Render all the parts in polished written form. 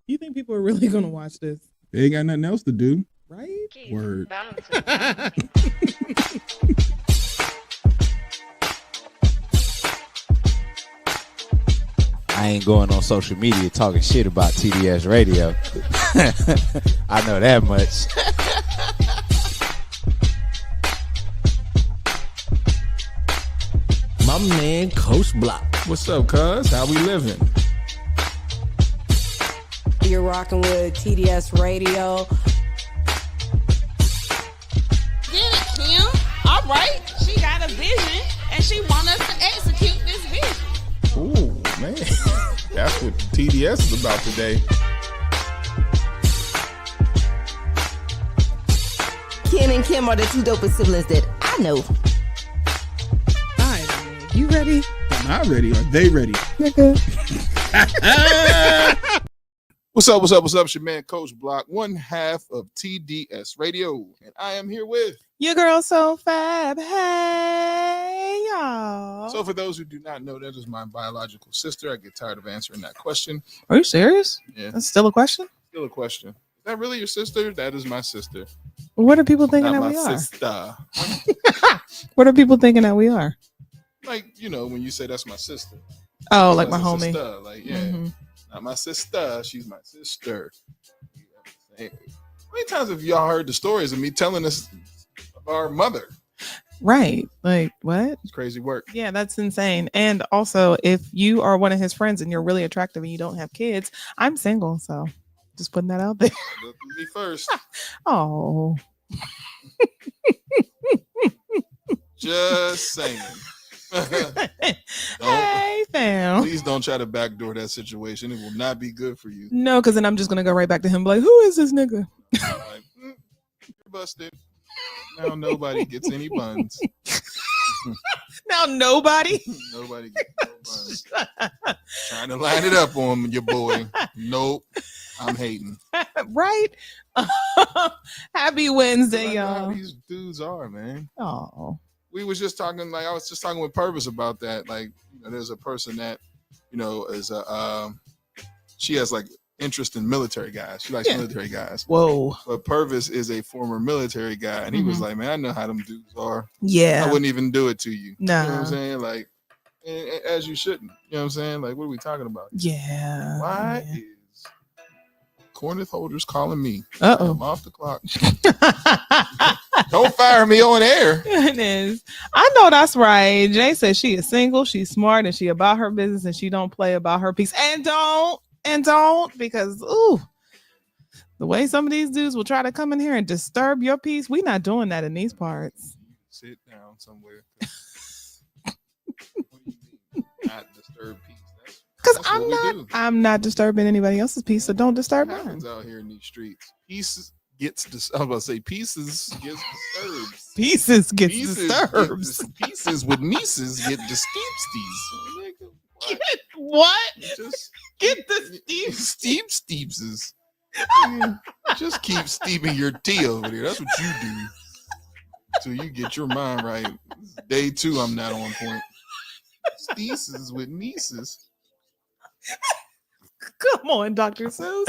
You think people are really gonna watch this? They ain't got nothing else to do. Right? Word. I ain't going on social media talking shit about TDS radio. I know that much. My man, Coach Block. What's up, cuz? How we living? You're rocking with TDS Radio. Get it, Kim. All right. She got a vision, and she want us to execute this vision. Ooh, man. That's what TDS is about today. Ken and Kim are the two dopest siblings that I know. All right, you ready? I'm not ready. Are they ready? Nigga. What's up? It's your man, Coach Block, one half of TDS Radio. And I am here with... Your girl so fab. Hey, y'all. So for those who do not know, that is my biological sister. I get tired of answering that question. Are you serious? Yeah. That's still a question? Still a question. Is that really your sister? That is my sister. What are people thinking Not that my we are? sister. What are people thinking that we are? Like, you know, when you say that's my sister. Oh, like my That's a homie. sister. Like, yeah. Mhm. Not my sister. She's my sister. How many times have y'all heard the stories of me telling us of our mother? Right. Like, what? It's crazy work. Yeah, that's insane. And also, if you are one of his friends and you're really attractive and you don't have kids, I'm single. So just putting that out there. Look at me first. Oh. Just saying. Hey, fam. Please don't try to backdoor that situation. It will not be good for you. No, because then I'm just going to go right back to him like, who is this nigga? Like, you're busted. Now nobody gets any buns. Now nobody? Nobody gets no buns. Trying to line it up on your boy. Nope. I'm hating. Right? Happy Wednesday, I know how y'all. these dudes are, man. Oh. We was just talking, like I was just talking with Purvis about that. Like, you know, there's a person that, you know, is she has like interest in military guys. She likes military guys. Whoa. But Purvis is a former military guy, and he was like, "Man, I know how them dudes are. Yeah. I wouldn't even do it to you. Nah. You know what I'm saying? Like, and as you shouldn't. You know what I'm saying? Like, what are we talking about? Yeah. Why Yeah. is Corneth Holders calling me? Uh-oh. I'm off the clock. Don't fire me on air. Goodness. I know that's right. Jay says she is single, she's smart, and she about her business, and she don't play about her piece. And don't, because the way some of these dudes will try to come in here and disturb your peace, we not doing that in these parts. Sit down somewhere. What do you mean? Not disturb peace. Because That's what we do. I'm not disturbing anybody else's peace, so don't disturb What mine. happens out here in these streets? Pieces gets I was about to say pieces gets disturbed. Pieces gets Pieces disturbed. Pieces with nieces get the steepsties. Get what? Just Get the Steve. steepses. Just keep steeping your tea over there. That's what you do. Till you get your mind right. This is day 2, I'm not on point. Steeces with nieces. Come on, Dr. Seuss.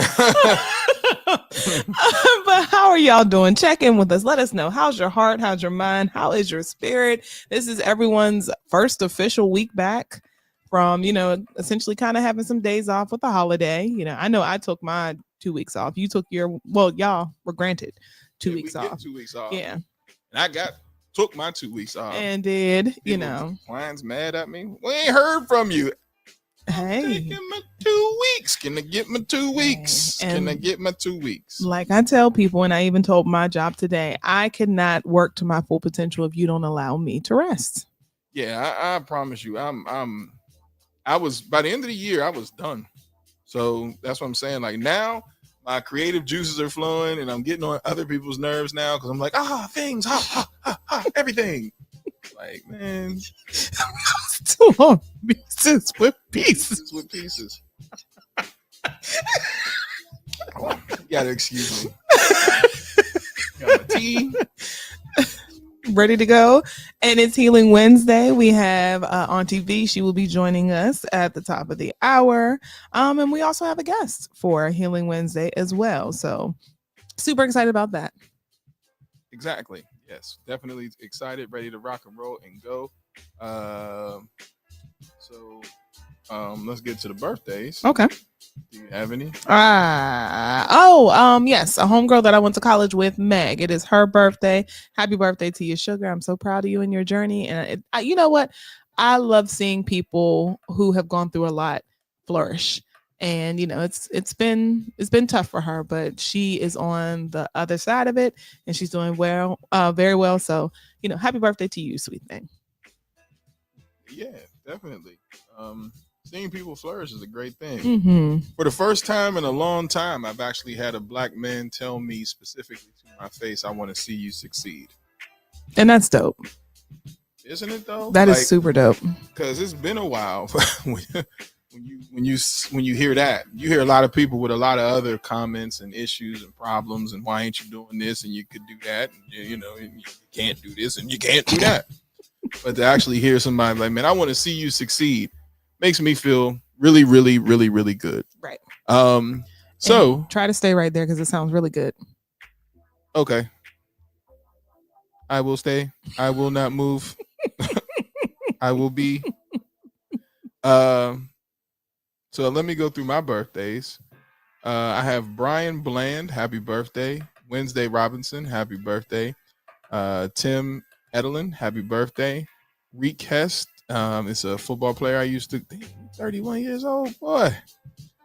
But how are y'all doing? Check in with us. Let us know. How's your heart? How's your mind? How is your spirit? This is everyone's first official week back from, you know, essentially kind of having some days off with the holiday. You know, I know I took my 2 weeks off. You took your, well, y'all were granted 2 weeks we get off. 2 weeks off. Yeah. And I took my 2 weeks off. And did, you People, know. Clients mad at me. We ain't heard from you. Hey. Taking my 2 weeks. Can I get my 2 weeks? Hey, Can I and get my 2 weeks? like I tell people, and I even told my job today, I cannot work to my full potential if you don't allow me to rest. Yeah, I promise you. I was by the end of the year, I was done. So that's what I'm saying. Like now, my creative juices are flowing, and I'm getting on other people's nerves now because I'm like, things, everything. Like, man, Too long. Pieces with pieces. with pieces. You gotta excuse me. Got my tea. Ready to go. And it's Healing Wednesday. We have Auntie V. She will be joining us at the top of the hour. And we also have a guest for Healing Wednesday as well. So super excited about that. Exactly. Yes, definitely excited, ready to rock and roll and go. So let's get to the birthdays. Okay. Do you have any? Yes, a homegirl that I went to college with, Meg. It is her birthday. Happy birthday to you, sugar. I'm so proud of you and your journey. And you know what? I love seeing people who have gone through a lot flourish. And you know, it's been tough for her, but she is on the other side of it, and she's doing well, very well. So, you know, happy birthday to you, sweet thing. Yeah, definitely. Seeing people flourish is a great thing. Mm-hmm. For the first time in a long time, I've actually had a black man tell me specifically to my face, "I want to see you succeed." And that's dope. Isn't it though? That is super dope. Because it's been a while. when you hear that, you hear a lot of people with a lot of other comments and issues and problems, and why ain't you doing this, and you could do that, and you can't do this and you can't do that. But to actually hear somebody like, "Man, I want to see you succeed," makes me feel really, really, really, really good. Right. So and try to stay right there because it sounds really good. Okay. I will stay. I will not move. I will be. So let me go through my birthdays. I have Brian Bland, happy birthday. Wednesday Robinson, happy birthday. Tim Edelin, happy birthday. Reek Hest, it's a football player I used to think, 31 years old, boy.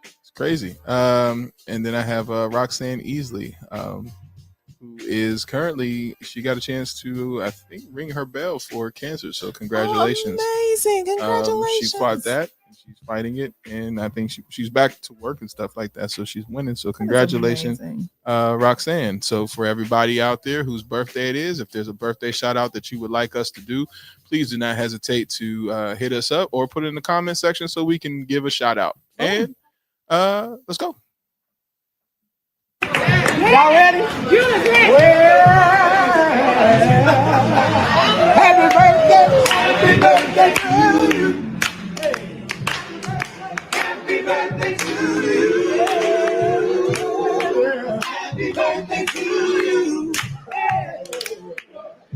It's crazy. And then I have Roxanne Easley, who is currently, she got a chance to, I think, ring her bell for cancer. So congratulations. Oh, amazing. Congratulations. She fought that. She's fighting it, and I think she's back to work and stuff like that. So she's winning. So congratulations, Roxanne. So for everybody out there whose birthday it is, if there's a birthday shout out that you would like us to do, please do not hesitate to hit us up or put it in the comment section so we can give a shout out. And let's go. Y'all ready? Happy birthday! Happy birthday to you! Happy birthday to you! Happy birthday to you!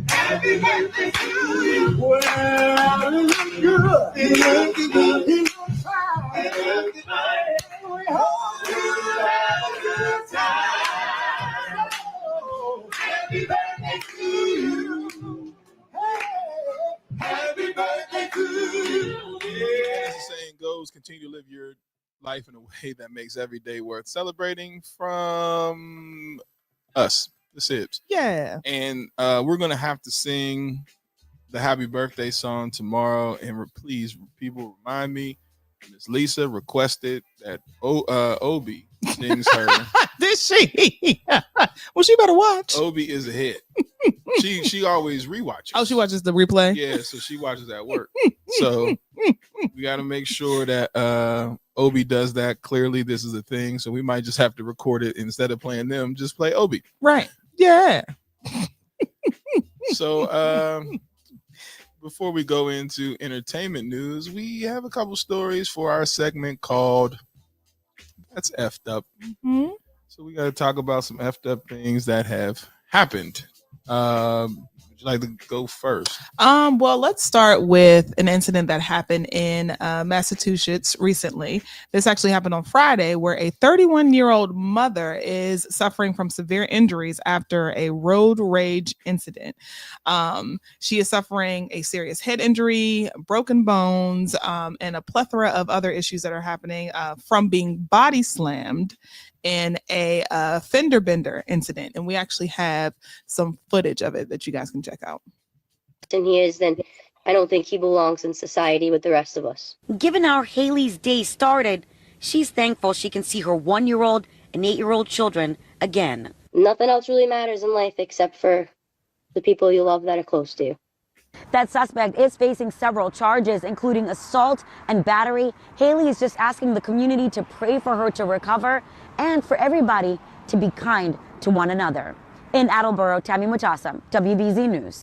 Happy birthday to you! Well, you look good. You look good. You look fine. You look fine. We hope you have a good time. Happy birthday to you. Hey, happy birthday to you. Yeah, as the saying goes, continue to live your life in a way that makes every day worth celebrating from us, the Sibs. Yeah. And we're going to have to sing the happy birthday song tomorrow. And please, people, remind me, Miss Lisa requested that Obi sings her. Did she? Well, she better watch. Obi is a hit. She always rewatches. Oh, she watches the replay? Yeah, so she watches at work. So we got to make sure that Obi does that. Clearly, this is a thing. So we might just have to record it instead of playing them. Just play Obi. Right. Yeah. So before we go into entertainment news, we have a couple stories for our segment called That's Effed Up. Mm-hmm. So we got to talk about some effed up things that have happened. Would you like to go first? Well, let's start with an incident that happened in Massachusetts recently. This actually happened on Friday, where a 31-year-old mother is suffering from severe injuries after a road rage incident. She is suffering a serious head injury, broken bones, and a plethora of other issues that are happening from being body slammed in a fender bender incident. And we actually have some footage of it that you guys can check out. He is, then I don't think he belongs in society with the rest of us. Given how Haley's day started, she's thankful she can see her 1-year-old and 8-year-old children again. Nothing else really matters in life except for the people you love that are close to you. That suspect is facing several charges, including assault and battery. Haley is just asking the community to pray for her to recover and for everybody to be kind to one another. In Attleboro, Tammy Machasa, WBZ News.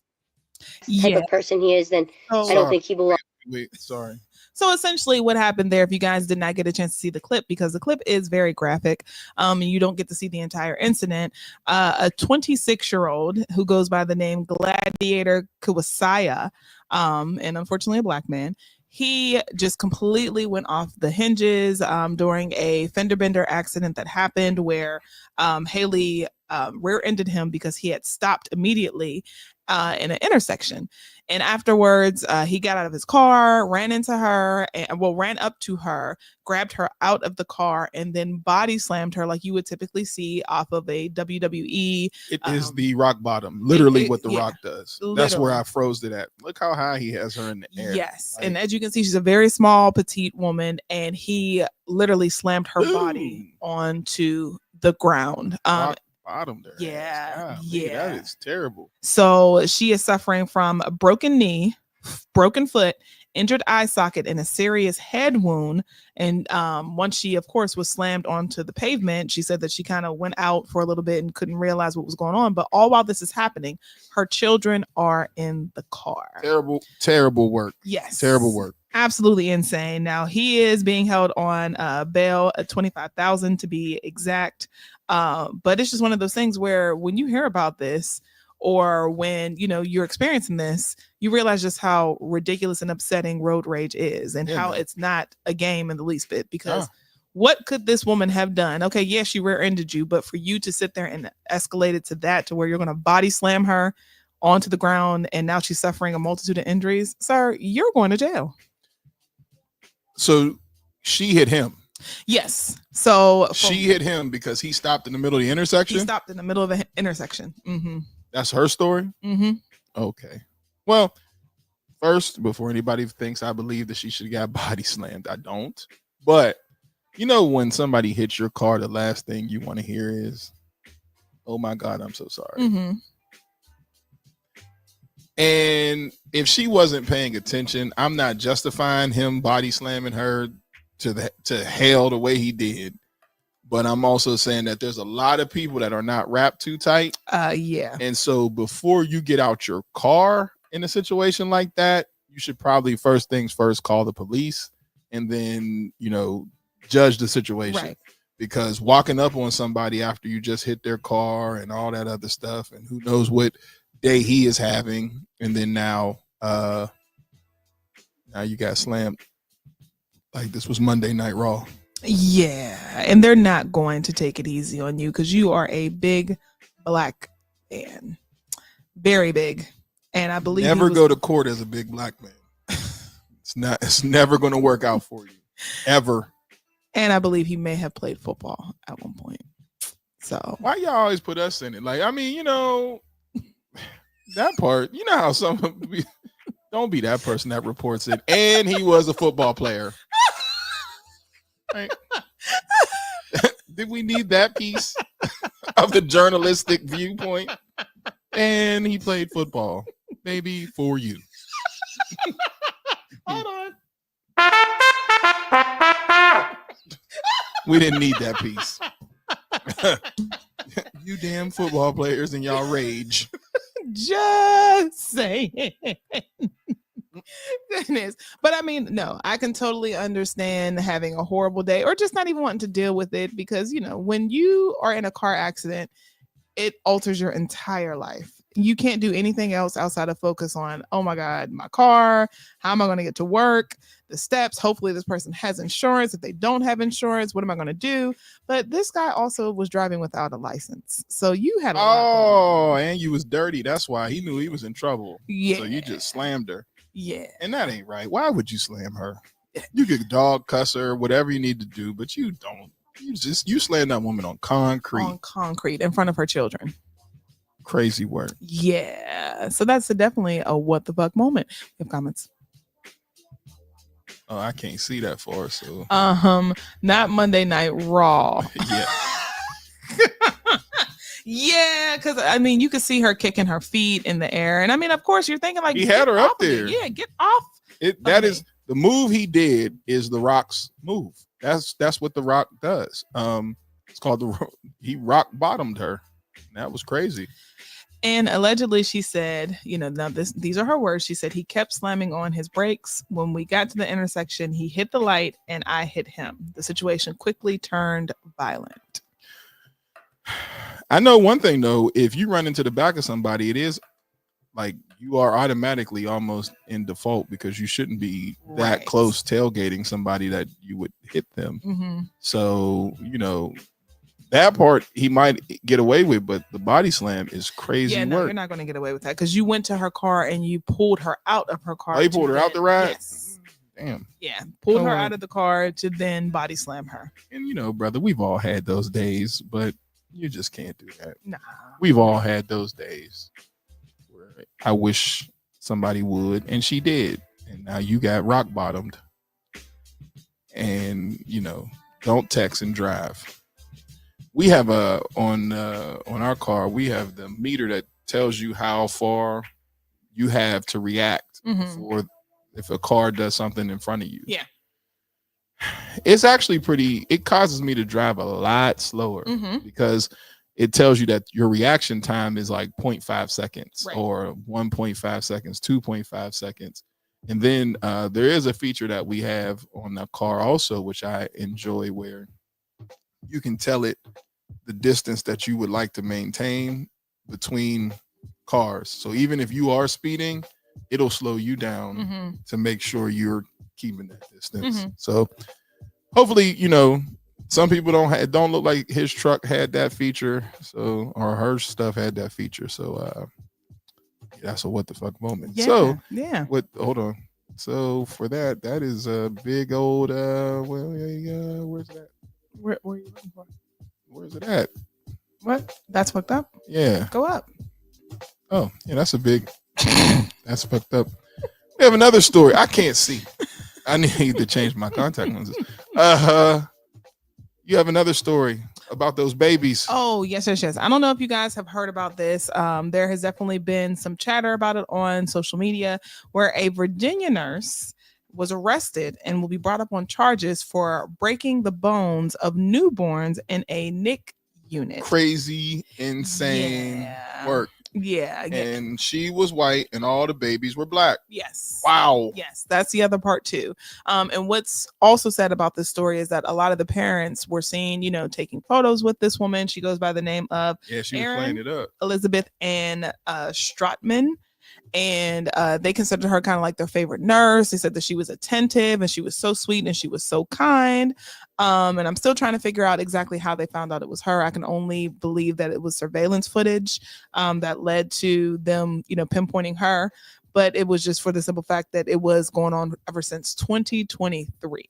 type of person he is, then I don't think he belongs. Wait, sorry. So essentially what happened there, if you guys did not get a chance to see the clip, because the clip is very graphic, and you don't get to see the entire incident, a 26-year-old who goes by the name Gladiator Kuwasaya, and unfortunately a black man, he just completely went off the hinges during a fender bender accident that happened where Haley rear-ended him because he had stopped immediately in an intersection. And afterwards, he got out of his car, ran up to her, grabbed her out of the car, and then body slammed her like you would typically see off of a WWE. It is the rock bottom, literally what the Rock does. That's where I froze it at. Look how high he has her in the air. Yes, and as you can see, she's a very small, petite woman, and he literally slammed her body onto the ground. Rock bottom there. Yeah, that is terrible. So she is suffering from a broken knee, broken foot, injured eye socket, and a serious head wound. And once she, of course, was slammed onto the pavement, she said that she kind of went out for a little bit and couldn't realize what was going on. But all while this is happening, her children are in the car. Terrible work. Yes. Terrible work. Absolutely insane. Now he is being held on bail at $25,000 to be exact. But it's just one of those things where when you hear about this, or when you're experiencing this, you realize just how ridiculous and upsetting road rage is, and how it's not a game in the least bit. Because what could this woman have done? Okay, yes, she rear-ended you, but for you to sit there and escalate it to that, to where you're going to body slam her onto the ground, and now she's suffering a multitude of injuries, sir, you're going to jail. So she hit him. Yes. So she hit him because he stopped in the middle of the intersection. He stopped in the middle of the intersection. Mm-hmm. That's her story. Mm-hmm. Okay. Well, first, before anybody thinks I believe that she should have got body slammed, I don't. But when somebody hits your car, the last thing you want to hear is, "Oh my God, I'm so sorry." Mm-hmm. And if she wasn't paying attention, I'm not justifying him body slamming her to hell the way he did. But I'm also saying that there's a lot of people that are not wrapped too tight. Yeah. And so before you get out your car in a situation like that, you should probably first things first call the police, and then, judge the situation. Right. Because walking up on somebody after you just hit their car and all that other stuff, and who knows what day he is having, and then now you got slammed like this was Monday Night Raw. Yeah, and they're not going to take it easy on you, because you are a big black man, very big, and I believe never go to court as a big black man. It's never going to work out for you, ever. And I believe he may have played football at one point. So why y'all always put us in it? Like, I mean, that part. You know how some don't be that person that reports it. And he was a football player. Right. Did we need that piece of the journalistic viewpoint? And he played football, maybe for you. Hold on. We didn't need that piece. You damn football players and y'all rage. Just saying. Goodness. But I mean, no, I can totally understand having a horrible day, or just not even wanting to deal with it, because when you are in a car accident, it alters your entire life. You can't do anything else outside of focus on, oh my God, my car, how am I going to get to work, the steps, hopefully this person has insurance. If they don't have insurance, what am I going to do? But this guy also was driving without a license, so you had and you was dirty. That's why he knew he was in trouble. Yeah. So you just slammed her. Yeah. And that ain't right. Why would you slam her? You could dog cuss her, whatever you need to do, but you don't. You slam that woman on concrete. On concrete in front of her children. Crazy work. Yeah. So that's definitely a what the fuck moment. You have comments? Oh, I can't see that far. So not Monday Night Raw. Yeah. Yeah, because I mean, you could see her kicking her feet in the air, and I mean, of course, you're thinking like he had her up there. Yeah, get off. That is the move he did. Is the Rock's move. That's what the Rock does. It's called he rock bottomed her. That was crazy. And allegedly, she said, now these are her words. She said he kept slamming on his brakes. When we got to the intersection, he hit the light and I hit him. The situation quickly turned violent. I know one thing though, if you run into the back of somebody, it is like you are automatically almost in default because you shouldn't be that close tailgating somebody that you would hit them. Mm-hmm. So, that part he might get away with, but the body slam is crazy. Yeah, no, work. You're not going to get away with that because you went to her car and you pulled her out of her car. Oh, you pulled her out the ride? Yes. Damn. Yeah, pulled her out of the car to then body slam her. And brother, we've all had those days, but you just can't do that. Nah. We've all had those days where I wish somebody would, and she did. And now you got rock bottomed. And don't text and drive. We have on our car, we have the meter that tells you how far you have to react before if a car does something in front of you. Yeah. It's actually it causes me to drive a lot slower because it tells you that your reaction time is like 0.5 seconds or 1.5 seconds, 2.5 seconds. And then there is a feature that we have on the car also, which I enjoy, where you can tell it the distance that you would like to maintain between cars. So even if you are speeding, it'll slow you down to make sure you're keeping that distance. So hopefully, some people don't look like his truck had that feature, or her stuff had that feature. So that's a what the fuck moment. Yeah, so yeah. Hold on. So for that is a big old where's that? Where are you looking for? Where's it at? What? That's fucked up? Yeah. Go up. Oh, yeah, that's that's fucked up. We have another story. I can't see. I need to change my contact lenses. You have another story about those babies. Oh, yes. I don't know if you guys have heard about this. There has definitely been some chatter about it on social media where a Virginia nurse was arrested and will be brought up on charges for breaking the bones of newborns in a NICU unit. Crazy, insane work. Yeah. And she was white and all the babies were black. Yes. Wow. Yes, that's the other part too. And what's also said about this story is that a lot of the parents were seen, taking photos with this woman. She goes by the name of she was playing it up. Elizabeth Ann Stratman. And they considered her kind of like their favorite nurse. They said that she was attentive and she was so sweet and she was so kind. And I'm still trying to figure out exactly how they found out it was her. I can only believe that it was surveillance footage that led to them, pinpointing her. But it was just for the simple fact that it was going on ever since 2023.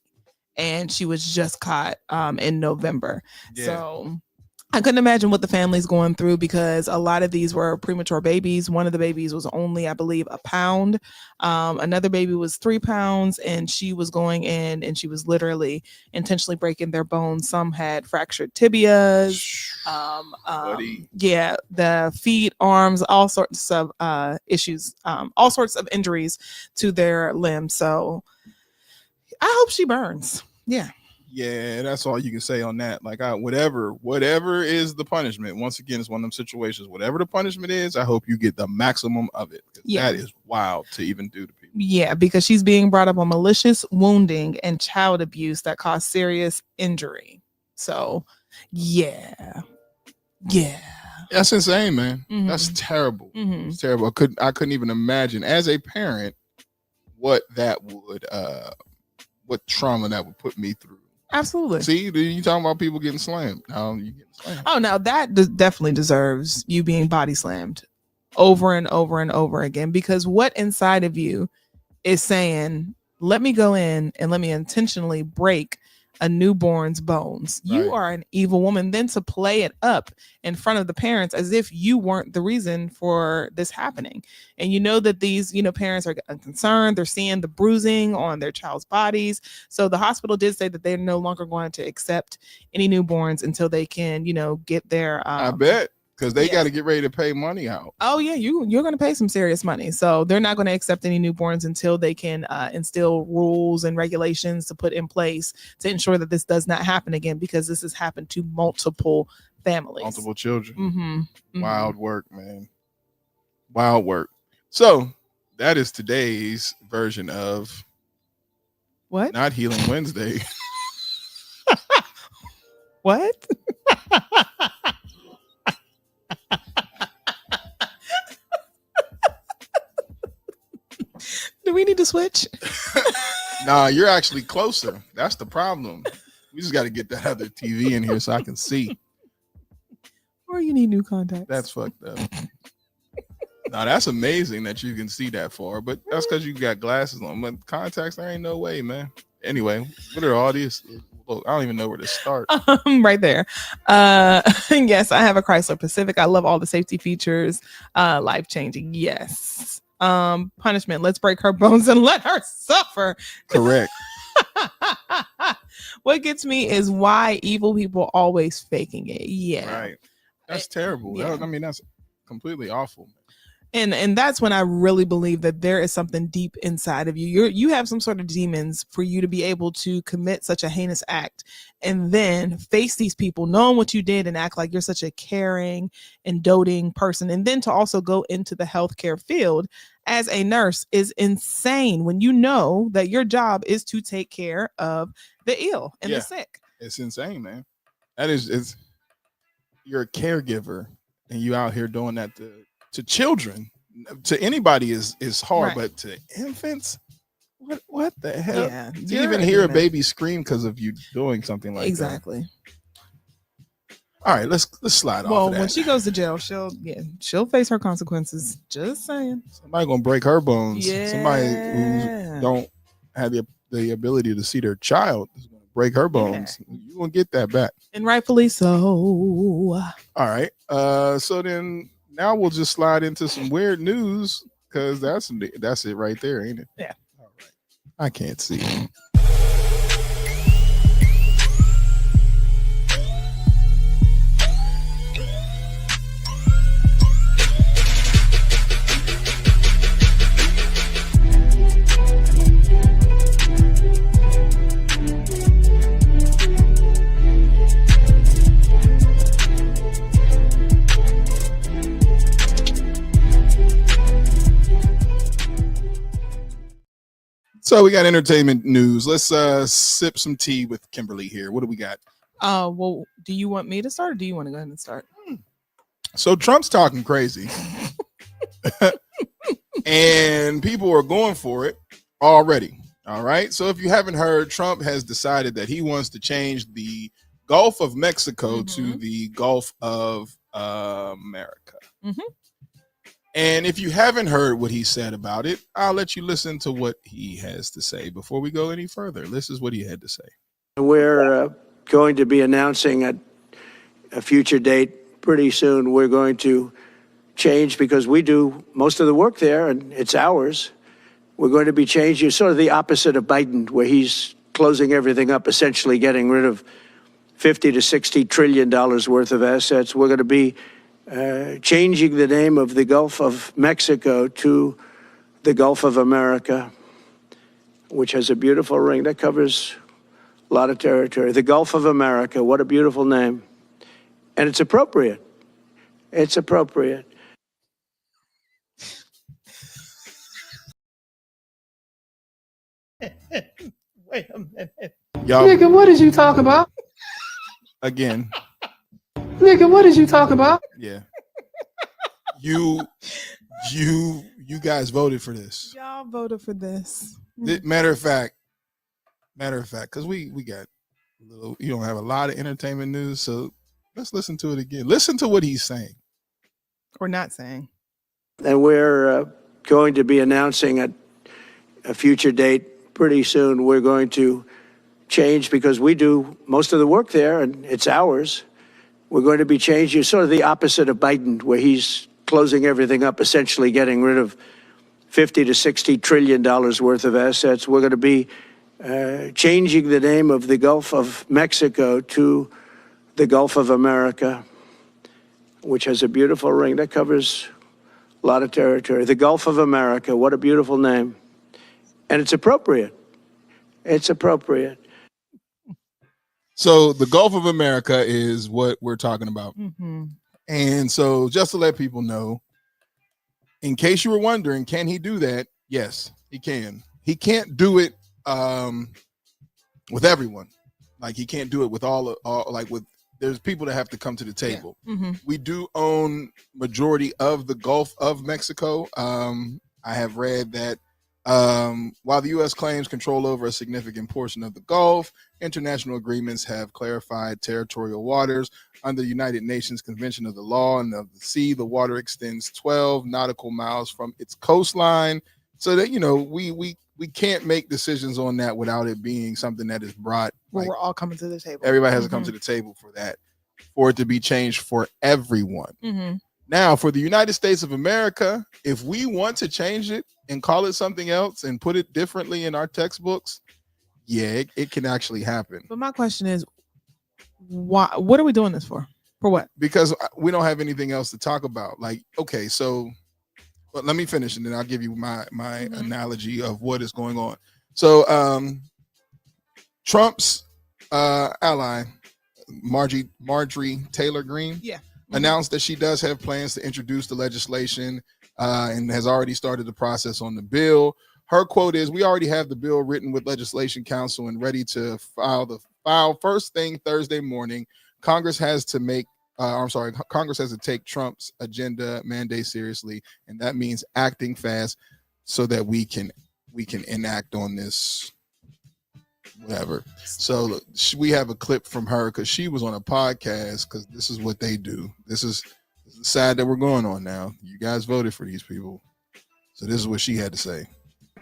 And she was just caught in November. Yeah. So I couldn't imagine what the family's going through because a lot of these were premature babies. One of the babies was only, I believe, a pound. Another baby was 3 pounds, and she was going in and she was literally intentionally breaking their bones. Some had fractured tibias. The feet, arms, all sorts of issues, all sorts of injuries to their limbs. So I hope she burns. Yeah. Yeah, that's all you can say on that. Like, whatever is the punishment. Once again, it's one of them situations. Whatever the punishment is, I hope you get the maximum of it. Yeah. That is wild to even do to people. Yeah, because she's being brought up on malicious wounding and child abuse that caused serious injury. So, yeah. That's insane, man. That's terrible. It's terrible. I couldn't even imagine as a parent what that would, what trauma that would put me through. Absolutely. See, you talking about people getting slammed. Now you getting slammed. Oh, now that definitely deserves you being body slammed over and over and over again, because what inside of you is saying, let me go in and let me intentionally break a newborn's bones. Right. You are an evil woman. Then to play it up in front of the parents as if you weren't the reason for this happening. And you know that these, parents are concerned. They're seeing the bruising on their child's bodies. So the hospital did say that they're no longer going to accept any newborns until they can, get their I bet. Because they got to get ready to pay money out. Oh, yeah. You're going to pay some serious money. So they're not going to accept any newborns until they can instill rules and regulations to put in place to ensure that this does not happen again, because this has happened to multiple families. Multiple children. Wild work, man. Wild work. So that is today's version of What? Not Healing Wednesday. What? Do we need to switch? Nah, you're actually closer. That's the problem. We just got to get that other TV in here so I can see. Or you need new contacts. That's fucked up. Now that's amazing that you can see that far, but that's because you got glasses on. But contacts, there ain't no way, man. Anyway, what are all these? Look, I don't even know where to start. Right there. Yes, I have a Chrysler Pacific. I love all the safety features. Life changing. Yes. Punishment. Let's break her bones and let her suffer. Correct. What gets me is why evil people always faking it. Yeah. Right. That's terrible. Yeah. I mean, that's completely awful. And that's when I really believe that there is something deep inside of you. You have some sort of demons for you to be able to commit such a heinous act and then face these people knowing what you did and act like you're such a caring and doting person. And then to also go into the healthcare field as a nurse is insane when you know that your job is to take care of the ill and the sick. It's insane, man. It's you're a caregiver and you out here doing that to children. To anybody is hard, Right. but to infants, what the hell? Yeah, To you're even a hear a demon. baby scream because of you doing something like Exactly. that. All right, let's slide Well, off of that. when she goes to jail, she'll face her consequences. Just saying. Somebody gonna break her bones. Yeah. Somebody who don't have the ability to see their child is gonna break her bones. You're gonna get that back. And rightfully so. All right. So then now we'll just slide into some weird news because that's it right there, ain't it? Yeah. All right. I can't see. So we got entertainment news. Let's sip some tea with Kimberly here. What do we got? Well, do you want me to start or do you want to go ahead and start? So Trump's talking crazy. And people are going for it already. All right. So if you haven't heard, Trump has decided that he wants to change the Gulf of Mexico to the Gulf of America. Mm-hmm. And if you haven't heard what he said about it, I'll let you listen to what he has to say before we go any further. This is what he had to say. We're going to be announcing a future date pretty soon. We're going to change because we do most of the work there and it's ours. We're going to be changing sort of the opposite of Biden, where he's closing everything up, essentially getting rid of $50 to $60 trillion worth of assets. We're going to be changing the name of the Gulf of Mexico to the Gulf of America, which has a beautiful ring that covers a lot of territory. The Gulf of America, what a beautiful name. And it's appropriate. It's appropriate. Wait a minute. Y'all, Nigga, what did you talk about? again, Nigga, what did you talk about? yeah. You guys voted for this. Y'all voted for this. Matter of fact, because we got a little, you don't have a lot of entertainment news, so let's listen to it again. Listen to what he's saying. Or not saying. And we're going to be announcing a future date pretty soon. We're going to change because we do most of the work there and it's ours. We're going to be changing sort of the opposite of Biden, where he's closing everything up, essentially getting rid of $50 to $60 trillion worth of assets. We're going to be changing the name of the Gulf of Mexico to the Gulf of America, which has a beautiful ring that covers a lot of territory. The Gulf of America, what a beautiful name. And it's appropriate. It's appropriate. So the Gulf of America is what we're talking about. Mm-hmm. And so just to let people know, in case you were wondering, can he do that? Yes, he can. He can't do it with everyone. Like he can't do it with all like with. There's people that have to come to the table. Yeah. Mm-hmm. We do own majority of the Gulf of Mexico. I have read that while the U.S. claims control over a significant portion of the Gulf, international agreements have clarified territorial waters. Under the United Nations Convention of the Law and of the Sea, the water extends 12 nautical miles from its coastline. So that, we can't make decisions on that without it being something that is brought. Well, we're all coming to the table. Everybody has to come to the table for that, for it to be changed for everyone. Mm-hmm. Now, for the United States of America, if we want to change it and call it something else and put it differently in our textbooks, yeah, it can actually happen. But my question is, why? What are we doing this for? For what? Because we don't have anything else to talk about. Like, okay, so let me finish and then I'll give you my analogy of what is going on. So Trump's ally, Marjorie Taylor Greene, announced that she does have plans to introduce the legislation and has already started the process on the bill. Her quote is, "We already have the bill written with Legislation Council and ready to file first thing Thursday morning. Congress has to take Trump's agenda mandate seriously, and that means acting fast so that we can enact on this whatever." So look, we have a clip from her because she was on a podcast, because this is what they do. This is the side that we're going on now. You guys voted for these people, so this is what she had to say.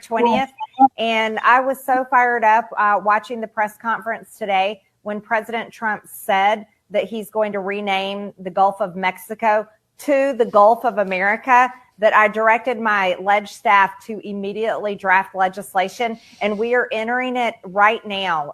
20th, and I was so fired up watching the press conference today when President Trump said that he's going to rename the Gulf of Mexico to the Gulf of America, that I directed my leg staff to immediately draft legislation, and we are entering it right now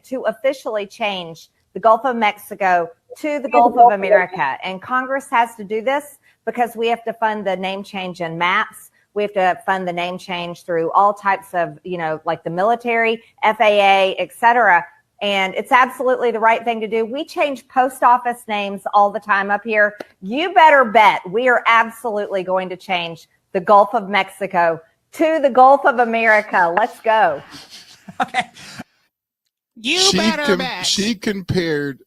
to officially change the Gulf of Mexico to the Gulf of America. And Congress has to do this because we have to fund the name change in maps. We have to fund the name change through all types of, like the military, FAA, et cetera. And it's absolutely the right thing to do. We change post office names all the time up here. You better bet we are absolutely going to change the Gulf of Mexico to the Gulf of America. Let's go. Okay. You better bet. She compared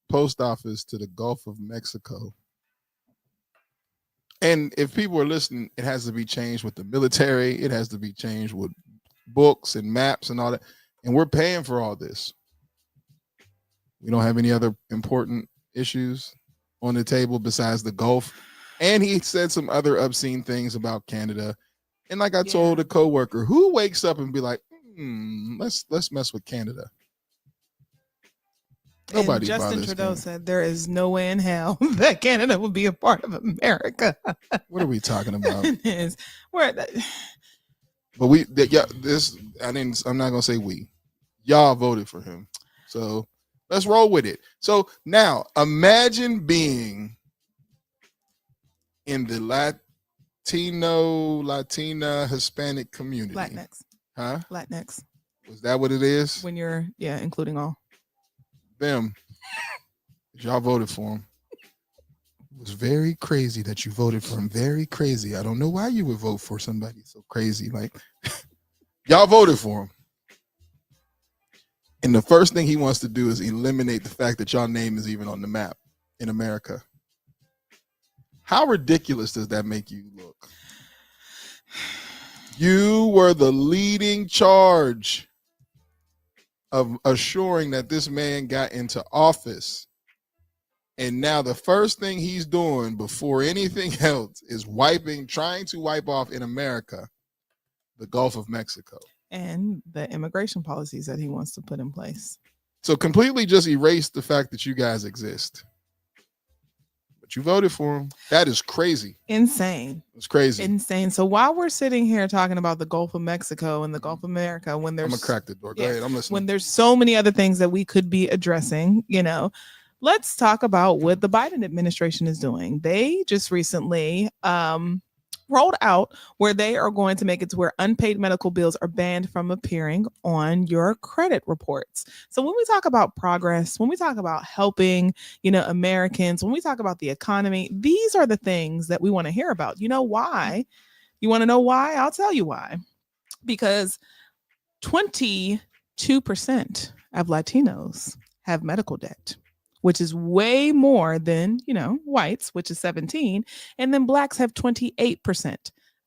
post office to the Gulf of Mexico. And if people are listening, it has to be changed with the military. It has to be changed with books and maps and all that. And we're paying for all this. We don't have any other important issues on the table besides the Gulf. And he said some other obscene things about Canada. And like I told a coworker, who wakes up and be like, let's mess with Canada? Nobody. And Justin Trudeau said there is no way in hell that Canada would be a part of America. What are we talking about? But I'm not gonna say we. Y'all voted for him, so let's roll with it. So now, imagine being in the Latina, Hispanic community. Latinx. Huh? Latinx. Was that what it is? When you're, including all. Them. Y'all voted for him. It was very crazy that you voted for him. Very crazy. I don't know why you would vote for somebody so crazy. Like, y'all voted for him. And the first thing he wants to do is eliminate the fact that y'all name is even on the map in America. How ridiculous does that make you look? You were the leading charge of assuring that this man got into office. And now the first thing he's doing before anything else is trying to wipe off in America the Gulf of Mexico. And the immigration policies that he wants to put in place. So completely just erase the fact that you guys exist. But you voted for him. That is crazy. Insane. It's crazy. Insane. So while we're sitting here talking about the Gulf of Mexico and the Gulf of America, when there's... I'm going to crack the door. Go ahead. I'm listening. When there's so many other things that we could be addressing, let's talk about what the Biden administration is doing. They just recently rolled out where they are going to make it to where unpaid medical bills are banned from appearing on your credit reports. So when we talk about progress, when we talk about helping, Americans, when we talk about the economy, these are the things that we want to hear about. You know why? You want to know why? I'll tell you why. Because 22% of Latinos have medical debt, which is way more than, whites, which is 17. And then blacks have 28%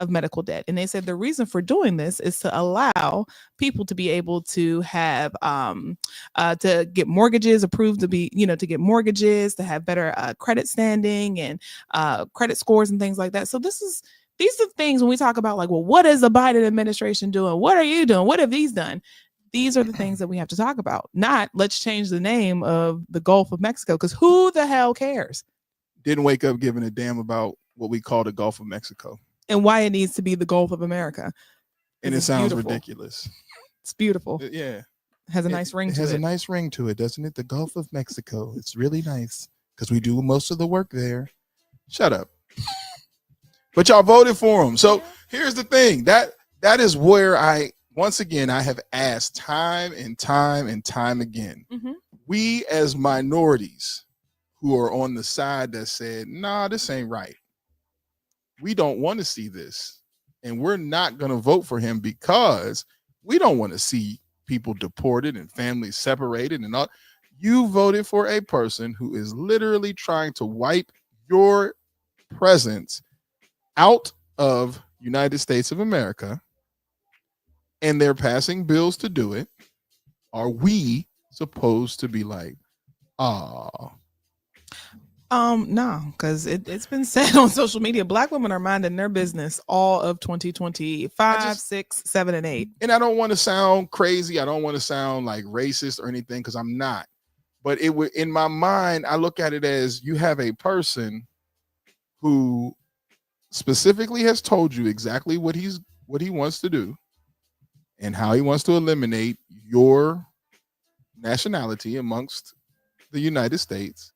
of medical debt. And they said the reason for doing this is to allow people to be able to have, to get mortgages approved, to be, to get mortgages, to have better credit standing and credit scores and things like that. So these are things when we talk about like, well, what is the Biden administration doing? What are you doing? What have these done? These are the things that we have to talk about. Not let's change the name of the Gulf of Mexico, because who the hell cares? Didn't wake up giving a damn about what we call the Gulf of Mexico. And why it needs to be the Gulf of America. And it sounds ridiculous. It's beautiful. Yeah. It has a nice ring to it. It has a nice ring to it, doesn't it? The Gulf of Mexico. It's really nice because we do most of the work there. Shut up. But y'all voted for him. So here's the thing. That is where I have asked time and time and time again. Mm-hmm. We as minorities who are on the side that said, nah, this ain't right. We don't want to see this. And we're not going to vote for him because we don't want to see people deported and families separated and all. You voted for a person who is literally trying to wipe your presence out of United States of America, and they're passing bills to do it. Are we supposed to be like, no, because it's been said on social media, Black women are minding their business all of 2025, 6, 7, and 8. And I don't want to sound crazy. I don't want to sound like racist or anything, because I'm not. But it would, in my mind, I look at it as you have a person who specifically has told you exactly what he wants to do and how he wants to eliminate your nationality amongst the United States.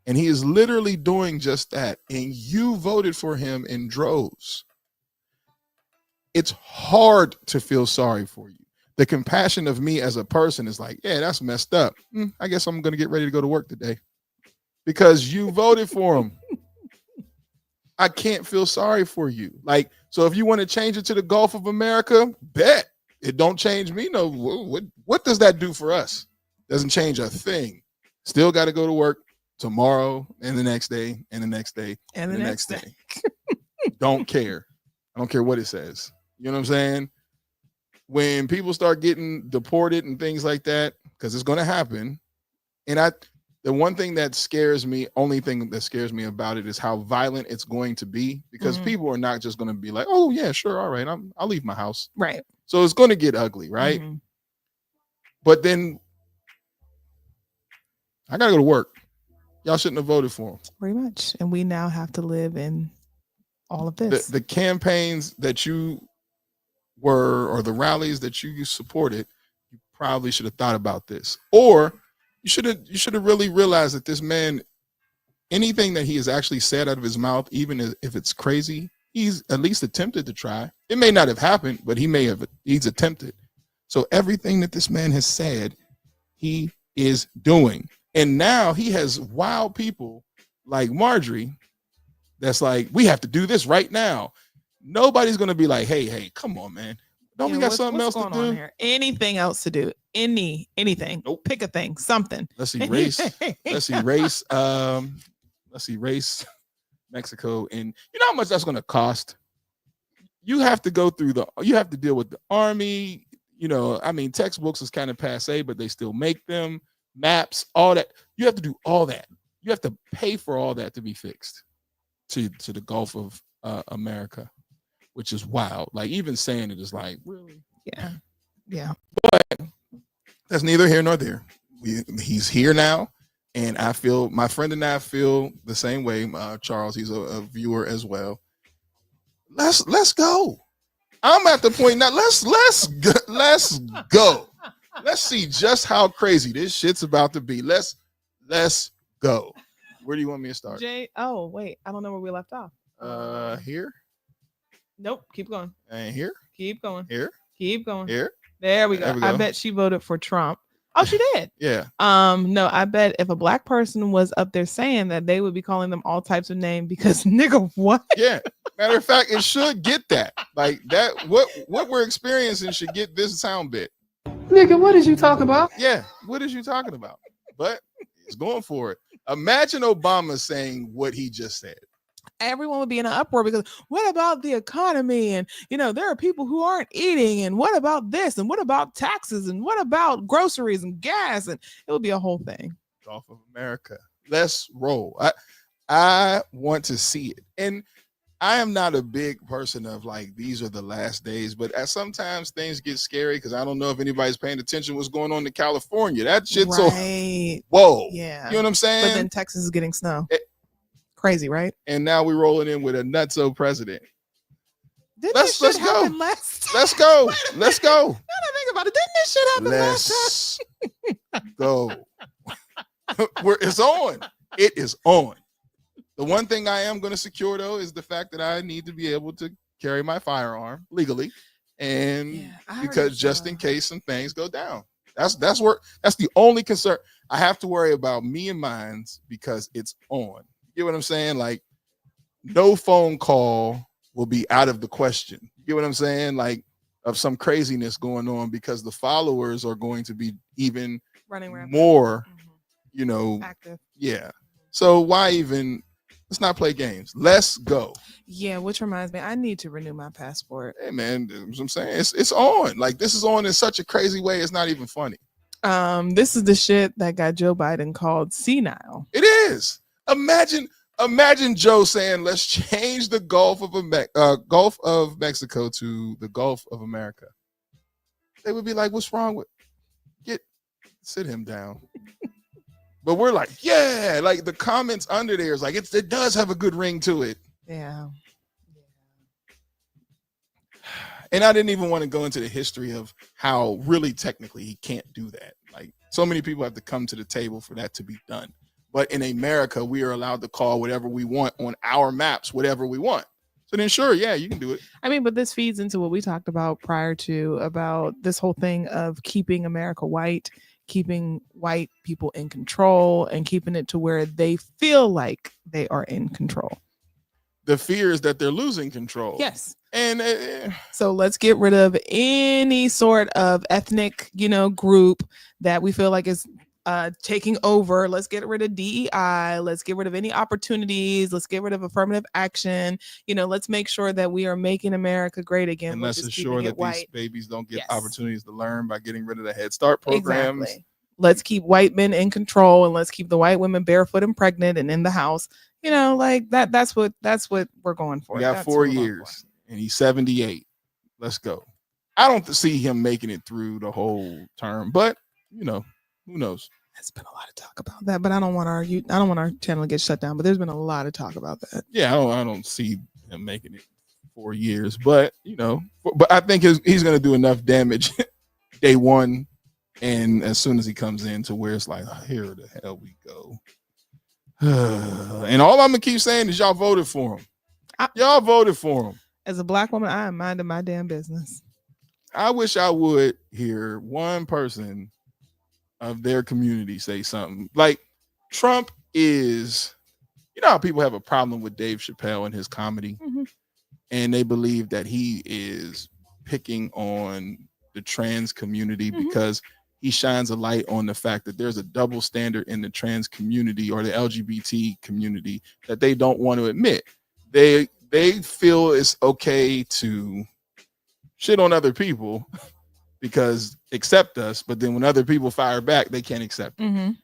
And he is literally doing just that. And you voted for him in droves. It's hard to feel sorry for you. The compassion of me as a person is like, yeah, that's messed up. I guess I'm going to get ready to go to work today because you voted for him. I can't feel sorry for you. Like, so if you want to change it to the Gulf of America, bet. It don't change me. No, what does that do for us? Doesn't change a thing. Still got to go to work tomorrow and the next day and the next day and the next day. Don't care. I don't care what it says. You know what I'm saying? When people start getting deported and things like that, because it's going to happen. And the one thing that scares me, only thing that scares me about it is how violent it's going to be, because people are not just going to be like, oh yeah, sure. All right. I'll leave my house. Right. So it's going to get ugly. Right. Mm-hmm. But then I got to go to work. Y'all shouldn't have voted for him. Pretty much. And we now have to live in all of this. The campaigns that you were, or the rallies that you supported, you probably should have thought about this. Or you should have really realized that this man, anything that he has actually said out of his mouth, even if it's crazy, he's at least attempted to try. It may not have happened, but he's attempted. So everything that this man has said, he is doing. And now he has wild people like Marjorie that's like, we have to do this right now. Nobody's going to be like, hey, come on, man. Don't we got something else to do? Here? Anything else to do? Anything. Nope. Pick a thing, something. Let's see race. Let's see race. Let's see race, Mexico. And you know how much that's going to cost? You have to go through you have to deal with the army. You know, I mean, textbooks is kind of passe, but they still make them. Maps, all that. You have to do all that. You have to pay for all that to be fixed to the Gulf of America, which is wild. Like, even saying it is like, really? Yeah. But that's neither here nor there. He's here now, and my friend and I feel the same way. Charles, he's a viewer as well. Let's go. I'm at the point now. Let's go. Let's see just how crazy this shit's about to be. Let's go. Where do you want me to start? Oh, wait. I don't know where we left off. Here. Nope. Keep going. And here, Keep going. here, Keep going. here. There we go. There we I go. bet she voted for Trump. Oh, she did. Yeah. No, I bet if a black person was up there saying that, they would be calling them all types of names because nigga, what? Yeah. Matter of fact, it should get that. Like that. What we're experiencing should get this sound bit. Nigga, what is you talking about? Yeah. What is you talking about? But it's going for it. Imagine Obama saying what he just said. Everyone would be in an uproar because what about the economy? And, there are people who aren't eating. And what about this? And what about taxes? And what about groceries and gas? And it would be a whole thing. Gulf of America. Let's roll. I want to see it. And I am not a big person of like, these are the last days, but sometimes things get scary because I don't know if anybody's paying attention to what's going on in California. That shit's right. whoa. Yeah. You know what I'm saying? But then Texas is getting snow. Crazy, right? And now we're rolling in with a nutso president. Let's go. Let's go. Let's go. Now that I think about it, didn't this shit happen last time? Go. It's on. It is on. The one thing I am going to secure though is the fact that I need to be able to carry my firearm legally, and because just in case some things go down. That's the only concern. I have to worry about me and mine's because it's on. You get what I'm saying? Like, no phone call will be out of the question. You get what I'm saying? Like, of some craziness going on because the followers are going to be even running more, active. Yeah. So why even? Let's not play games. Let's go. Yeah, which reminds me, I need to renew my passport. Hey man, that's what I'm saying. It's on. Like, this is on in such a crazy way. It's not even funny. This is the shit that got Joe Biden called senile. It is. Imagine Joe saying, "Let's change the Gulf of Mexico to the Gulf of America." They would be like, "What's wrong with? Sit him down." But we're like, yeah, like the comments under there is like, it does have a good ring to it. Yeah. And I didn't even want to go into the history of how really technically he can't do that. Like, so many people have to come to the table for that to be done. But in America, we are allowed to call whatever we want on our maps, whatever we want. So then sure, yeah, you can do it. I mean, but this feeds into what we talked about prior to about this whole thing of keeping America white, keeping white people in control and keeping it to where they feel like they are in control. The fear is that they're losing control. Yes. And so let's get rid of any sort of ethnic, group that we feel like is taking over. Let's get rid of DEI. Let's get rid of any opportunities. Let's get rid of affirmative action. Let's make sure that we are making America great again. And let's ensure that these babies don't get opportunities to learn by getting rid of the Head Start programs. Exactly. Let's keep white men in control, and let's keep the white women barefoot and pregnant and in the house. Like that. That's what we're going for. We got 4 years, and he's 78. Let's go. I don't see him making it through the whole term, but who knows? There's been a lot of talk about that, but I don't want our channel to get shut down. But there's been a lot of talk about that. Yeah, I don't see him making it 4 years, but but I think he's going to do enough damage day one, and as soon as he comes in to where it's like, oh, here the hell we go. And all I'm gonna keep saying is y'all voted for him. Y'all voted for him. As a black woman, I am minding my damn business. I wish I would hear one person of their community say something. Like, Trump is, how people have a problem with Dave Chappelle and his comedy, and they believe that he is picking on the trans community because he shines a light on the fact that there's a double standard in the trans community or the LGBT community that they don't want to admit. They feel it's okay to shit on other people because accept us, but then when other people fire back, they can't accept it.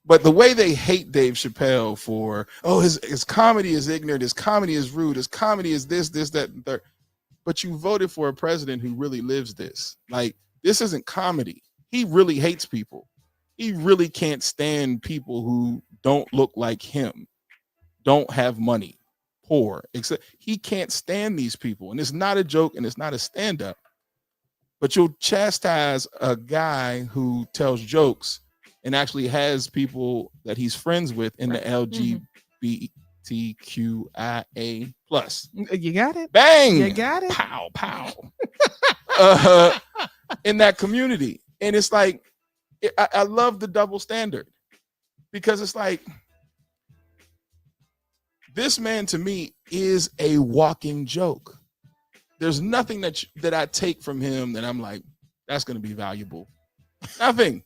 But the way they hate Dave Chappelle for, his comedy is ignorant, his comedy is rude, his comedy is this, that, and third. But you voted for a president who really lives this. Like, this isn't comedy. He really hates people. He really can't stand people who don't look like him, don't have money, poor. Except he can't stand these people. And it's not a joke and it's not a stand-up. But you'll chastise a guy who tells jokes and actually has people that he's friends with in the LGBTQIA plus. You got it. Bang! You got it. Pow, pow. In that community. And it's like, I love the double standard because it's like, this man to me is a walking joke. There's nothing that I take from him that I'm like, that's going to be valuable. Nothing.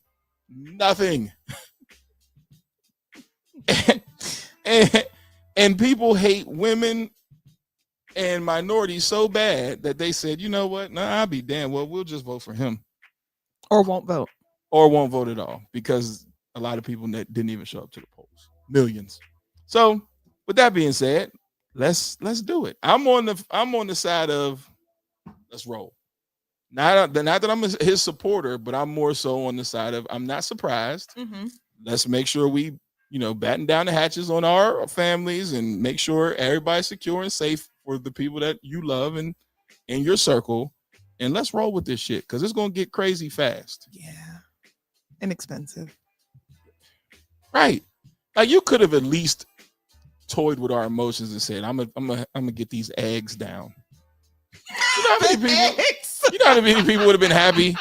And people hate women and minorities so bad that they said, you know what? Nah, I'll be damned. Well, we'll just vote for him. Or won't vote. Or won't vote at all because a lot of people that didn't even show up to the polls. Millions. So with that being said, let's do it. I'm on the side of let's roll. Not that I'm his supporter, but I'm more so on the side of I'm not surprised. Mm-hmm. Let's make sure we, batten down the hatches on our families and make sure everybody's secure and safe for the people that you love and in your circle. And let's roll with this shit because it's gonna get crazy fast. Yeah. Inexpensive. Right. Like you could have at least toyed with our emotions and said, I'm gonna get these eggs down. You know how many people would have been happy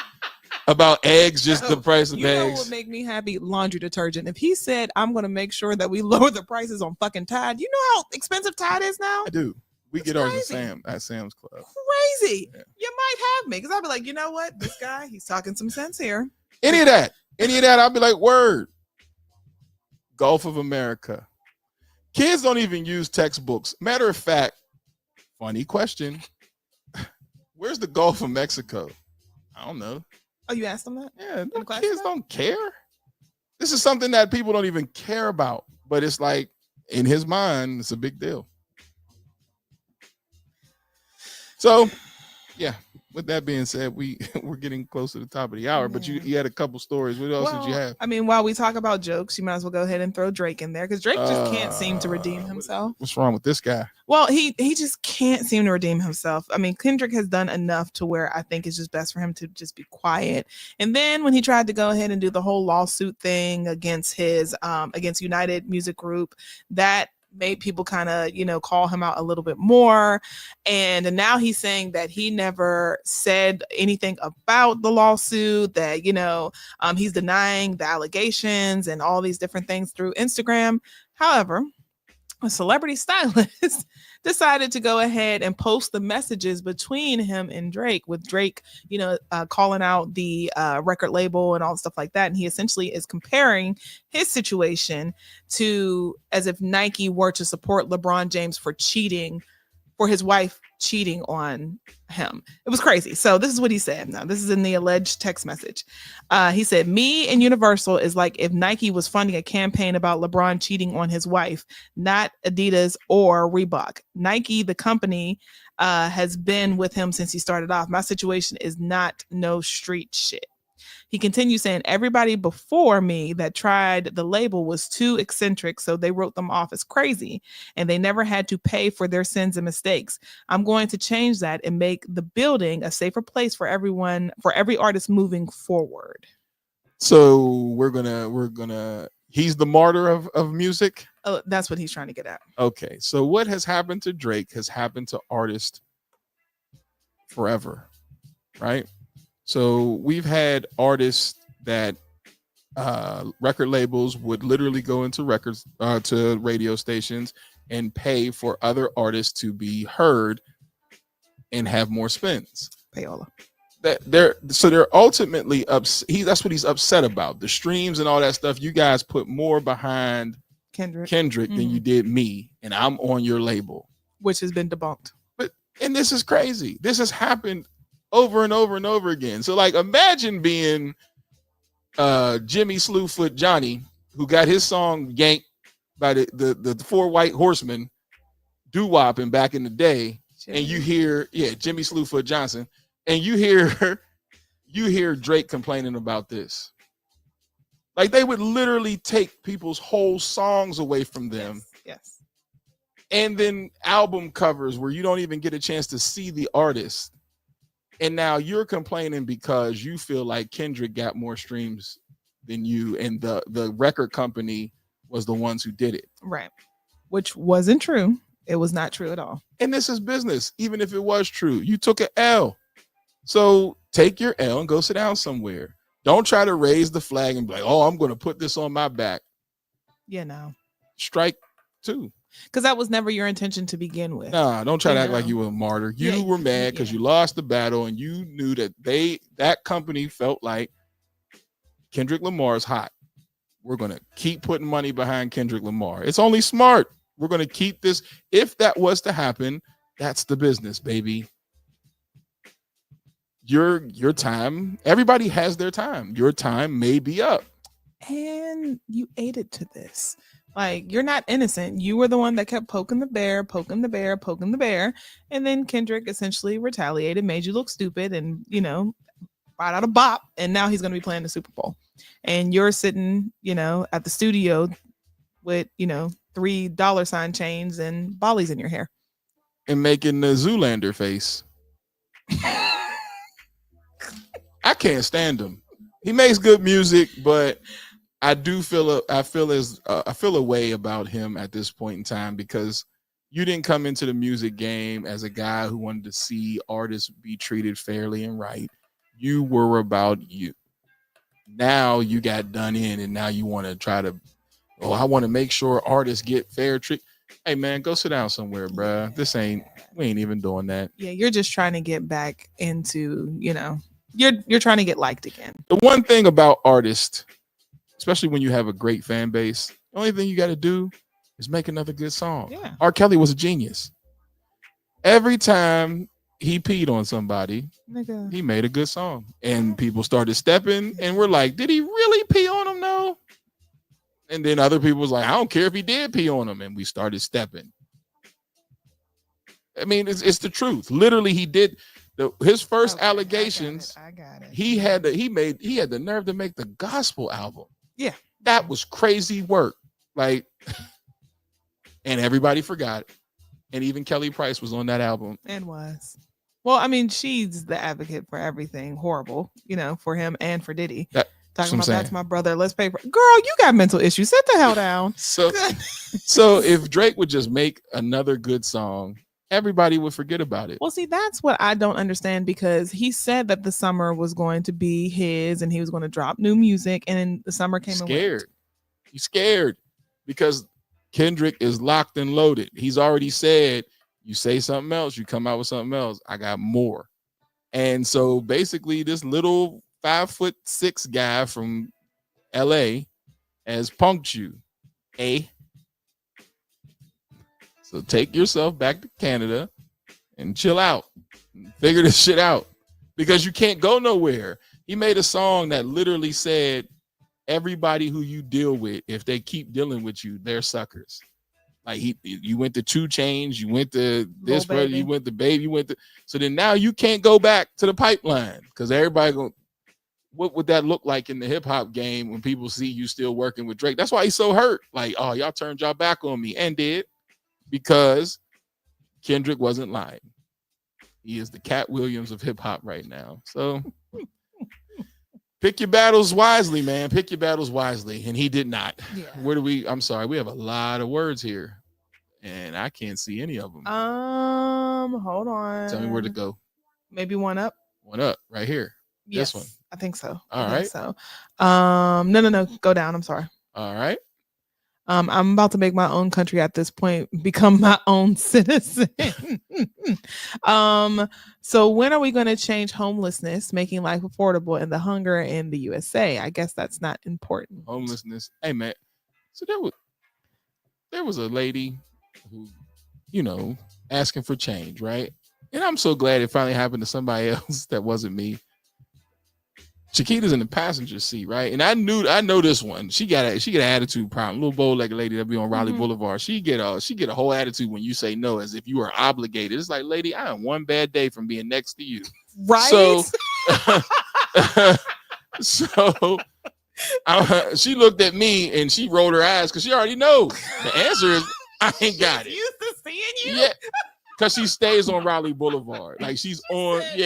about eggs, just the price of eggs? You know what eggs? would make me happy? Laundry detergent. If he said, I'm going to make sure that we lower the prices on fucking Tide, you know how expensive Tide is now? I do. We get ours at Sam's Club. Crazy. Yeah. You might have me. Because I'll be like, you know what? This guy, he's talking some sense here. Any of that, I'll be like, word. Gulf of America. Kids don't even use textbooks. Matter of fact, funny question. Where's the Gulf of Mexico? I don't know. Oh, you asked them that? Yeah, no, kids don't care. This is something that people don't even care about. But it's like, in his mind, it's a big deal. So, yeah. With that being said, we're getting close to the top of the hour, but you had a couple stories. What else did you have? I mean, while we talk about jokes, you might as well go ahead and throw Drake in there because Drake just can't seem to redeem himself. What's wrong with this guy? Well, he just can't seem to redeem himself. I mean, Kendrick has done enough to where I think it's just best for him to just be quiet. And then when he tried to go ahead and do the whole lawsuit thing against his against United Music Group, that made people kind of, call him out a little bit more. And now he's saying that he never said anything about the lawsuit, that, he's denying the allegations and all these different things through Instagram. However, a celebrity stylist decided to go ahead and post the messages between him and Drake, with Drake, calling out the record label and all stuff like that. And he essentially is comparing his situation to as if Nike were to support LeBron James for his wife cheating on him. It was crazy. So this is what he said. Now, this is in the alleged text message. He said, me and Universal is like if Nike was funding a campaign about LeBron cheating on his wife, not Adidas or Reebok. Nike, the company, has been with him since he started off. My situation is not no street shit. He continues saying, everybody before me that tried the label was too eccentric, so they wrote them off as crazy, and they never had to pay for their sins and mistakes. I'm going to change that and make the building a safer place for everyone, for every artist moving forward. So we're gonna he's the martyr of music? Oh, that's what he's trying to get at. Okay, so what has happened to Drake has happened to artists forever, right? So we've had artists that record labels would literally go into to radio stations and pay for other artists to be heard and have more spins. Payola. They're ultimately that's what he's upset about. The streams and all that stuff. You guys put more behind Kendrick than you did me, and I'm on your label, which has been debunked. And this is crazy. This has happened over and over and over again. So like imagine being Jimmy Slewfoot Johnny, who got his song yanked by the four white horsemen doo-wopping back in the day. Jimmy. And you hear Jimmy Slewfoot Johnson, and you hear Drake complaining about this. Like they would literally take people's whole songs away from them. Yes. And then album covers where you don't even get a chance to see the artist. And now you're complaining because you feel like Kendrick got more streams than you, and the record company was the ones who did it. Right. which wasn't true. It was not true at all. And this is business. Even if it was true, you took an L. So take your L and go sit down somewhere. Don't try to raise the flag and be like, oh, I'm going to put this on my back. You know, strike two. Because that was never your intention to begin with. Nah, don't try to act like you were a martyr. You were mad because you lost the battle and you knew that that company felt like Kendrick Lamar's hot. We're going to keep putting money behind Kendrick Lamar. It's only smart. We're going to keep this. If that was to happen, that's the business, baby. Your time, everybody has their time. Your time may be up. And you aided to this. Like, you're not innocent. You were the one that kept poking the bear. And then Kendrick essentially retaliated, made you look stupid, and, brought out a bop. And now he's going to be playing the Super Bowl. And you're sitting, at the studio with, $3 chains and bollies in your hair. And making the Zoolander face. I can't stand him. He makes good music, but I feel a way about him at this point in time because you didn't come into the music game as a guy who wanted to see artists be treated fairly and right. You were about you. Now you got done in, and now you want to try to, I want to make sure artists get fair treatment. Hey man, go sit down somewhere, bruh. We ain't even doing that. Yeah, you're just trying to get back into, you're trying to get liked again. The one thing about artists, especially when you have a great fan base, the only thing you got to do is make another good song. Yeah. R. Kelly was a genius. Every time he peed on somebody, he made a good song. And people started stepping and we're like, did he really pee on him? No. And then other people was like, I don't care if he did pee on him. And we started stepping. I mean, it's the truth. Literally, he did. His first allegations, I got it. he had the nerve to make the gospel album. Yeah. That was crazy work. Like, and everybody forgot it. And even Kelly Price was on that album. And was. Well, I mean, she's the advocate for everything horrible, for him and for Diddy. Talking about that's my brother. Let's pay for. Girl, you got mental issues. Sit the hell down. So if Drake would just make another good song, everybody would forget about it. Well, see, that's what I don't understand because he said that the summer was going to be his and he was going to drop new music, and then the summer came. He's scared because Kendrick is locked and loaded. He's already said, you say something else, you come out with something else. I got more. And so basically this little 5'6" guy from LA has punked you. So take yourself back to Canada and chill out. Figure this shit out because you can't go nowhere. He made a song that literally said, everybody who you deal with, if they keep dealing with you, they're suckers. Like you went to 2 Chainz, you went to this brother, you went to Baby, so then now you can't go back to the pipeline because everybody going. What would that look like in the hip hop game when people see you still working with Drake? That's why he's so hurt. Like, oh, y'all turned y'all back on me, and did, because Kendrick wasn't lying. He is the Cat Williams of hip hop right now. So pick your battles wisely, man. Pick your battles wisely. And he did not. Yeah. I'm sorry. We have a lot of words here and I can't see any of them. Hold on. Tell me where to go. Maybe one up. One up right here. Yes, this one. I think so. All right. So, no. Go down. I'm sorry. All right. I'm about to make my own country at this point, become my own citizen. So when are we going to change homelessness, making life affordable, and the hunger in the USA? I guess that's not important. Homelessness. Hey man. So there was a lady who, asking for change, right? And I'm so glad it finally happened to somebody else that wasn't me. Chiquita's in the passenger seat, right? And I know this one. She got an attitude problem. Little bow-legged lady that be on Raleigh Boulevard. She get a whole attitude when you say no, as if you are obligated. It's like, lady, I am one bad day from being next to you. Right. So, she looked at me and she rolled her eyes because she already knows the answer is I ain't got it. Used to seeing you. Yeah. Because she stays on Raleigh Boulevard. Like she's on, he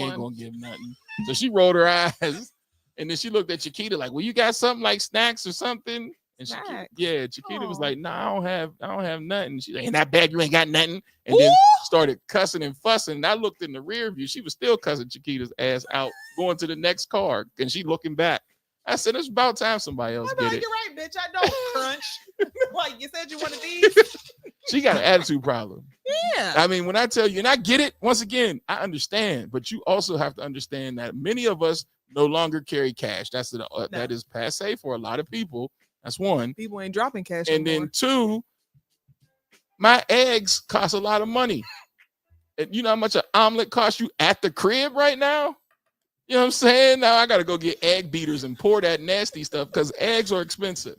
ain't gonna give nothing. So she rolled her eyes and then she looked at Chiquita like, well, you got something like snacks or something? And Snacks. Chiquita was Aw. like, "No, I don't have nothing." She's like, "In that bag, you ain't got nothing." And then started cussing and fussing. And I looked in the rear view. She was still cussing Chiquita's ass out, going to the next car, and she looking back. I said, "It's about time somebody else I'm get like, it." you're right, bitch. I don't crunch. Like you said, you wanted these. She got an attitude problem. Yeah. I mean, when I tell you, and I get it, once again, I understand, but you also have to understand that many of us no longer carry cash. That is passe for a lot of people. That's one. People ain't dropping cash. And anymore. then two, my eggs cost a lot of money. And you know how much an omelet costs you at the crib right now? You know what I'm saying? Now I got to go get egg beaters and pour that nasty stuff because eggs are expensive.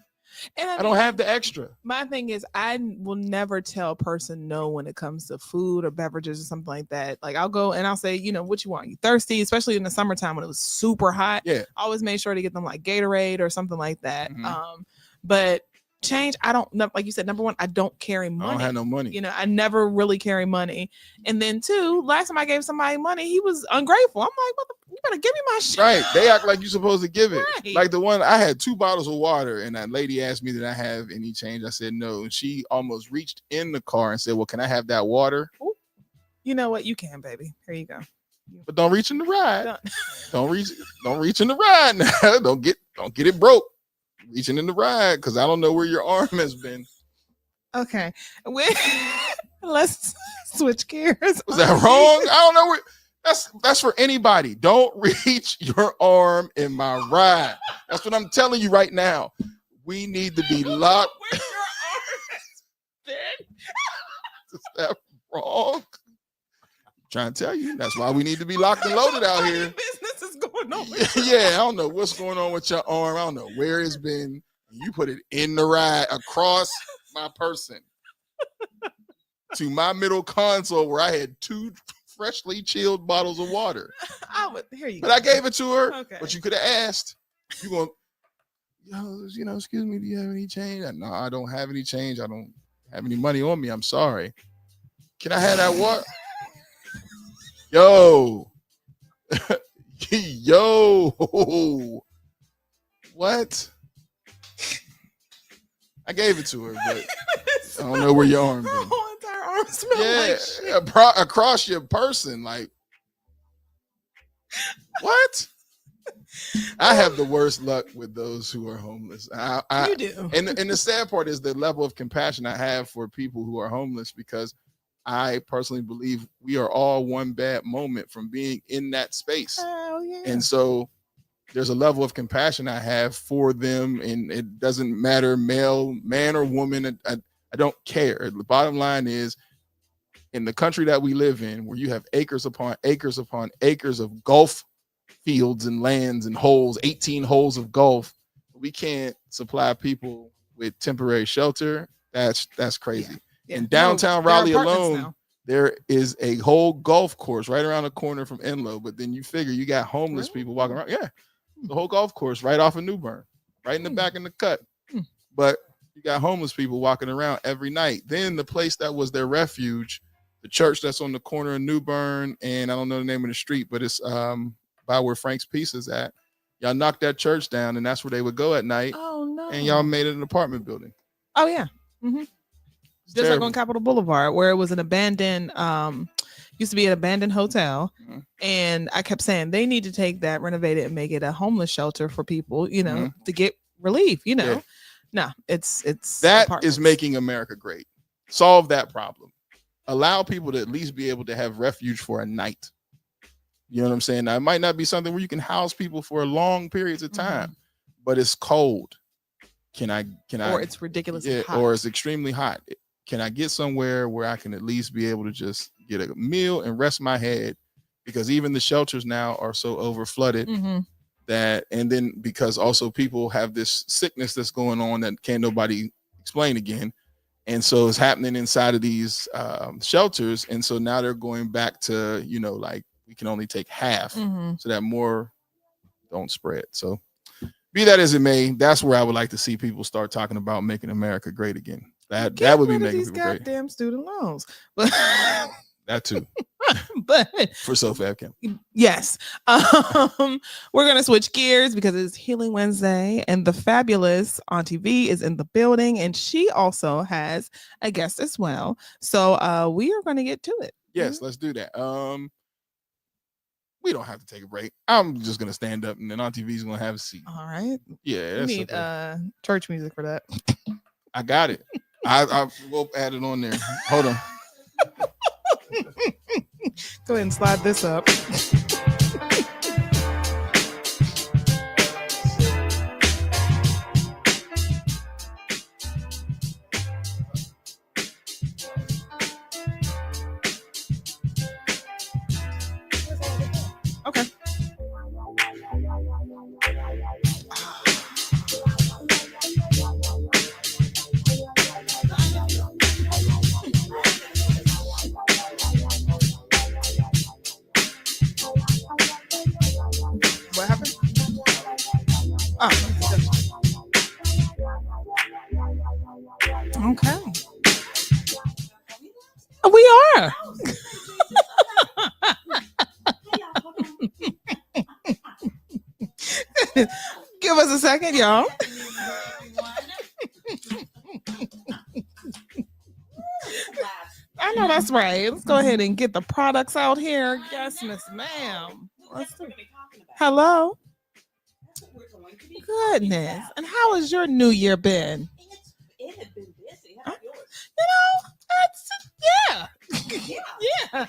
And I don't have the extra. My thing is, I will never tell a person no when it comes to food or beverages or something like that. Like I'll go and I'll say, you know, what you want? You thirsty? Especially in the summertime when it was super hot. Yeah. I always made sure to get them like Gatorade or something like that. Mhm. But change, I don't, like you said, number one, I don't carry money. I don't have no money. You know, I never really carry money. And then two, last time I gave somebody money, he was ungrateful. I'm like, what the, you better give me my shit. Right. They act like you're supposed to give it. Right. Like the one, I had 2 bottles of water and that lady asked me, did I have any change? I said no. And she almost reached in the car and said, well, can I have that water? Ooh. You know what? You can, baby. Here you go. But don't reach in the ride. Don't reach in the ride now. Don't get it broke. Reaching in the ride because I don't know where your arm has been. Okay. Let's switch gears. Was that wrong? I don't know where. That's for anybody. Don't reach your arm in my ride. That's what I'm telling you right now. We need to be locked. Where your arm has been. Is that wrong? I'm trying to tell you. That's why we need to be locked and loaded out here. Business is going on. Yeah, I don't know what's going on with your arm. I don't know where it's been. You put it in the ride across my person to my middle console where I had 2 freshly chilled bottles of water. Here you But go. I gave it to her. Okay. But you could have asked. You going, you know, excuse me, do you have any change? No, I don't have any change. I don't have any money on me. I'm sorry. Can I have that water? Yo. Yo. What? I gave it to her, but I don't know where your arm Her is. whole entire arm smells Yeah, like shit. across your person, like what? I have the worst luck with those who are homeless. You do. And the sad part is the level of compassion I have for people who are homeless because I personally believe we are all one bad moment from being in that space. Hell yeah. And so there's a level of compassion I have for them, and it doesn't matter man or woman. I don't care. The bottom line is, in the country that we live in, where you have acres upon acres upon acres of golf fields and lands and holes, 18 holes of golf, we can't supply people with temporary shelter. That's crazy. Yeah. Yeah. In downtown There are Raleigh apartments alone, now. there is a whole golf course right around the corner from Enloe. But then you figure you got homeless people walking around. Yeah, the whole golf course right off of New Bern, right in the back in the cut. But you got homeless people walking around every night. Then the place that was their refuge, the church that's on the corner of New Bern, and I don't know the name of the street, but it's by where Frank's Pizza's at. Y'all knocked that church down, and that's where they would go at night. Oh no. And y'all made it an apartment building. Oh yeah. Mm-hmm. Just terrible. like on Capitol Boulevard, where it was an abandoned, used to be an abandoned hotel. Mhm. And I kept saying they need to take that, renovate it, and make it a homeless shelter for people, you know, to get relief, you know. Yeah. No, it's That apartments. is making America great. Solve that problem. Allow people to at least be able to have refuge for a night. You know what I'm saying? Now, it might not be something where you can house people for long periods of time, but it's cold. Can I? Or it's ridiculously hot. Or it's extremely hot. Can I get somewhere where I can at least be able to just get a meal and rest my head? Because even the shelters now are so over flooded that, and then because also people have this sickness that's going on that can't nobody explain again. And so it's happening inside of these shelters. And so now they're going back to, you know, like we can only take half so that more don't spread. So be that as it may, that's where I would like to see people start talking about making America great again. That would be Get rid of making these people great. goddamn student loans. But That too. But for SoFab Kim. yes, we're gonna switch gears because it's Healing Wednesday, and the fabulous Auntie V is in the building, and she also has a guest as well. So we are going to get to it. Yes, let's do that. We don't have to take a break. I'm just gonna stand up, and then Auntie V's gonna have a seat. All right. Yeah, We that's need okay. church music for that. I got it. I will add it on there. Hold on. Go ahead and slide this up. Okay. What happened? Oh. Okay. We are. Give us a second, y'all. I know that's right. Let's go ahead and get the products out here. Yes, Miss Ma'am. Let's do it. Hello. Goodness. And how has your new year been? It has been busy. How about yours? You know, it's yeah. Yeah. Yeah.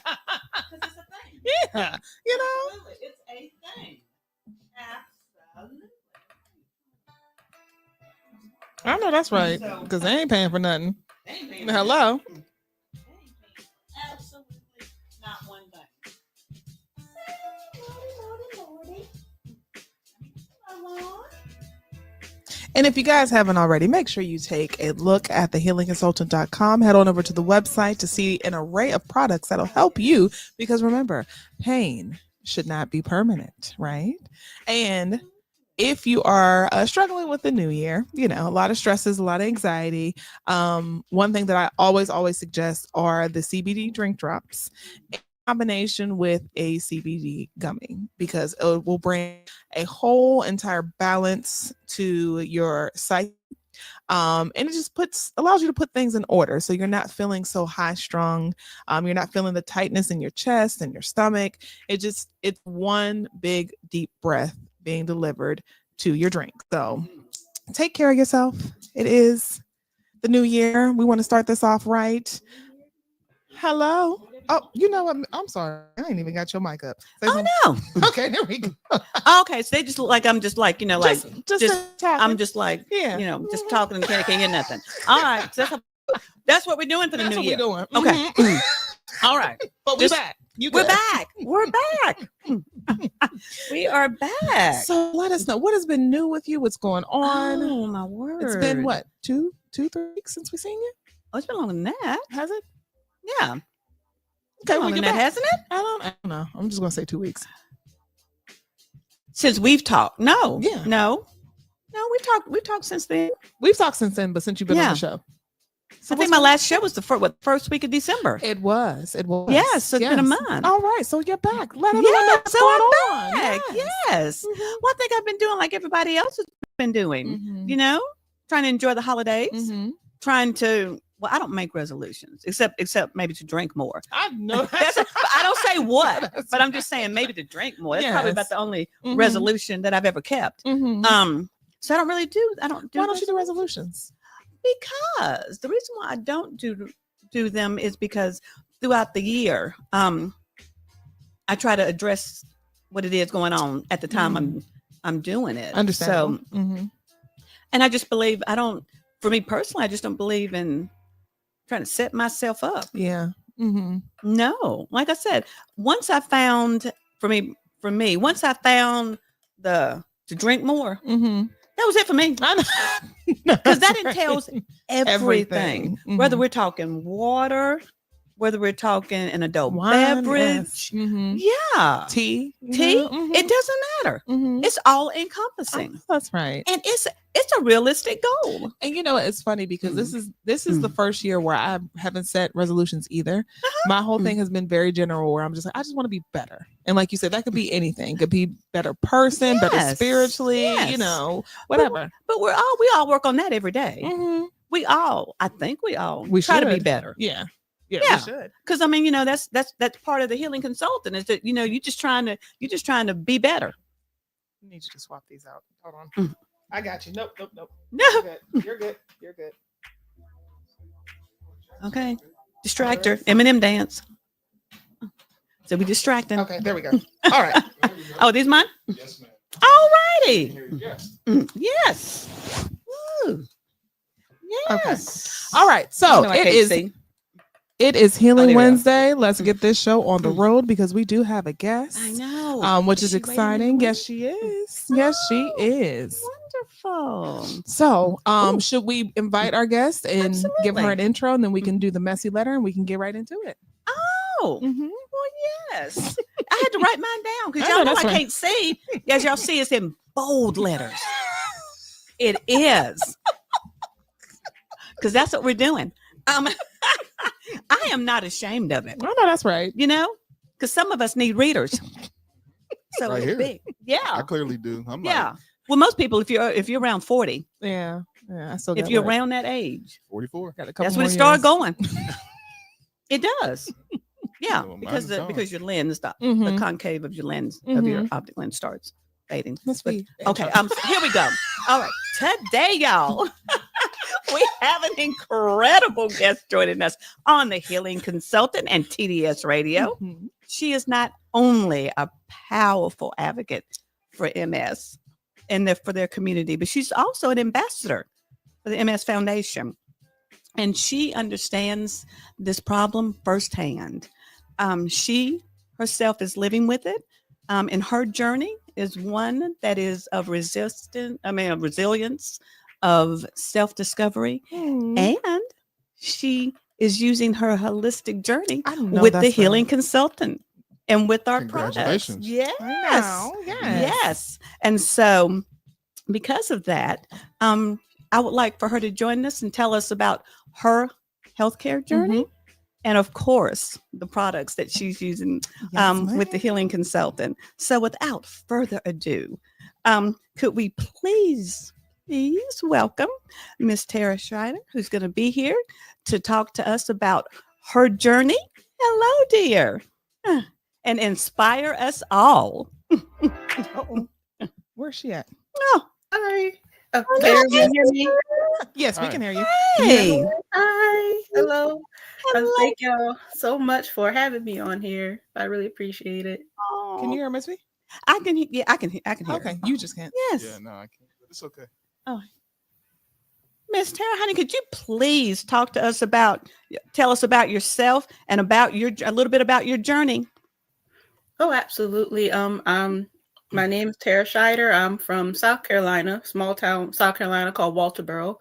Because it's a thing. Yeah. You know. Absolutely. It's a thing. Absolutely. I know that's right. So- Because they ain't paying for nothing. They ain't paying for Hello. nothing. They ain't paying absolutely not one thing. And if you guys haven't already, make sure you take a look at thehealingconsultant.com. Head on over to the website to see an array of products that'll help you. Because remember, pain should not be permanent, right? And if you are struggling with the new year, you know, a lot of stresses, a lot of anxiety. One thing that I always suggest are the CBD drink drops in combination with a CBD gummy, because it will bring a whole entire balance to your psyche. And it just allows you to put things in order. So you're not feeling so high strung. You're not feeling the tightness in your chest and your stomach. It's one big deep breath being delivered to your drink. So take care of yourself. It is the new year. We want to start this off right. Hello. Oh, you know what? I'm sorry. I ain't even got your mic up. Oh no. Okay, there we go. Okay, so they just look like I'm just like, you know, like I'm just like, yeah, you know, just talking and can't hear nothing. All right, so that's what we're doing for the That's new what year. we're doing. Okay. All right. But we're back. We're back. We're back. We are back. So let us know what has been new with you. What's going on? Oh my word! It's been what, 3 weeks since we've seen you? Oh, it's been longer than that. Has it? Yeah. Okay, Longer than that, hasn't it? I don't know. I'm just gonna say 2 weeks. Since we've talked. No. Yeah. No, we've talked since then. We've talked since then, but since you've been on the show. So I think my last show was the first week of December. It was. Yes, so it's been a month. All right, so you're back. Let everyone know what's so going I'm on. back. Yes. Well, I think I've been doing like everybody else has been doing. You know, trying to enjoy the holidays. Trying to. Well, I don't make resolutions except maybe to drink more. I know. I don't say what, but I'm just saying maybe to drink more. That's probably about the only resolution that I've ever kept. So I don't really do. I don't do. Why don't you do resolutions? Because the reason why I don't do them is because throughout the year, I try to address what it is going on at the time I'm doing it. Understand. So, and I just believe for me personally, I just don't believe in trying to set myself up. Yeah. No, like I said, once I found once I found to drink more, that was it for me. Because that entails everything. Whether we're talking water, whether we're talking an adult Wine, beverage, yes. Mhm. yeah, Tea, tea, mhm. it doesn't matter. Mhm. It's all encompassing. That's right. And it's a realistic goal. And you know, it's funny because this is the first year where I haven't set resolutions either. My whole thing has been very general, where I'm just like, I just want to be better. And like you said, that could be anything. It could be better person, better Yes, spiritually, yes. you know, whatever. But we all work on that every day. I think we try to be should. better. Yeah, we should. Because I mean, you know, that's part of the healing consultant is that, you know, you're just trying to be better. I need you to swap these out. Hold on. Mm. I got you. Nope. No. You're good. You're good. Okay. Distractor. Eminem dance. So we distract him. Okay, there we go. All right. Oh, these mine? Yes, ma'am. All righty. Yes. Yes. Woo. Yes. All right. So I know I it can't is. see. It is Healing there we go. Wednesday. Let's get this show on the road because we do have a guest. I know. Which is she waiting in the exciting. wings? Yes, she is. Yes, she is. Wonderful. So, should we invite our guest and give her an intro, and then we can do the messy letter, and we can get right into it? Oh, well, yes. I had to write mine down because I y'all know, know that's I right. can't see. As y'all see, it's in bold letters. It is. Because that's what we're doing. I am not ashamed of it. Oh, no, that's right. You know, because some of us need readers. So Right it's here. big. Yeah. I clearly do. I'm Yeah. like Well, most people, if you're around 40, Yeah. I still if got you're work. around that age, 44. Got a couple that's when more it started years. going. It does. Yeah, Well, because mine's because your lens, the Mhm. concave of your lens of your optic lens starts fading. Let's But- see. okay, here we go. All right, today, y'all, we have an incredible guest joining us on the Healing Consultant and TDS Radio. Mhm. She is not only a powerful advocate for MS and for their community, but she's also an ambassador for the MS Foundation. And she understands this problem firsthand. She herself is living with it. And her journey is one that is of resilience, of self-discovery. And she is using her holistic journey I know with the that's Healing right. Consultant and with our products. Congratulations. Yes. I know, yes. Yes. And so because of that, I would like for her to join us and tell us about her healthcare journey. And of course, the products that she's using with the Healing Consultant. So without further ado, could we please welcome Miss Tara Schreider, who's going to be here to talk to us about her journey. Hello, dear. And inspire us all. Where's she at? Oh, hi. Can you hear me? Yes, we can hear you. Hey. Hi. Hello. Thank y'all so much for having me on here. I really appreciate it. Can you hear Miss V? I can. Yeah, I can hear. Okay, you just can't. Yes. Yeah, no, I can't. But it's okay. Oh, Miss Tara, honey, could you please tell us about yourself and about a little bit about your journey? Oh, absolutely. My name is Tara Schreider. I'm from South Carolina, small town South Carolina called Walterboro.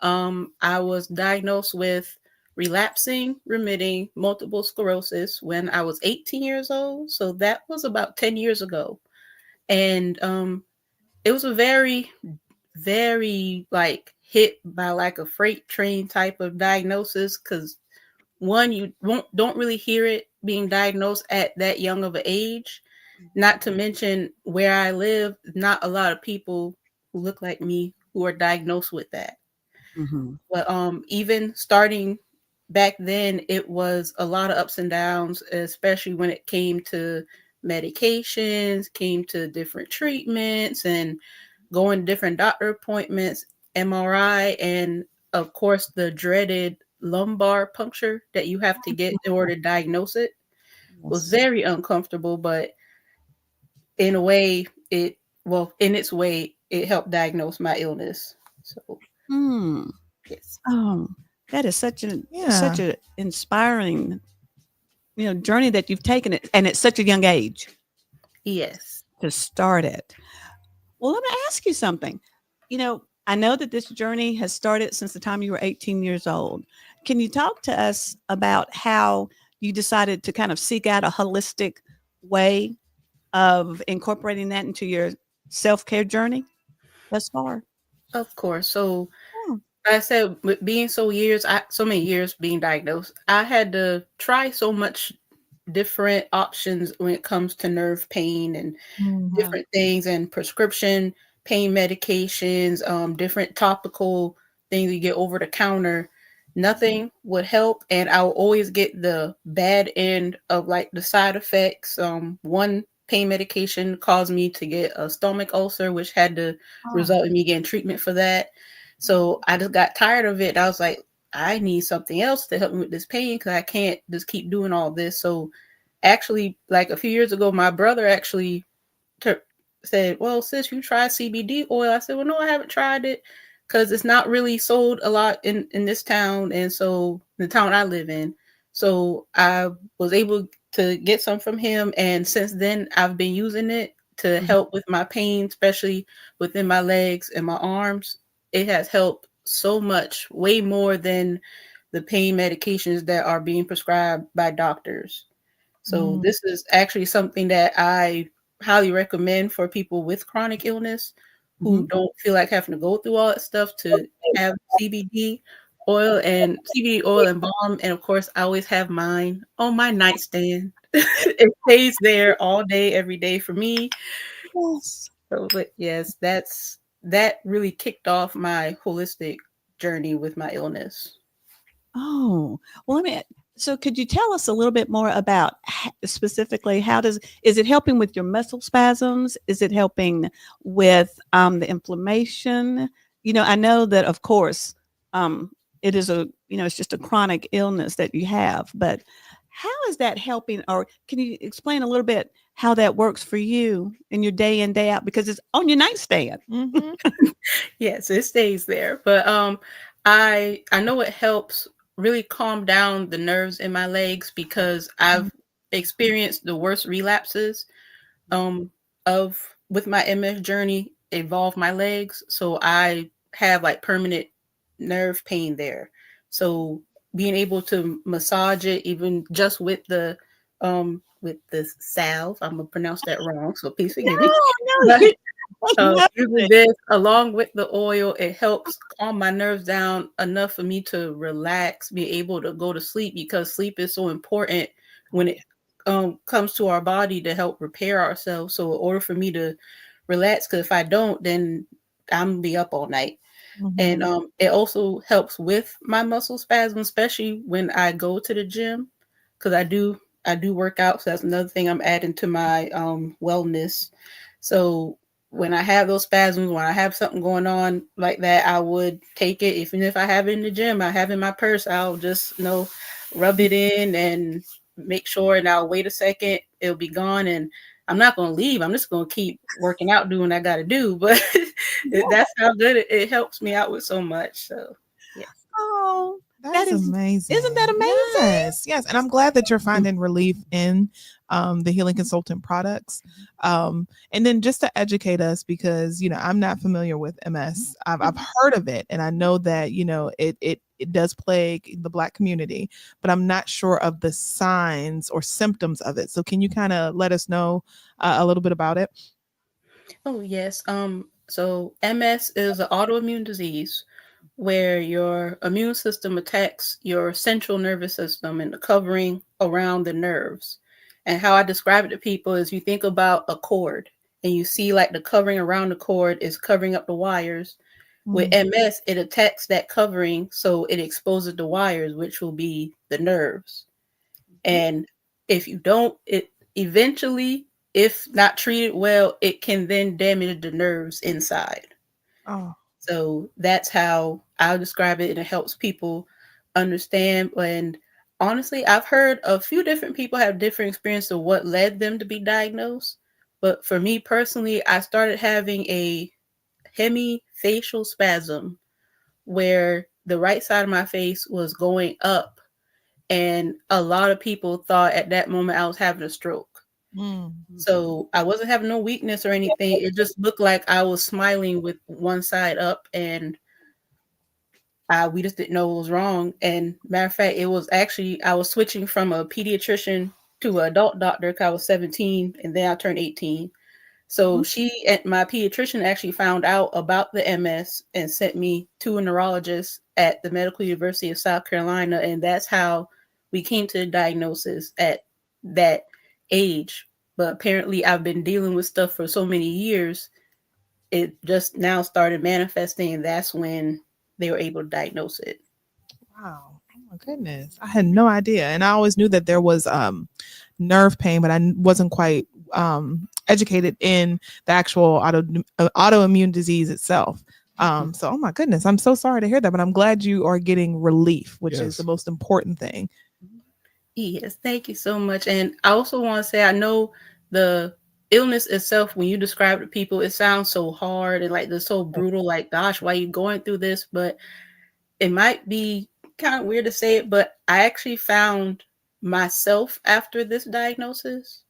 I was diagnosed with relapsing, remitting multiple sclerosis when I was 18 years old. So that was about 10 years ago. And it was a very, very hit by like a freight train type of diagnosis, because one, you don't really hear it being diagnosed at that young of an age. Not to mention where I live, not a lot of people who look like me who are diagnosed with that. Mm-hmm. But even starting back then, it was a lot of ups and downs, especially when it came to medications, came to different treatments and going to different doctor appointments, MRI, and of course the dreaded lumbar puncture that you have to get in order to diagnose it. Was very uncomfortable, but in a way, in its way, it helped diagnose my illness. So, yes. Oh, that is such an inspiring, journey that you've taken it, and at such a young age. Yes. To start it. Well, let me ask you something. I know that this journey has started since the time you were 18 years old. Can you talk to us about how you decided to kind of seek out a holistic way of incorporating that into your self-care journey thus far? Of course. So Hmm. I said, with being so many years being diagnosed, I had to try so much different options when it comes to nerve pain and different things and prescription pain medications, different topical things you get over the counter. Nothing would help, and I'll always get the bad end of like the side effects. One pain medication caused me to get a stomach ulcer, which had to result in me getting treatment for that. So I just got tired of it. I was like, I need something else to help me with this pain because I can't just keep doing all this. So actually, like a few years ago, my brother actually said, well, sis, you tried CBD oil. I said, well, no, I haven't tried it because it's not really sold a lot in this town. And so the town I live in. So I was able to get some from him. And since then, I've been using it to help with my pain, especially within my legs and my arms. It has helped so much, way more than the pain medications that are being prescribed by doctors. So this is actually something that I highly recommend for people with chronic illness who don't feel like having to go through all that stuff to have CBD oil and balm. And of course, I always have mine on my nightstand. It stays there all day, every day for me. Yes. So, but yes, that really kicked off my holistic journey with my illness. Oh, well, so could you tell us a little bit more about specifically is it helping with your muscle spasms? Is it helping with the inflammation? I know that, of course, it is it's just a chronic illness that you have, but how is that helping? Or can you explain a little bit how that works for you in your day in, day out? Because it's on your nightstand. Yes, it stays there. But I know it helps really calm down the nerves in my legs because I've experienced the worst relapses of with my MS journey involve my legs. So I have like permanent nerve pain there. So being able to massage it even just with the salve, I'm gonna pronounce that wrong, so please forgive me. Using this along with the oil, it helps calm my nerves down enough for me to relax, be able to go to sleep because sleep is so important when it comes to our body to help repair ourselves. So in order for me to relax, because if I don't, then I'm gonna be up all night. And it also helps with my muscle spasms, especially when I go to the gym, because I do work out. So that's another thing I'm adding to my wellness. So when I have those spasms, when I have something going on like that, I would take it. Even if I have it in the gym, I have it in my purse, I'll just rub it in and make sure, and I'll wait a second, it'll be gone. And I'm not going to leave. I'm just going to keep working out, doing what I got to do. But that's how good it helps me out with so much. So, yeah. Oh, That's amazing. Isn't that amazing? Yes. And I'm glad that you're finding relief in the healing consultant products. And then just to educate us, because, I'm not familiar with MS. I've heard of it. And I know that, it does plague the Black community, but I'm not sure of the signs or symptoms of it. So can you kind of let us know a little bit about it? Oh, yes. So MS is an autoimmune disease where your immune system attacks your central nervous system and the covering around the nerves. And how I describe it to people is you think about a cord and you see like the covering around the cord is covering up the wires. With MS, it attacks that covering, so it exposes the wires, which will be the nerves. And if you don't, it eventually, if not treated well, it can then damage the nerves inside. Oh. So that's how I'll describe it, and it helps people understand. And honestly, I've heard a few different people have different experience of what led them to be diagnosed. But for me personally, I started having a hemifacial spasm where the right side of my face was going up. And a lot of people thought at that moment I was having a stroke. So I wasn't having no weakness or anything. It just looked like I was smiling with one side up. And we just didn't know it was wrong. And matter of fact, it was actually, I was switching from a pediatrician to an adult doctor because I was 17 and then I turned 18. So my pediatrician actually found out about the MS and sent me to a neurologist at the Medical University of South Carolina. And that's how we came to the diagnosis at that age. But apparently I've been dealing with stuff for so many years. It just now started manifesting. And that's when they were able to diagnose it. Wow. Oh my goodness. I had no idea. And I always knew that there was nerve pain, but I wasn't quite educated in the actual autoimmune disease itself. So, oh my goodness, I'm so sorry to hear that, but I'm glad you are getting relief, which is the most important thing. Yes, thank you so much. And I also want to say, I know the illness itself, when you describe it to people, it sounds so hard and like they're so brutal, like, gosh, why are you going through this? But it might be kind of weird to say it, but I actually found myself after this diagnosis.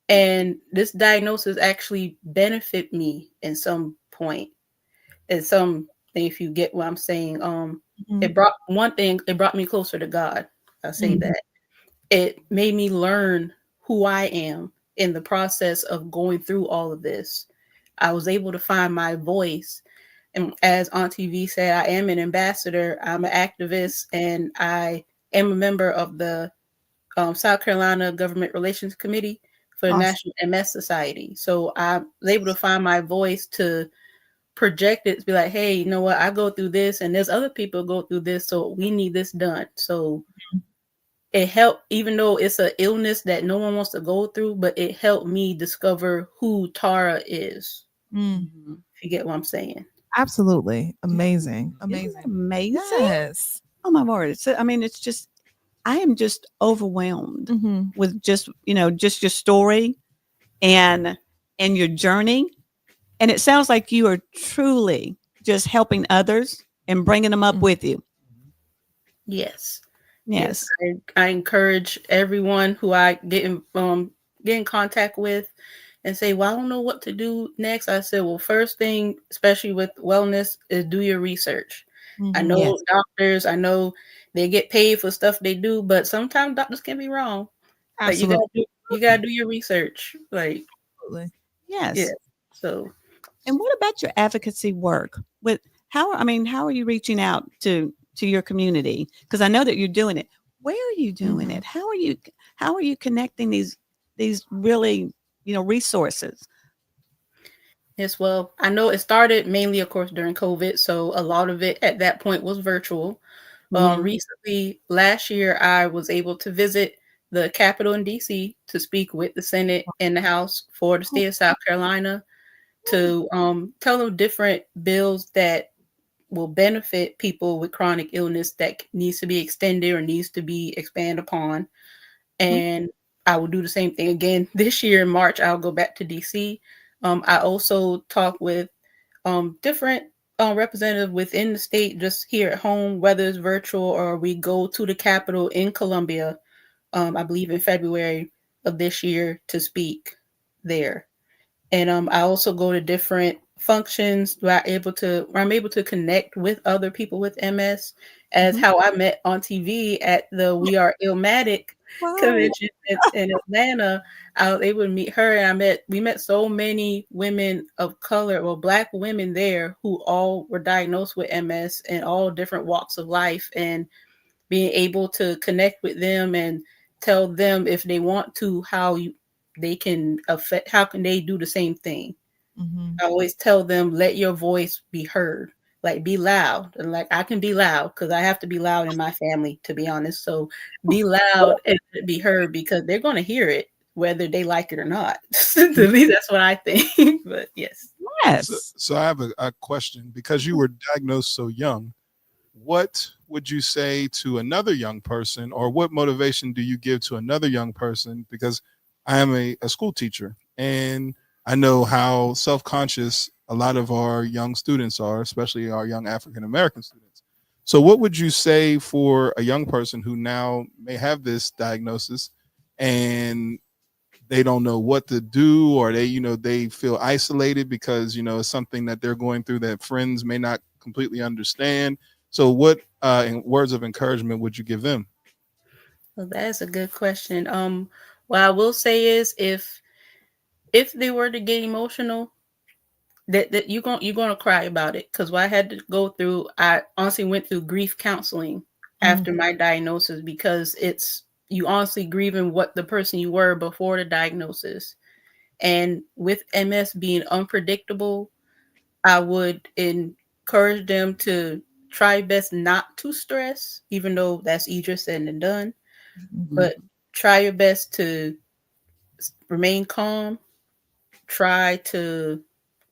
And this diagnosis actually benefit me in some point. In some thing, if you get what I'm saying, it brought me closer to God. I'll say that. It made me learn who I am in the process of going through all of this. I was able to find my voice. And as Auntie V said, I am an ambassador. I'm an activist, and I am a member of the South Carolina Government Relations Committee for the National MS Society. So I was able to find my voice to project it, to be like, hey, you know what? I go through this, and there's other people go through this, so we need this done. So it helped, even though it's an illness that no one wants to go through, but it helped me discover who Tara is. If you get what I'm saying. Absolutely. Amazing. Amazing. Yes. Oh my word. So, I mean, it's just, I am just overwhelmed with just your story and your journey. And it sounds like you are truly just helping others and bringing them up with you. Yes. Yes. I encourage everyone who I get in contact with and say, well, I don't know what to do next. I said, well, first thing, especially with wellness, is do your research. I know doctors, I know they get paid for stuff they do, but sometimes doctors can be wrong. Absolutely. Like you gotta do your research. Like, yes. Yeah. So, and what about your advocacy work? How are you reaching out to your community? Because I know that you're doing it. Where are you doing it? How are you connecting these really, resources? Yes, well, I know it started mainly, of course, during COVID. So a lot of it at that point was virtual. Recently, last year, I was able to visit the Capitol in DC to speak with the Senate and the House for the state of South Carolina to tell them different bills that will benefit people with chronic illness that needs to be extended or needs to be expanded upon. And I will do the same thing again this year in March. I'll go back to DC. I also talk with different representatives within the state, just here at home, whether it's virtual or we go to the Capitol in Columbia, I believe in February of this year, to speak there. And I also go to different functions where I'm able to connect with other people with MS, as how I met Auntie V at the We Are Illmatic convention in Atlanta. I was able to meet her, and we met so many women of color, well, Black women there, who all were diagnosed with MS in all different walks of life, and being able to connect with them and tell them if they want to, how can they do the same thing. I always tell them, let your voice be heard, like be loud. And like, I can be loud because I have to be loud in my family, to be honest. So be loud and be heard, because they're going to hear it whether they like it or not. To me, that's what I think. But yes. So I have a question. Because you were diagnosed so young, what would you say to another young person, or what motivation do you give to another young person? Because I am a school teacher, and I know how self-conscious a lot of our young students are, especially our young African-American students. So what would you say for a young person who now may have this diagnosis and they don't know what to do, or they feel isolated because, it's something that they're going through that friends may not completely understand? So what in words of encouragement would you give them? Well, that is a good question. What I will say is if they were to get emotional, that you're gonna cry about it. Because what I had to go through, I honestly went through grief counseling after my diagnosis, because it's you honestly grieving what the person you were before the diagnosis. And with MS being unpredictable, I would encourage them to try best not to stress, even though that's easier said than done. But try your best to remain calm. Try to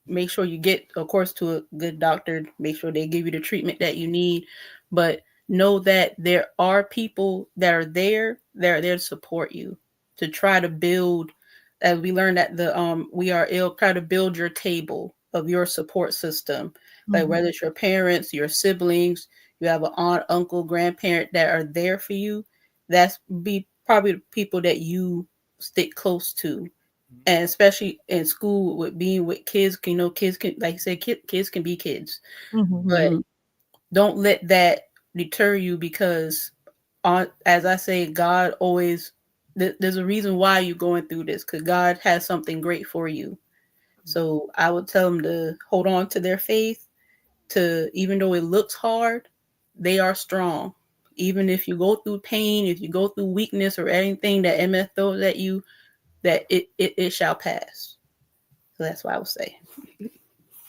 make sure you get, of course, to a good doctor. Make sure they give you the treatment that you need. But know that there are people that are there to support you, to try to build, as we learned at the We Are Ill, try to build your table of your support system. Like whether it's your parents, your siblings, you have an aunt, uncle, grandparent that are there for you. That's be probably the people that you stick close to. And especially in school, with being with kids, kids can, like I said, kids can be kids, but don't let that deter you, because as I say, God always, there's a reason why you're going through this, because God has something great for you. So I would tell them to hold on to their faith, to, even though it looks hard, they are strong. Even if you go through pain, if you go through weakness or anything that MS throws at you, that it shall pass. So that's what I would say.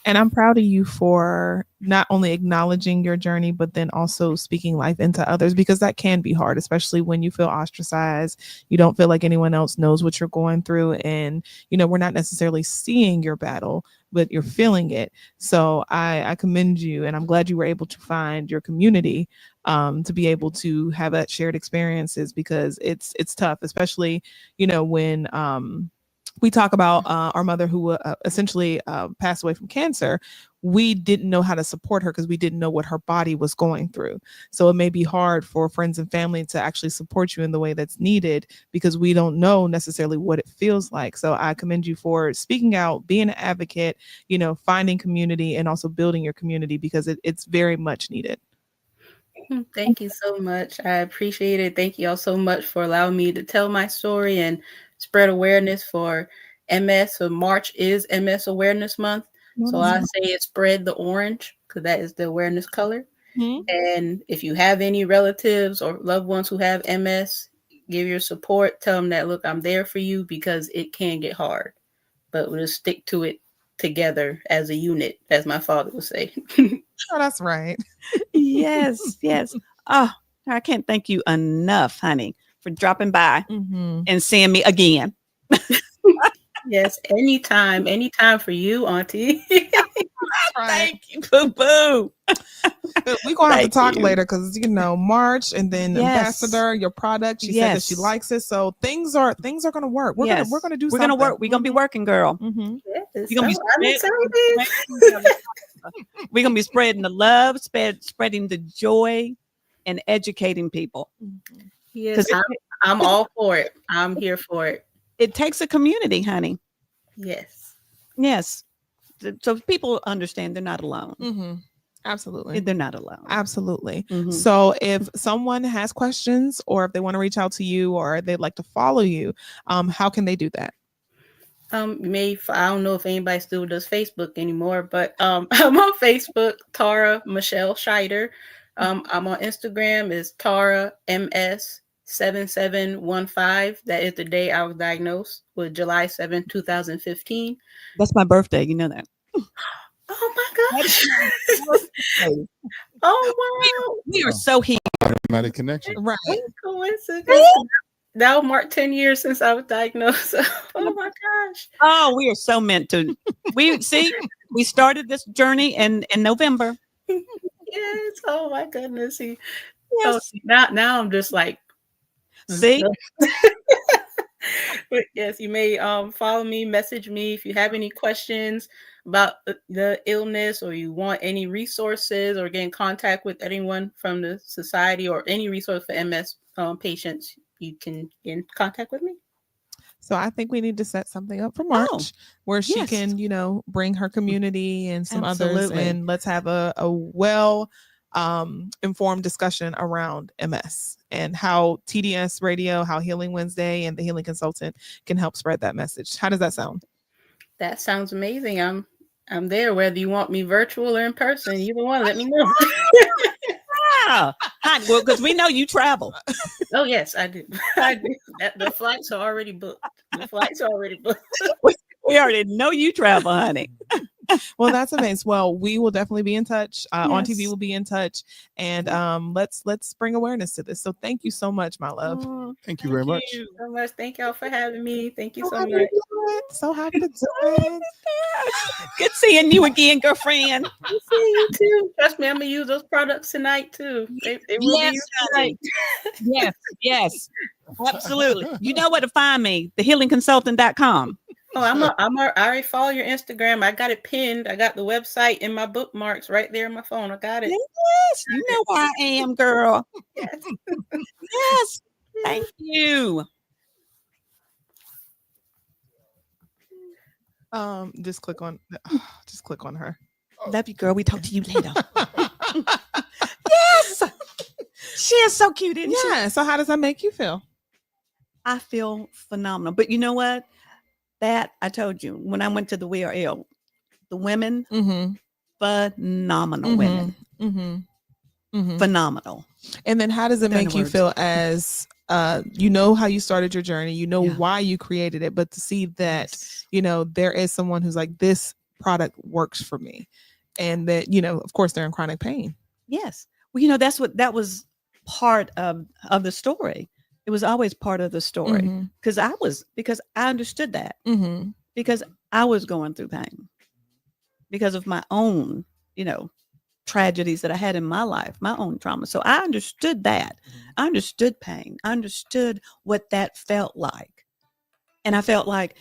And I'm proud of you for not only acknowledging your journey, but then also speaking life into others, because that can be hard, especially when you feel ostracized. You don't feel like anyone else knows what you're going through. And, we're not necessarily seeing your battle, but you're feeling it. So I commend you, and I'm glad you were able to find your community to be able to have that shared experiences, because it's tough, especially, when we talk about our mother who essentially passed away from cancer. We didn't know how to support her because we didn't know what her body was going through. So it may be hard for friends and family to actually support you in the way that's needed, because we don't know necessarily what it feels like. So I commend you for speaking out, being an advocate, finding community, and also building your community, because it's very much needed. Thank you so much. I appreciate it. Thank you all so much for allowing me to tell my story and spread awareness for MS. So March is MS Awareness Month. So I say it spread the orange, because that is the awareness color. And if you have any relatives or loved ones who have MS, give your support. Tell them that, look, I'm there for you, because it can get hard, but we'll just stick to it together as a unit, as my father would say. Oh, that's right. Yes. Oh, I can't thank you enough, honey, for dropping by and seeing me again. Yes, anytime for you, Auntie. Thank you, boo boo. We're gonna have to talk later, because March, and then Ambassador, your product. She said that she likes it, so things are gonna work. We're gonna do. We're gonna work. We're gonna be working, girl. Yes, You're gonna be I'm excited. We're gonna be spreading the love, spreading the joy, and educating people. Yes, I'm all for it. I'm here for it. It takes a community, honey. Yes. So people understand they're not alone. Absolutely. They're not alone. Absolutely. So if someone has questions, or if they want to reach out to you, or they'd like to follow you, how can they do that? I don't know if anybody still does Facebook anymore, but I'm on Facebook, Tara Michelle Scheider. I'm on Instagram, is Tara MS 7715. That is the day I was diagnosed, with July 7, 2015. That's my birthday. You know that. Oh my gosh. Oh wow. We are so here. Automatic connection. Right. Coincidence. Now mark 10 years since I was diagnosed. Oh my gosh. Oh, we are so meant to. We started this journey in November. Yes. Oh my goodness. Yes. So now I'm just like, see. But yes, you may follow me, message me if you have any questions about the illness, or you want any resources, or get in contact with anyone from the society, or any resource for MS patients. You can get in contact with me. So I think we need to set something up for March where she can, bring her community and some others, and let's have a well informed discussion around MS and how TDS Radio, how Healing Wednesday and the Healing Consultant can help spread that message. How does that sound? That sounds amazing. I'm there, whether you want me virtual or in person. Either one, let me know. Wow. Well, because we know you travel. Oh yes, I do. I do. The flights are already booked. The flights are already booked. We already know you travel, honey. Well, that's amazing. Well, we will definitely be in touch. Auntie V Yes. will be in touch, and let's bring awareness to this. So thank you so much, my love. Thank you very much. Thank you so much. Thank y'all for having me. Thank you so happy much. to do it. So happy to do it. Good seeing you again, girlfriend. See you too. Trust me, I'm gonna use those products tonight too. They will be Yes, used honey. tonight. Yes, absolutely. You know where to find me, thehealingconsultant.com. Oh, I already follow your Instagram. I got it pinned. I got the website in my bookmarks right there on my phone. I got it. Yes, you know where I am, girl. Yes. Yes, thank you. Just click on her. Love you, girl. We talk to you later. Yes, she is so cute, isn't she? Yeah. So how does that make you feel? I feel phenomenal. But you know what? That I told you when I went to the WRL, the women, phenomenal women. Phenomenal. And then how does it They're in make the you words. feel as you know how you started your journey, you know why you created it, but to see that, you know, there is someone who's like, this product works for me. And that, you know, of course they're in chronic pain. Yes. Well, you know, that was part of the story. It was always part of the story because I understood that because I was going through pain because of my own, you know, tragedies that I had in my life, my own trauma. So I understood that. I understood pain. I understood what that felt like. And I felt like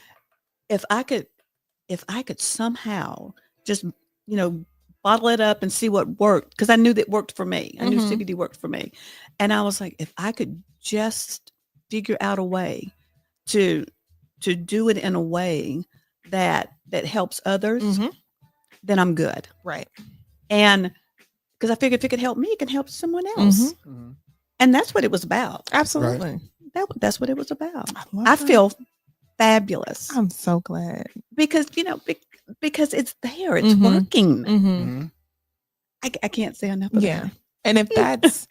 if I could somehow just, you know, bottle it up and see what worked, because I knew that worked for me. I knew CBD worked for me. And I was like, if I could just figure out a way to do it in a way that helps others, then I'm good. Right. And because I figured if it could help me, it can help someone else. And that's what it was about. Absolutely. That's what it was about. I feel fabulous. I'm so glad. Because, you know, because it's there. It's working. I can't say enough of that. And if that's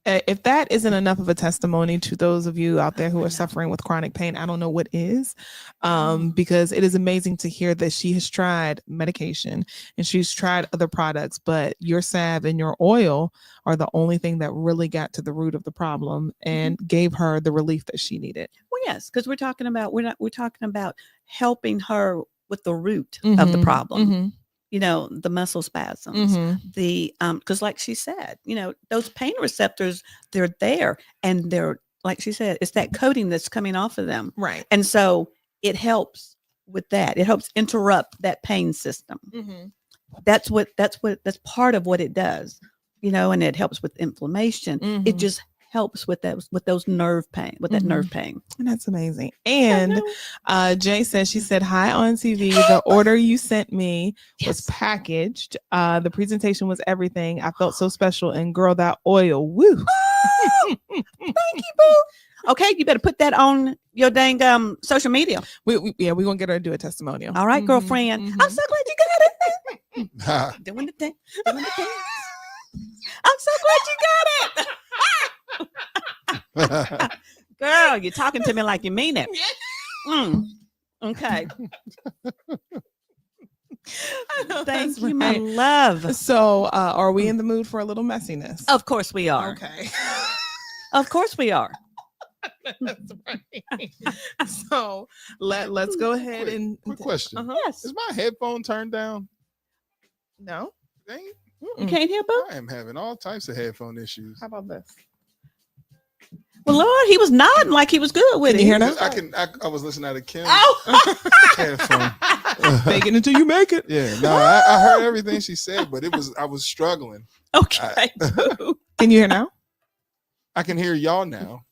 if that isn't enough of a testimony to those of you out there who are suffering with chronic pain, I don't know what is, because it is amazing to hear that she has tried medication and she's tried other products, but your salve and your oil are the only thing that really got to the root of the problem and gave her the relief that she needed. Well, yes, because we're talking about helping her with the root of the problem. You know, the muscle spasms, because like she said, you know, those pain receptors, they're there and they're, like she said, it's that coating that's coming off of them. Right. And so it helps with that. It helps interrupt that pain system. That's part of what it does, you know, and it helps with inflammation. It just helps with that, with those nerve pain, with that nerve pain. And that's amazing. And Jay says, she said, hi on TV. The order you sent me was packaged. The presentation was everything. I felt so special. And girl, that oil, woo. Thank you, boo. Okay, you better put that on your dang social media. We're gonna get her to do a testimonial. All right, girlfriend. I'm so glad you got it. Doing the thing. I'm so glad you got it. Girl, you're talking to me like you mean it. Okay. Thank you, my love. So are we in the mood for a little messiness? Of course we are. Okay. Of course we are. That's right. So let's go ahead and quick question. Yes. Is my headphone turned down? No. Dang it. You can't hear, boo? I am having all types of headphone issues. How about this? Well, Lord, he was nodding like he was good with it. You hear that? I was listening to Kim. Headphone. Fake it until you make it. Yeah, no, I heard everything she said, but I was struggling. Okay. Can you hear now? I can hear y'all now.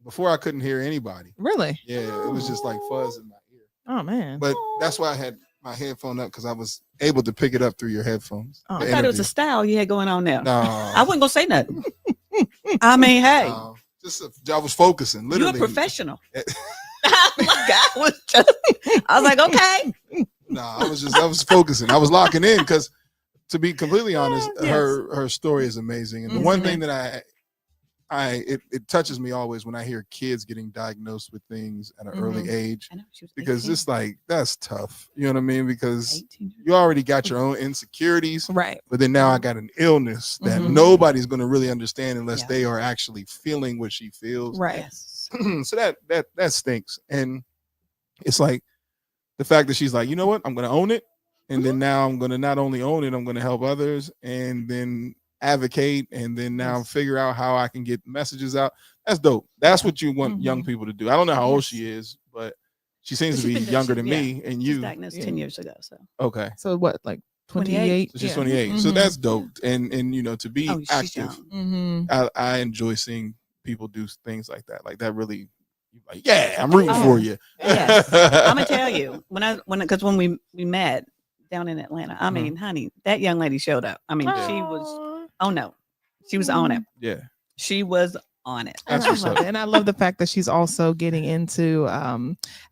Before I couldn't hear anybody. Really? Yeah, it was just like fuzz in my ear. Oh man. But that's why I had my headphone up because I was able to pick it up through your headphones. I the thought it was interview. a style you had going on there. No, I wasn't gonna say nothing. I mean, hey, I was focusing. you're a Literally, professional. I was like, okay. No, I was focusing. I was locking in because, to be completely honest, Yes. her story is amazing. And the one thing that it touches me always when I hear kids getting diagnosed with things at an early age, because 18. it's like, that's tough. You know what I mean? Because you already got your own insecurities, right? But then now I got an illness that nobody's going to really understand unless they are actually feeling what she feels, right? So that stinks. And it's like the fact that she's like, you know what, I'm going to own it, and then now I'm going to not only own it, I'm going to help others, and then advocate, and then now figure out how I can get messages out. That's dope. That's what you want young people to do. I don't know how old she is, but she seems to be younger than me and you. She's diagnosed 10 years ago. So okay, so what, like 28? So she's 28. So that's dope. And you know, to be active, I enjoy seeing people do things like that. Like that really, like, yeah, I'm rooting for you. Yes, I'm gonna tell you because when we met down in Atlanta, I mean, honey, that young lady showed up. I mean, she was. Oh no, she was on it. Yeah, she was on it. And I love it. And I love the fact that she's also getting into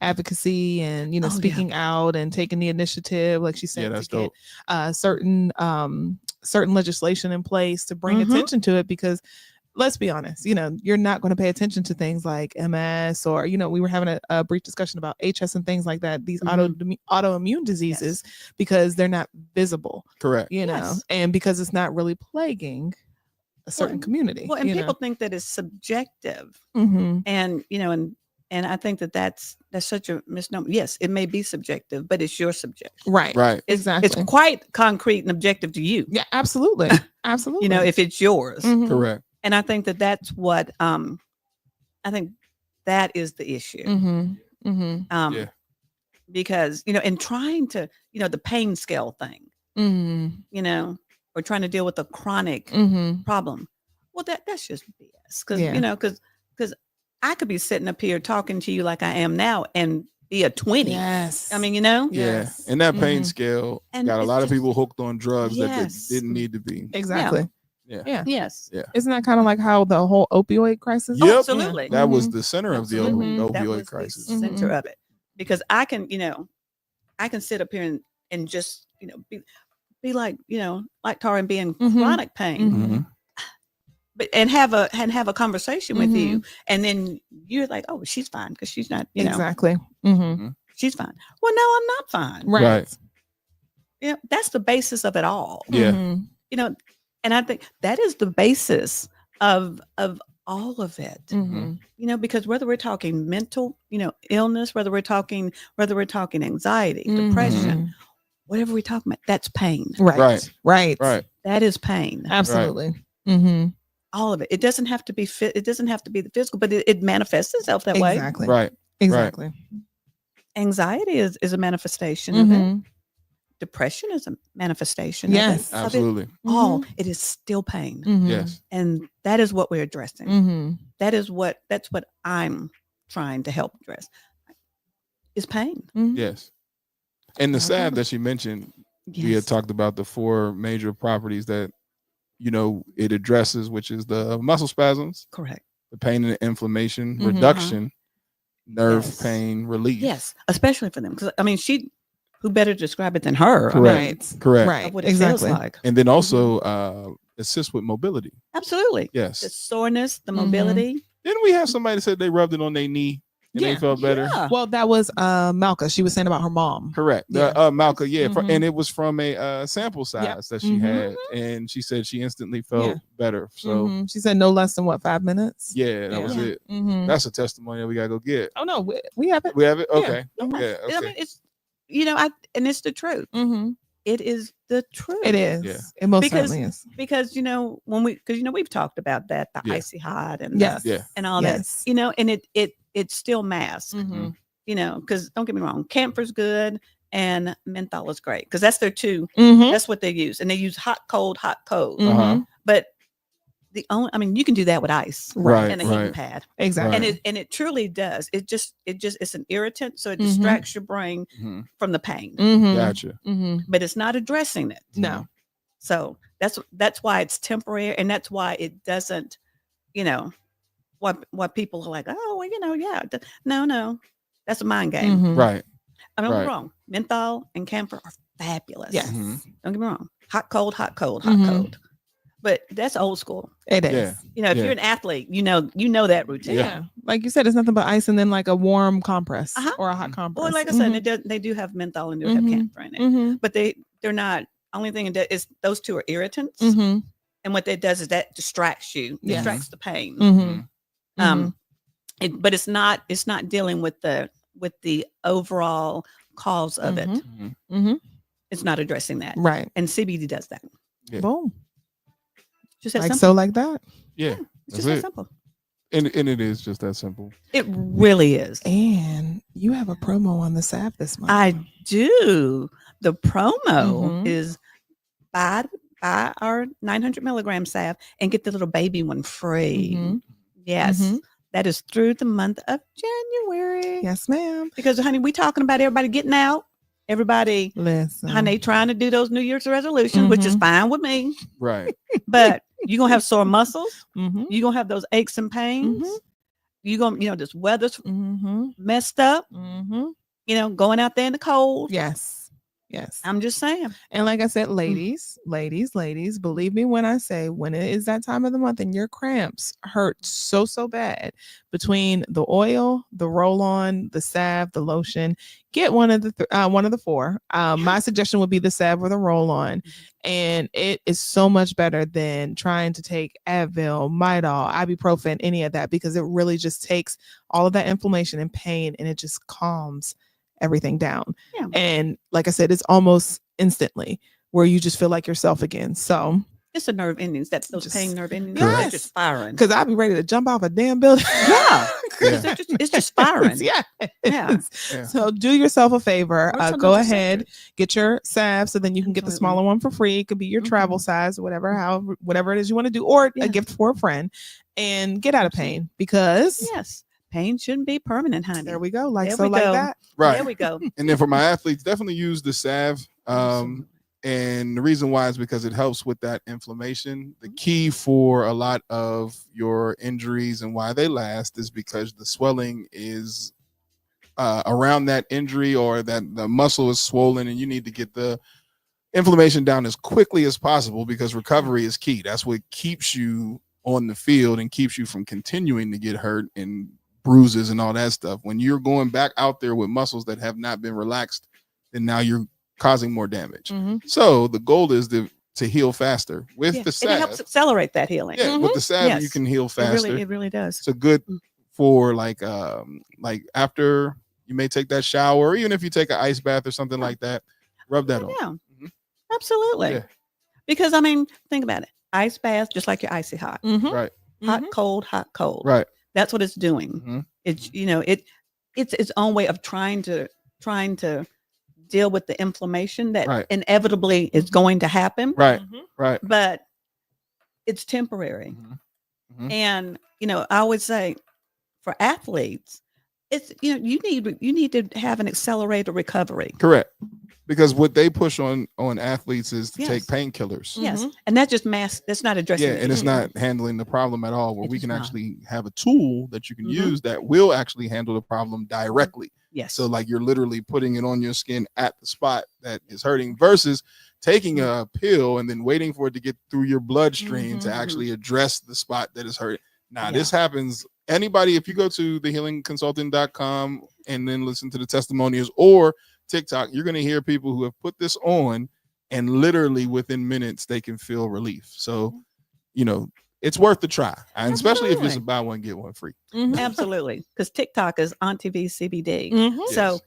advocacy and speaking out and taking the initiative, like she said, that's to get certain legislation in place to bring attention to it, because let's be honest, you're not going to pay attention to things like MS or, we were having a brief discussion about HS and things like that, these autoimmune diseases, because they're not visible. Correct. And because it's not really plaguing a certain community. Well, and people think that it's subjective. Mm-hmm. And, and I think that's such a misnomer. Yes, it may be subjective, but it's your subjective. Right. Right. Exactly. It's quite concrete and objective to you. Yeah, absolutely. Absolutely. If it's yours. Mhm. Correct. And I think that's what I think that is the issue. Mm-hmm. Mm-hmm. Because in trying to the pain scale thing, or trying to deal with a chronic problem. Well, that's just BS. Because I could be sitting up here talking to you like I am now and be a 20. Yes. I mean, Yeah. And that pain scale And got a it's lot of people hooked on drugs that Yes. they didn't need to be. Exactly. Yeah. Yes. Yeah. Isn't that kind of like how the whole opioid crisis? Yep. Absolutely. That was the center of the Absolutely. That was opioid crisis. the center of it. Because I can sit up here and just, be like, like Tara and be in chronic pain. Mm-hmm. But and have a conversation with you, and then you're like, oh, she's fine because she's not, Exactly. Mm-hmm. she's fine. Well, no, I'm not fine. Right. That's the basis of it all. Yeah. Mm-hmm. And I think that is the basis of all of it. Mm-hmm. Because whether we're talking mental, illness, whether we're talking anxiety, Mm-hmm. depression, whatever we're talking about, that's pain. Right. Right. That is pain. Absolutely. Mm-hmm. All of it. It doesn't have to be it doesn't have to be the physical, but it manifests itself that way. Exactly. Right. Exactly. Anxiety is a manifestation of it. Depression is a manifestation. Yes. of it. Absolutely. All it is still pain. Mm-hmm. Yes. And that is what we're addressing. Mm-hmm. That's what I'm trying to help address. Is pain. Mm-hmm. Yes. And the salve that she mentioned, we had talked about the 4 major properties that it addresses, which is the muscle spasms, Correct. the pain and inflammation Mhm. reduction, nerve Yes. pain relief. Yes, especially for them, because I mean, who better to describe it than her? Correct. Right. Correct. Right. Of what it Exactly. feels like. And then also assist with mobility. Absolutely. Yes. The soreness, the Mhm. mobility. Didn't we have somebody that said they rubbed it on their knee and they felt better? Yeah. Well, that was Malka. She was saying about her mom. Correct. Yeah. Malka, Mhm. and it was from a sample size that she Mhm. had, and she said she instantly felt Yeah. better. So Mhm. She said no less than 5 minutes. yeah, that was it. Mm-hmm. That's a testimony that we gotta go get. Oh no, we have it. We have it. Yeah. Okay. Mhm. Yeah. I Okay. mean, it's and it's the truth. Mm-hmm. It is the truth. It is. Yeah. It most Because- certainly is. Because we've talked about that, the Yeah. icy hot and Yes. Yeah. and all Yes. that. And it's still masks. Mm-hmm. Because don't get me wrong, camphor's good and menthol is great because that's their 2. Mm-hmm. That's what they use, and they use hot, cold, hot, cold. Mhm. Uh-huh. But I mean, you can do that with ice Right, and a heating right. pad. Exactly. And it truly does. It's an irritant, so it Mhm. distracts your brain Mhm. from the pain. Gotcha. But it's not addressing it. No. So that's why it's temporary, and that's why it doesn't, why people are like, oh, well, yeah. No, that's a mind game. Mhm. Right. I mean, Right. we're wrong. Menthol and camphor are fabulous. Yes. Mhm. Don't get me wrong. Hot, cold, hot, cold, hot, Mhm. cold. But that's old school. It is. Yeah. If Yeah. you're an athlete, you know that routine. Yeah. Like you said, it's nothing but ice and then like a warm compress Uh-huh. or a hot compress. Or like I said, they do have menthol and they have Mhm. camphor in it. Mhm. But they're not. Only thing it does is those two are irritants. Mhm. And what that does is that distracts you, Yes. distracts the pain. Mhm. But it's not dealing with the overall cause of it. Mhm. It's not addressing that. Right. And CBD does that. Yeah. Boom. Just that Like simple. so, like that. Yeah. It's That's just that it. simple. And it is just that simple. It really is. And you have a promo on the salve this month. I do. The promo Mhm. is buy our 900 milligram salve and get the little baby one free. Mhm. Yes. Mhm. That is through the month of January. Yes, ma'am. Because, honey, we talking about everybody getting out. Everybody, Listen. honey, trying to do those New Year's resolutions, which is fine with me. Right. But you're going to have sore muscles. Mhm. You're going to have those aches and pains. Mhm. You're going to, this weather's Mhm. messed up. Mhm. Going out there in the cold. Yes. Yes. I'm just saying. And like I said, ladies, believe me when I say when it is that time of the month and your cramps hurt so bad, between the oil, the roll-on, the salve, the lotion, get one of the four. My suggestion would be the salve or the roll-on, and it is so much better than trying to take Advil, Midol, ibuprofen, any of that, because it really just takes all of that inflammation and pain and it just calms everything down. Yeah. And like I said, it's almost instantly where you just feel like yourself again. So it's the nerve endings. That's those Just- pain nerve endings. Yes. They're just firing. because I'd be ready to jump off a damn building. Yeah. Yeah. It's just firing. Yeah. Yeah. Yeah. So do yourself a favor. Works on Go those ahead, receptors. get your salve so then you can get the Absolutely. smaller one for free. It could be your travel size or whatever it is you want to do, or Yeah. a gift for a friend, and get out of pain because Yes. Pain shouldn't be permanent, honey. there we go. Like There so, we like go. that. Right. There we go. And then for my athletes, definitely use the salve. And the reason why is because it helps with that inflammation. The key for a lot of your injuries and why they last is because the swelling is around that injury, or that the muscle is swollen, and you need to get the inflammation down as quickly as possible, because recovery is key. That's what keeps you on the field and keeps you from continuing to get hurt and bruises and all that stuff. When you're going back out there with muscles that have not been relaxed, then now you're causing more damage. Mhm. So the goal is to heal faster with Yeah. the And it helps salve. accelerate that healing. Yeah, with the salve Yes. you can heal It faster. really does. It's a good for like after you may take that shower, or even if you take an ice bath or something like that, rub that on. Yeah. Absolutely. Yeah. Because I mean, think about it. Ice bath, just like your icy hot. Mhm. Right. Hot, cold, hot, cold. Right. That's what it's doing. Mhm. It's it's its own way of trying to deal with the inflammation that Right. inevitably is going to happen. Right. Right. But it's temporary. Mhm. And I always say for athletes, it's you need to have an accelerated recovery. Correct. Because what they push on athletes is to Yes. take painkillers. Yes. And that's just that's not addressing Yeah, the and it's issue. not handling the problem at all, where It we is can not. actually have a tool that you can Mhm. use that will actually handle the problem directly. Yes. So like you're literally putting it on your skin at the spot that is hurting, versus taking a pill and then waiting for it to get through your bloodstream to actually address the spot that is hurt. Now, this happens. Anybody, if you go to thehealingconsultant.com and then listen to the testimonials or TikTok, you're going to hear people who have put this on, and literally within minutes they can feel relief. So, it's worth the try, and especially if it's a buy one get one free. Absolutely. Because TikTok is Auntie V CBD. Mhm. So Yes.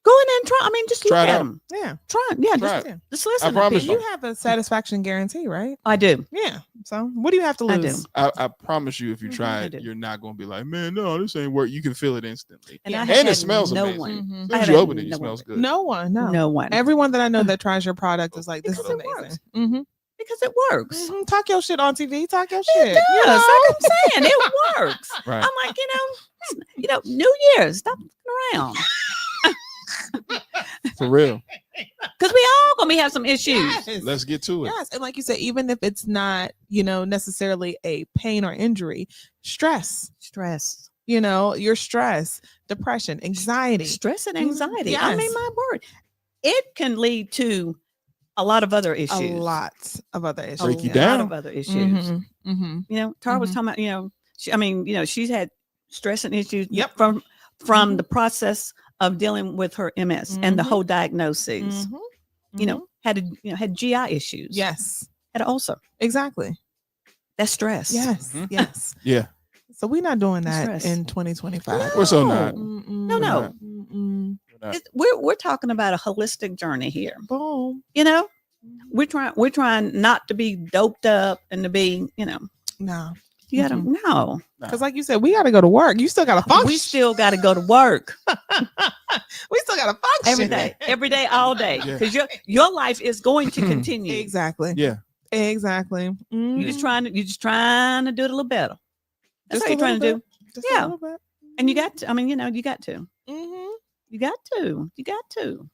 go in there and try. I mean, just Try look it at out. them. Yeah. Try it. Yeah. Try Just, it. just listen I to promise people. You have a satisfaction guarantee, right? I do. Yeah. So what do you have to I do. lose? I promise you, if you Mhm, try I it, do. you're not going to be like, man, no, this ain't work. You can feel it instantly. And I And have it had smells no amazing. one. Mhm. As soon I as have you had open it, it no smells one. good. No one. No. No one. Everyone that I know that tries your product is like, this is Because it amazing. works. Mm-hmm. Because it works. Talk your shit on TV. Talk your It shit. does. You know? That's what I'm saying. It works. Right. I'm like, New Year's, stop around. For real. Because we all gonna have some issues. Yes. Let's get to it. Yes, and like you said, even if it's not, necessarily a pain or injury, stress. Your stress, depression, anxiety. Stress and anxiety. Yes. I mean, my word. It can lead to a lot of other issues. A lot of other issues. Break you A down. lot of other issues. Tara was talking about, she's had stress and issues from the process of dealing with her MS and the whole diagnosis. Had GI issues. Yes. Had an ulcer. Exactly. That's stress. Yes. Yes. Yeah. So we're not doing that Stress. in 2025. We're so not. No. We're talking about a holistic journey here. Boom. We're trying not to be doped up and to be, No. you gotta no. Because like you said, we got to go to work. You still got to function. We still got to go to work We still got to function. every day, all day. Because your life is going to continue. Exactly. Yeah. Exactly. You're just trying to do it a little better. That's Just all you're a trying to little do. Just a little bit. And you got to. I mean, you got to. Mm-hmm. You got to. You got to.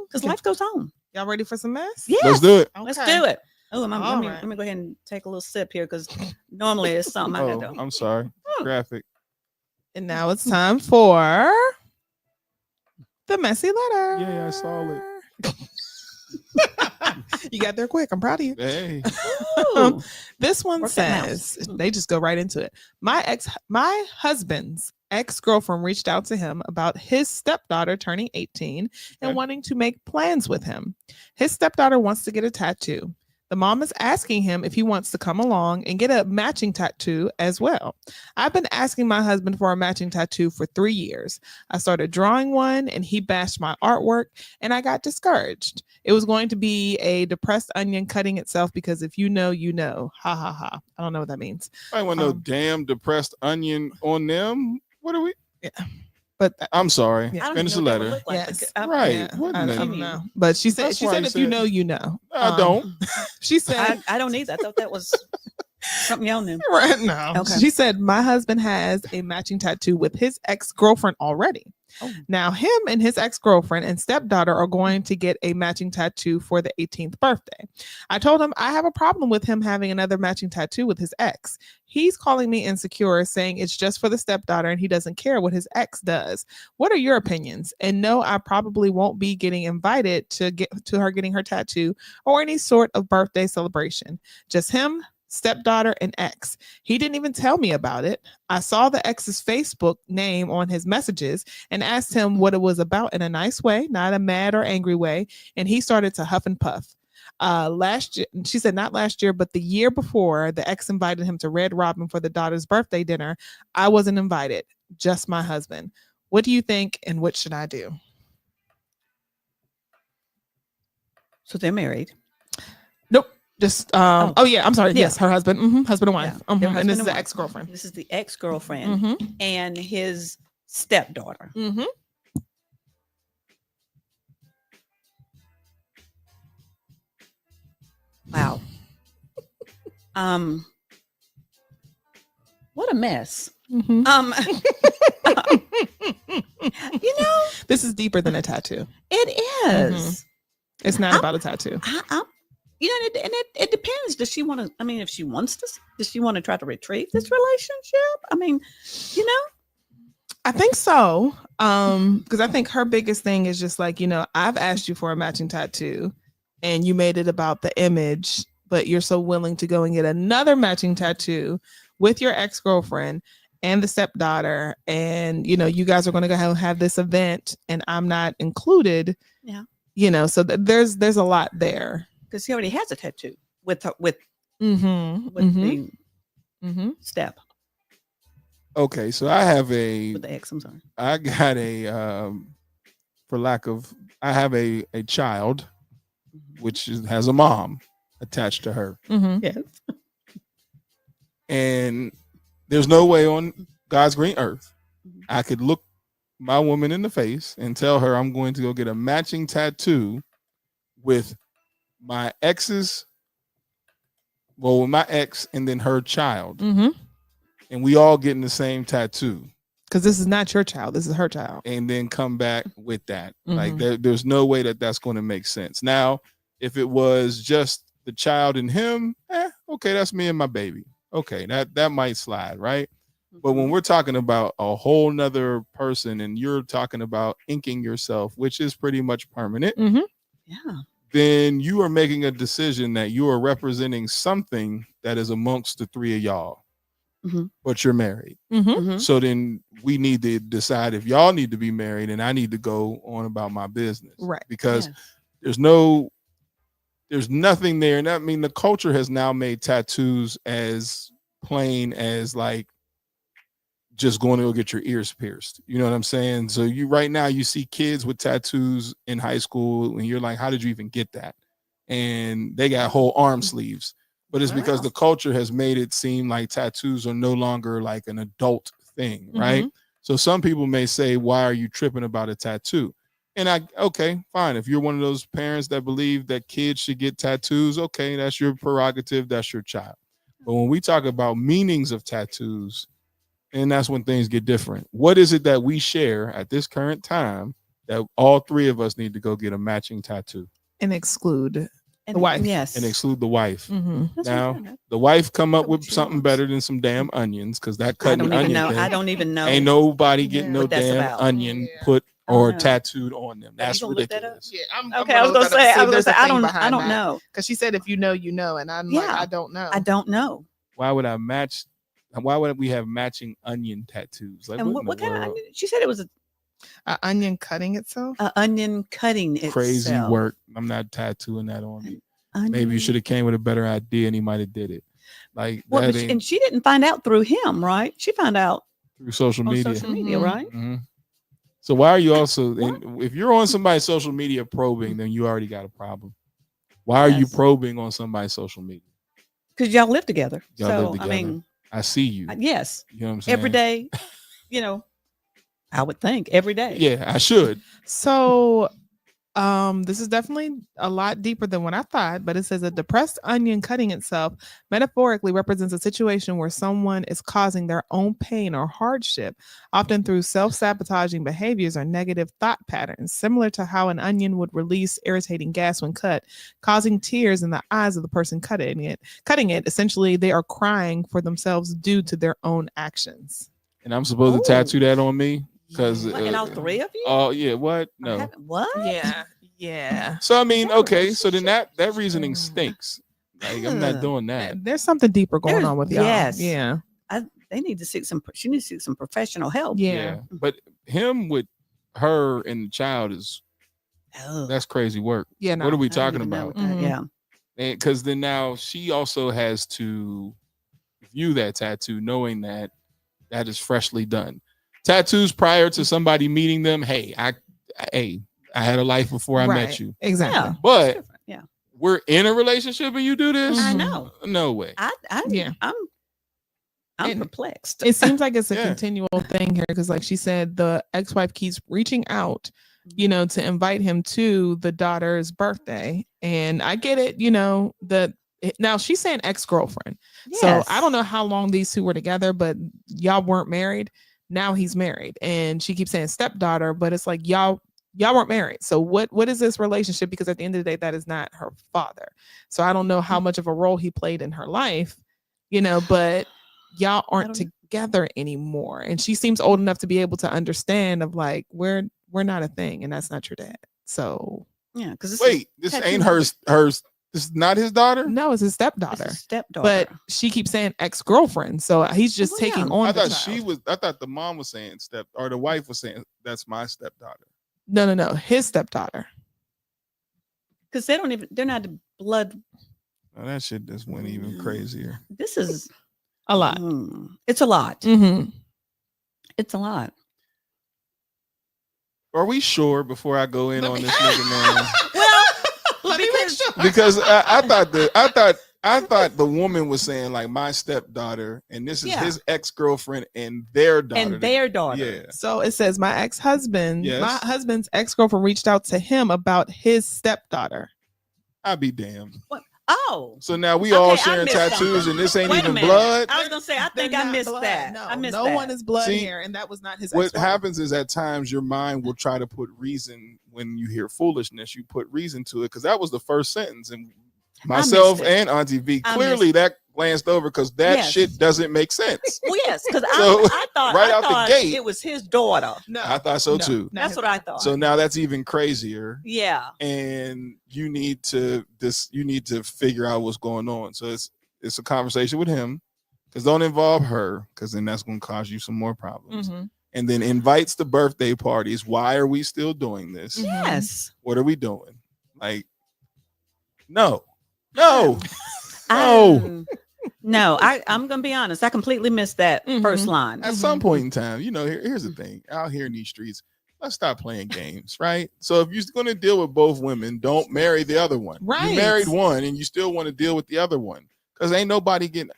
Because life goes on. Y'all ready for some mess? Yes. Let's do it. Let's Okay. do it. Oh, let All me right. go ahead and take a little sip here because normally it's something I got to. I'm sorry. Graphic. And now it's time for the messy letter. Yeah, I saw it. You got there quick. I'm proud of you. Hey. This one Work that says, they just go right into it. My husband's ex-girlfriend reached out to him about his stepdaughter turning 18 and wanting to make plans with him. His stepdaughter wants to get a tattoo. The mom is asking him if he wants to come along and get a matching tattoo as well. I've been asking my husband for a matching tattoo for 3 years. I started drawing one and he bashed my artwork and I got discouraged. It was going to be a depressed onion cutting itself because if you know, you know. Ha ha ha. I don't know what that means. I want no damn depressed onion on them. What are we? Yeah. But I'm sorry. Yeah. Finish the letter. Yes. Right. Yeah, What I in the- don't know. But she said, That's why if you know, you know. I don't. She said, I don't either. I thought that was something y'all knew. right now. Okay. She said, my husband has a matching tattoo with his ex-girlfriend already. Oh. Now, him and his ex-girlfriend and stepdaughter are going to get a matching tattoo for the 18th birthday. I told him I have a problem with him having another matching tattoo with his ex. He's calling me insecure, saying it's just for the stepdaughter and he doesn't care what his ex does. What are your opinions? And no, I probably won't be getting invited to her getting her tattoo or any sort of birthday celebration. Just him, stepdaughter, and ex. He didn't even tell me about it. I saw the ex's Facebook name on his messages and asked him what it was about in a nice way, not a mad or angry way, and he started to huff and puff. Last year, she said not last year, but the year before, the ex invited him to Red Robin for the daughter's birthday dinner. I wasn't invited, just my husband. What do you think and what should I do? So they're married. Nope. Just oh yeah, I'm sorry. Yeah. Yes, her husband, husband and wife. Yeah. Their And husband this is and the wife. ex-girlfriend. This is the ex-girlfriend and his stepdaughter. Mm-hmm. Wow. What a mess. Mm-hmm. This is deeper than a tattoo. It is. It's not about a tattoo. It depends. Does she want to? I mean, if she wants to, does she want to try to retrieve this relationship? I mean, I think so. Because I think her biggest thing is just like, I've asked you for a matching tattoo and you made it about the image, but you're so willing to go and get another matching tattoo with your ex-girlfriend and the stepdaughter. And, you guys are going to go have this event and I'm not included. Yeah. So there's a lot there. because he already has a tattoo with her, with Mm-hmm. the step Okay, so I have a with the X. I'm sorry. I got a for lack of I have a child which has a mom attached to her. Mm-hmm. Yes. And there's no way on God's green earth I could look my woman in the face and tell her I'm going to go get a matching tattoo with my ex's Well, with my ex and then her child, Mm-hmm. and we all getting the same tattoo. Because this is not your child. This is her child. And then come back with that. Like Mhm. there's no way that that's going to make sense. Now, if it was just the child and him, okay, that's me and my baby. Okay, that might slide, right? But when we're talking about a whole nother person and you're talking about inking yourself, which is pretty much permanent, Mm-hmm. Yeah. then you are making a decision that you are representing something that is amongst the three of y'all. Mhm. But you're married. Mm-hmm. So then we need to decide if y'all need to be married and I need to go on about my business. Right. Because Yes. there's nothing there. And I mean, the culture has now made tattoos as plain as like just going to go get your ears pierced. You know what I'm saying? So you right now you see kids with tattoos in high school and you're like, how did you even get that? And they got whole arm sleeves. But it's because the culture has made it seem like tattoos are no longer like an adult thing, right? Mhm. So some people may say, why are you tripping about a tattoo? And okay, fine. If you're one of those parents that believe that kids should get tattoos, okay, that's your prerogative, that's your child. But when we talk about meanings of tattoos, and that's when things get different. What is it that we share at this current time that all three of us need to go get a matching tattoo? And exclude And, the wife. Yes. And exclude the wife. Mm-hmm. Now, the wife come up with something better than some damn onions, because that I cutting don't even onion know. thing, I don't even know. ain't nobody getting no what that's damn about. onion put or know. tattooed on them. That's gonna look that up? ridiculous. Yeah, I'm Okay, I was gonna gonna say. I was gonna say. I don't I know. Because she said if you know, you know, and I'm like, Yeah. I don't know. I don't know. Why would I match? Why would we have matching onion tattoos? Like And what, what in the kind of world? onion? She said it was An onion cutting itself. a onion cutting itself. Crazy work. I'm not tattooing that on me. Maybe you Onion. should have came with a better idea and he might have did it. Like Well, that but ain't and she didn't find out through him, right? She found out through social on media. social media, Mhm. right? Mhm. So why are you also? And if you're on somebody's social media probing, then you already got a problem. Why are you Yes. probing on somebody's social media? Because y'all live together. Y'all so live together. I mean, I see you. yes, You know what I'm saying? every day. You know, I would think every day. Yeah, I should. So this is definitely a lot deeper than what I thought, but it says a depressed onion cutting itself metaphorically represents a situation where someone is causing their own pain or hardship, often through self-sabotaging behaviors or negative thought patterns, similar to how an onion would release irritating gas when cut, causing tears in the eyes of the person cutting it. Essentially, they are crying for themselves due to their own actions. And I'm supposed to tattoo that on me because What, and all three of you? Oh yeah, what? No. What? Yeah. So I mean, okay, so then that reasoning stinks. Like I'm not doing that. There's something deeper going There's- on with y'all. yes. Yeah. They need to seek some. She needs to seek some professional help. Yeah. But him with her and the child is that's crazy work. Yeah, no, what are we I don't talking even know about? what that- Yeah. Because then now she also has to view that tattoo knowing that that is freshly done. Tattoos prior to somebody meeting them, hey, I had a life before I met Right. you. Exactly. Yeah. But Yeah. we're in a relationship and you do this? I know. No way. Yeah. I'm And perplexed. It seems like it's a Yeah. continual thing here because, like she said, the ex-wife keeps reaching out, to invite him to the daughter's birthday. And I get it, now she's saying ex-girlfriend. So Yes. I don't know how long these two were together, but y'all weren't married. Now he's married. And she keeps saying stepdaughter, but it's like y'all weren't married. So what is this relationship? Because at the end of the day, that is not her father. So I don't know how much of a role he played in her life, but y'all aren't together anymore. And she seems old enough to be able to understand of like, we're not a thing and that's not your dad. So Yeah, because this ain't hers. This is not his daughter? no, it's his stepdaughter. Stepdaughter. But she keeps saying ex-girlfriend. So he's just taking on I the thought child. I thought the mom was saying or the wife was saying that's my stepdaughter. No, his stepdaughter. because they're not the blood. Oh, that shit just went even crazier. This is a lot. It's a lot. Mm-hmm. It's a lot. Are we sure before I go in on this nigga, man? Well, let me make sure. Because I thought the woman was saying like my stepdaughter, and this is Yeah. his ex-girlfriend and their daughter. Yeah. So it says my ex-husband, Yes. my husband's ex-girlfriend reached out to him about his stepdaughter. I'd be damned. What? Oh. So now we Okay, all I sharing missed tattoos, something. and this ain't Wait a even minute. blood. I was gonna say, I think I missed blood. that. No, I missed no that. one is blood See, here, and that was not his. What ex-wife. happens is at times your mind will try to put reason when you hear foolishness. You put reason to it because that was the first sentence, and myself and Auntie V clearly that glanced over because that shit doesn't make sense. Well, yes, because So, I thought right I out the thought gate- it was his daughter. No, I thought so too. That's what I thought. So now that's even crazier. Yeah. And you need to figure out what's going on. So it's a conversation with him, because don't involve her, because then that's going to cause you some more problems. Mhm. And then invites the birthday parties. Why are we still doing this? Yes. What are we doing? Like, no. No. I'm gonna be honest. I completely missed that first line. At some point in time, here's the thing. Out here in these streets, let's stop playing games, right? So if you're going to deal with both women, don't marry the other one. Right. You married one and you still want to deal with the other one, because ain't nobody getting.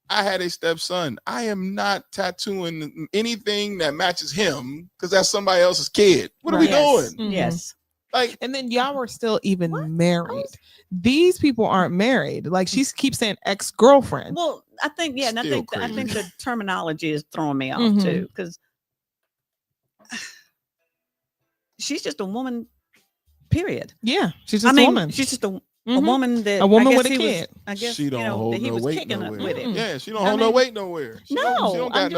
I had a stepson. I am not tattooing anything that matches him because that's somebody else's kid. What are we doing? Mhm. Yes. Like, and then y'all were still even married. These people aren't married. Like, she keeps saying ex-girlfriend. Well, I think and I Still think the terminology is throwing me off Mhm. too, because she's just a woman. Period. Yeah, she's just a woman. She's just a Mhm. woman that A woman I guess with a he was- kid. I guess she don't that hold he no was weight kicking nowhere. with it. Yeah, she don't hold no weight nowhere. She don't got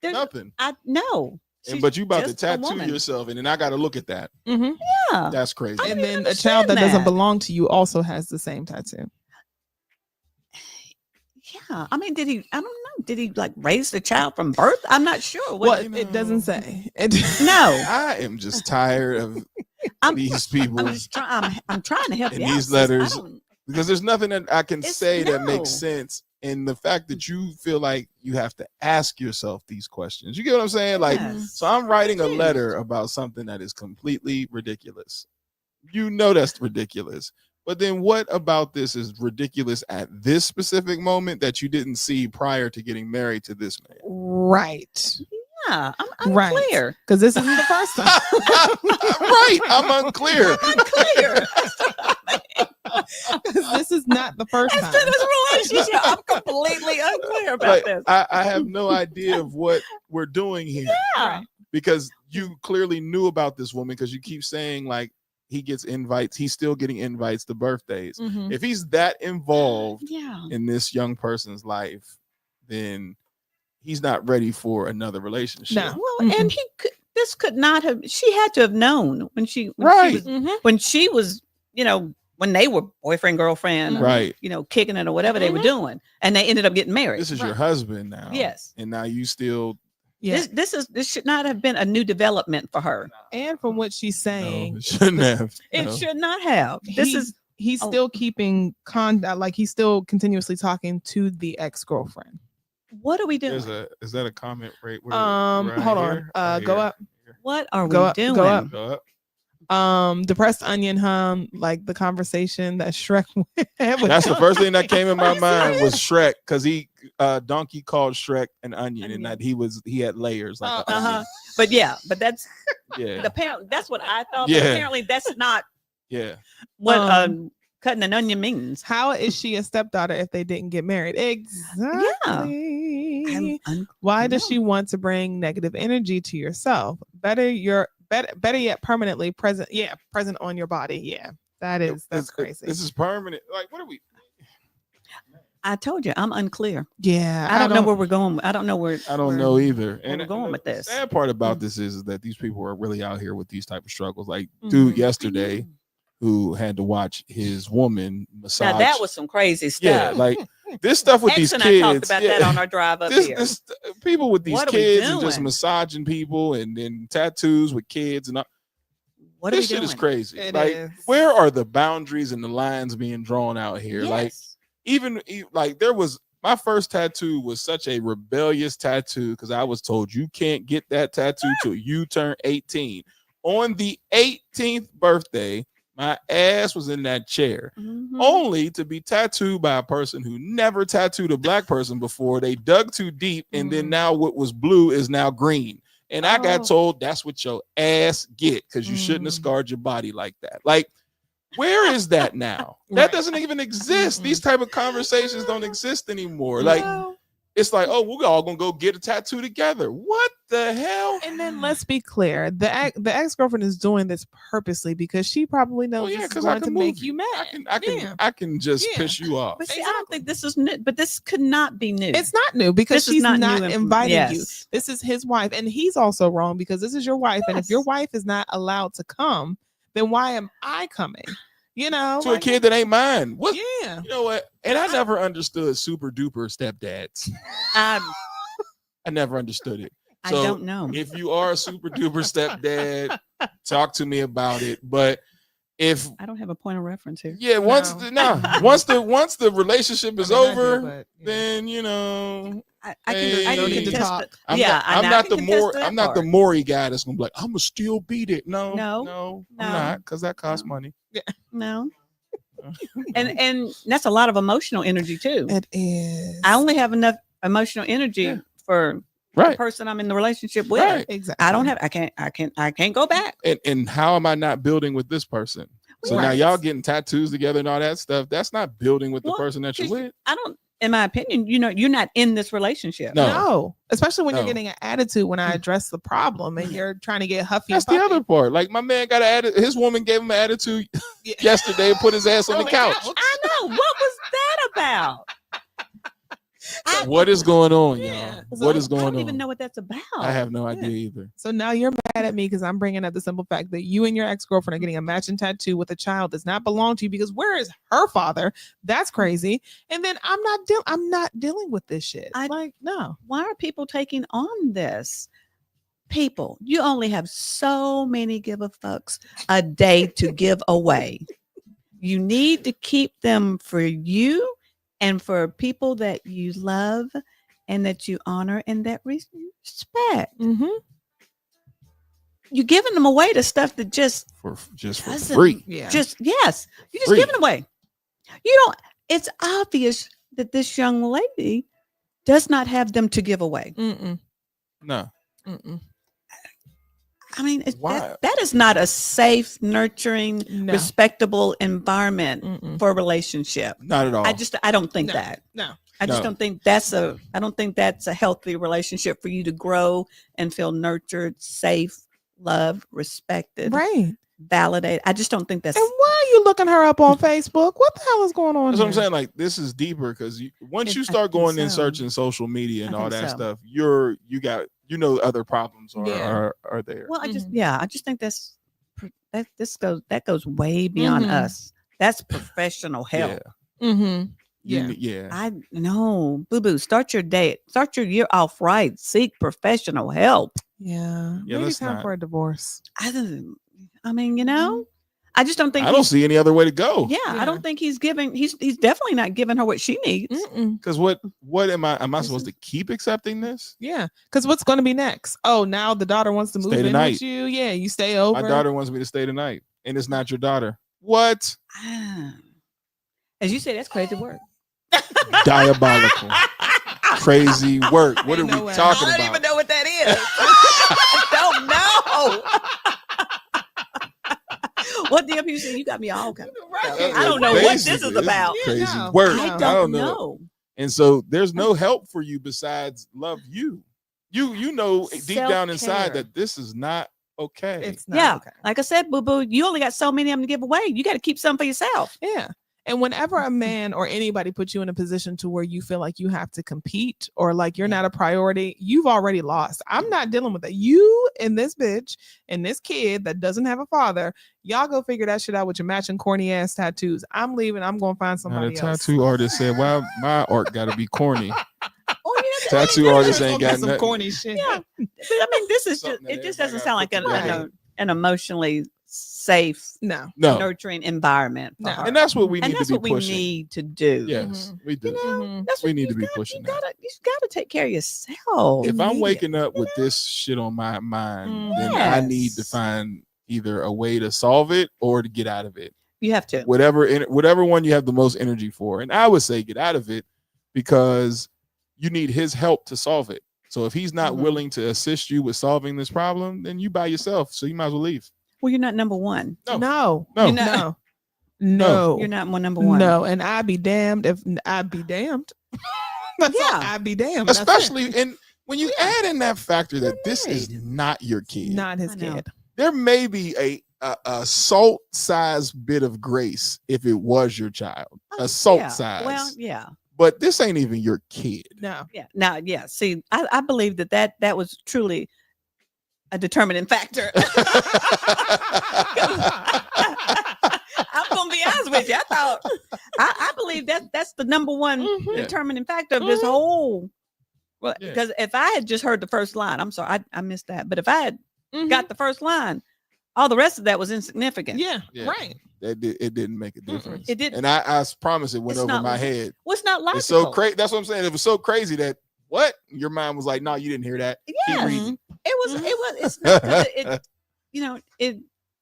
nothing. No. But you about to just a tattoo woman. yourself, and then I got to look at that. Mm-hmm. Yeah. That's crazy. And then a child that doesn't belong to you also has the same tattoo. Yeah. I mean, did he? I don't know. Did he like raise the child from birth? I'm not sure. Well, it doesn't say. No. I am just tired of these people I'm trying to help and you these out, sis. letters, because there's nothing that I can say that no. makes sense. And the fact that you feel like you have to ask yourself these questions, you get what I'm saying? Like, so I'm writing a letter about something that is completely ridiculous. You know that's ridiculous. But then what about this is ridiculous at this specific moment that you didn't see prior to getting married to this man? Right. Yeah, I'm unclear. Because this isn't the first time. Right. I'm unclear. This is not the first time. This relationship, I'm completely unclear about Like, this. I have no idea of what we're doing here. Yeah. Because you clearly knew about this woman, because you keep saying like he gets invites, he's still getting invites to birthdays. Mhm. If he's that involved Yeah. in this young person's life, then he's not ready for another relationship. No. Well, and this could not have. She had to have known when she Right. when she was, when they were boyfriend girlfriend, or, Right. kicking it or whatever they were doing, and they ended up getting married. This is your husband now. Yes. And now you still Yeah. This should not have been a new development for her. And from what she's saying, it shouldn't have. It No. should not have. He's still keeping contact, like he's still continuously talking to the ex-girlfriend. What are we doing? Is that a comment right? Hold on. Go up. What are Go we up. doing? Go up. Go up. Depressed onion hum, like the conversation that Shrek had with That's the first thing that came in my mind was Shrek, because Donkey called Shrek an onion, and that he had layers like an onion. But that's Yeah. apparently that's what I thought. Yeah. But apparently that's not Yeah. what cutting an onion means. How is she a stepdaughter if they didn't get married? Exactly. Why does she want to bring negative energy to yourself? Better yet, permanently present. Yeah, present on your body. Yeah, that's crazy. This is permanent. Like, what are we? I told you I'm unclear. Yeah, I don't know where we're going. I don't know where. I don't know either. Where we're going with this. The sad part about this is that these people are really out here with these type of struggles. Like dude yesterday, who had to watch his woman massage. Now that was some crazy stuff. Yeah, like this stuff with X these and kids. I talked about that on our drive up here. People with these What are we kids and just doing? massaging people, and then tattoos with kids and all. What are This we shit doing? is crazy. It like, is. where are the boundaries and the lines being drawn out here? Like, even like there was my first tattoo was such a rebellious tattoo because I was told you can't get that tattoo till you turn 18. On the 18th birthday, my ass was in that chair, only to be tattooed by a person who never tattooed a black person before. They dug too deep, and then now what was blue is now green. And I got told that's what your ass get, because you shouldn't have scarred your body like that. Like, Where is that now? That doesn't even exist. These type of conversations don't exist anymore. Like, it's like, oh, we're all gonna go get a tattoo together. What the hell? And then let's be clear: the ex-girlfriend is doing this purposely because she probably knows this is going to make you mad. I can just piss you off. But see, I don't think this is new. But this could not be new. It's not new because This is she's not not new inviting you. yes. This is his wife, and he's also wrong because this is your wife. And if your wife is not allowed to come, then why am I coming? You know, To a kid that ain't mine. What? Yeah. You know what? And I never understood super duper stepdads. I never understood it. I So don't know. If you are a super duper stepdad, talk to me about it. But if I don't have a point of reference here. yeah, once the relationship is over, then you know. I can contest it. I'm Yeah, not, I'm not the more that I'm not the part. Maury guy that's gonna be like, I'm gonna still beat it. No, No. I'm not, because that costs money. Yeah. No. and that's a lot of emotional energy too. It is. I only have enough emotional energy for the person I'm in the relationship with. Right. Exactly. I don't have I can't go back. And how am I not building with this person? So now Right. y'all getting tattoos together and all that stuff. That's not building with the person that you're with. I don't, in my opinion, you're not in this relationship. No. Especially when you're No. getting an attitude when I address the problem and you're trying to get huffy. That's the other part. Like my man got an attitude. His woman gave him an attitude yesterday and put his ass on the couch. I know. What was that about? What is going on, y'all? What is I going don't on? even know what that's about. I have no idea either. So now you're mad at me because I'm bringing up the simple fact that you and your ex-girlfriend are getting a matching tattoo with a child does not belong to you because where is her father? That's crazy. And then I'm not dealing with this shit. No. Why are people taking on this? People, you only have so many give a fucks a day to give away. You need to keep them for you and for people that you love and that you honor and that respect. Mm-hmm. You're giving them away to stuff that just for doesn't- free. Yeah. Just yes, you're just Free. giving away. You don't. It's obvious that this young lady does not have them to give away. Mm-mm. No. Mm-mm. I mean, Why? that is not a safe, nurturing, No. respectable environment Mm-mm. for a relationship. Not at all. I don't think No. that. No. I just No. don't think that's a healthy relationship for you to grow and feel nurtured, safe, loved, respected, Right. validated. I just don't think that's. And why are you looking her up on Facebook? What the hell is going on? That's what I'm here? saying. Like this is deeper because once you I start think going and so. searching social media and I all think that so. stuff, you know other problems Yeah. are there. Well, I just think that goes way beyond Mhm. us. That's professional help. Yeah. Mm-hmm. You- Yeah. yeah. I know, boo boo. Start your year off right. Seek professional help. Yeah. Yeah, Maybe let's time not. for a divorce. I mean, I just don't think. I don't see any other way to go. Yeah, I don't think he's giving. He's definitely not giving her what she needs. Mm-mm. Because what am I supposed to keep accepting this? Yeah. Because what's going to be next? Oh, now the daughter wants to move Stay in tonight. with you. Yeah. You stay over. My daughter wants me to stay tonight, and it's not your daughter. What? As you say, that's crazy work. Diabolical. Crazy work. What are we know talking I about? don't even know what that is. I don't know. What the you say? You got me all kind of. I don't know what this is Basically, about. Crazy No. work. I I don't don't know. know. And so there's no help for you besides love you. You know deep down inside Self-care. that this is not okay. It's not Yeah, okay. like I said, boo boo, you only got so many of them to give away. You got to keep some for yourself. Yeah. And whenever a man or anybody puts you in a position to where you feel like you have to compete or like you're not a priority, you've already lost. I'm not dealing with that. You and this bitch and this kid that doesn't have a father, y'all go figure that shit out with your matching corny ass tattoos. I'm leaving. I'm going to find Now, somebody the else. tattoo artist said, "Well, my art got to be corny." Oh, yeah, Tattoo artist ain't got some nothing. corny shit. Yeah, but I mean, this is just, Something that it just everybody doesn't gotta sound like put together. an emotionally safe, No. No, nurturing environment. For No. her. and that's what we And need that's to what be we pushing. need to do. Yes, we do. Mhm. That's We what need you to be got- pushing you that. gotta take care of yourself. If I'm need waking up with this shit on my mind, then I Yes. need to find either a way to solve it or to get out of it. You have to. Whatever one you have the most energy for. And I would say get out of it because you need his help to solve it. So if he's not Mhm. willing to assist you with solving this problem, then you by yourself. So you might as well leave. Well, you're not number one. No. No. No. No. No, You're not my number one. No, and I'd be damned if I'd be damned. That's all, I'd be damned. That's it. Especially when you add in that factor that this is not your kid, Not his kid. there may be a salt-sized bit of grace if it was your child, a salt size. Well, yeah. But this ain't even your kid. No. Yeah. Now, yeah. See, I believe that was truly a determining factor. I'm gonna be honest with you. I believe that's the number one determining factor of this whole. Well, because if I had just heard the first line, I'm sorry, I missed that. But if I had got the first line, all the rest of that was insignificant. Yeah. Right. It didn't make a difference. It didn't. And I promise it went It's over not my logical. head. Well, it's not logical. It's so crazy. That's what I'm saying. It was so crazy that what your mind was like, no, you didn't hear that. Keep reading. It's not 'cause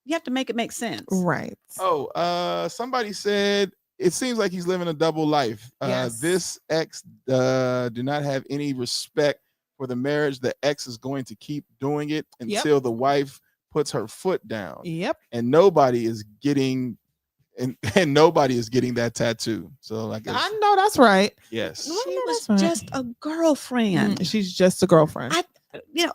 you have to make it make sense. Right. Oh, somebody said it seems like he's living a double life. Yes. This ex do not have any respect for the marriage. The ex is going to keep doing it until the wife puts her foot down. Yep. And nobody is getting and nobody is getting that tattoo. So I guess I know that's right. yes. She was just a girlfriend. She's just a girlfriend. I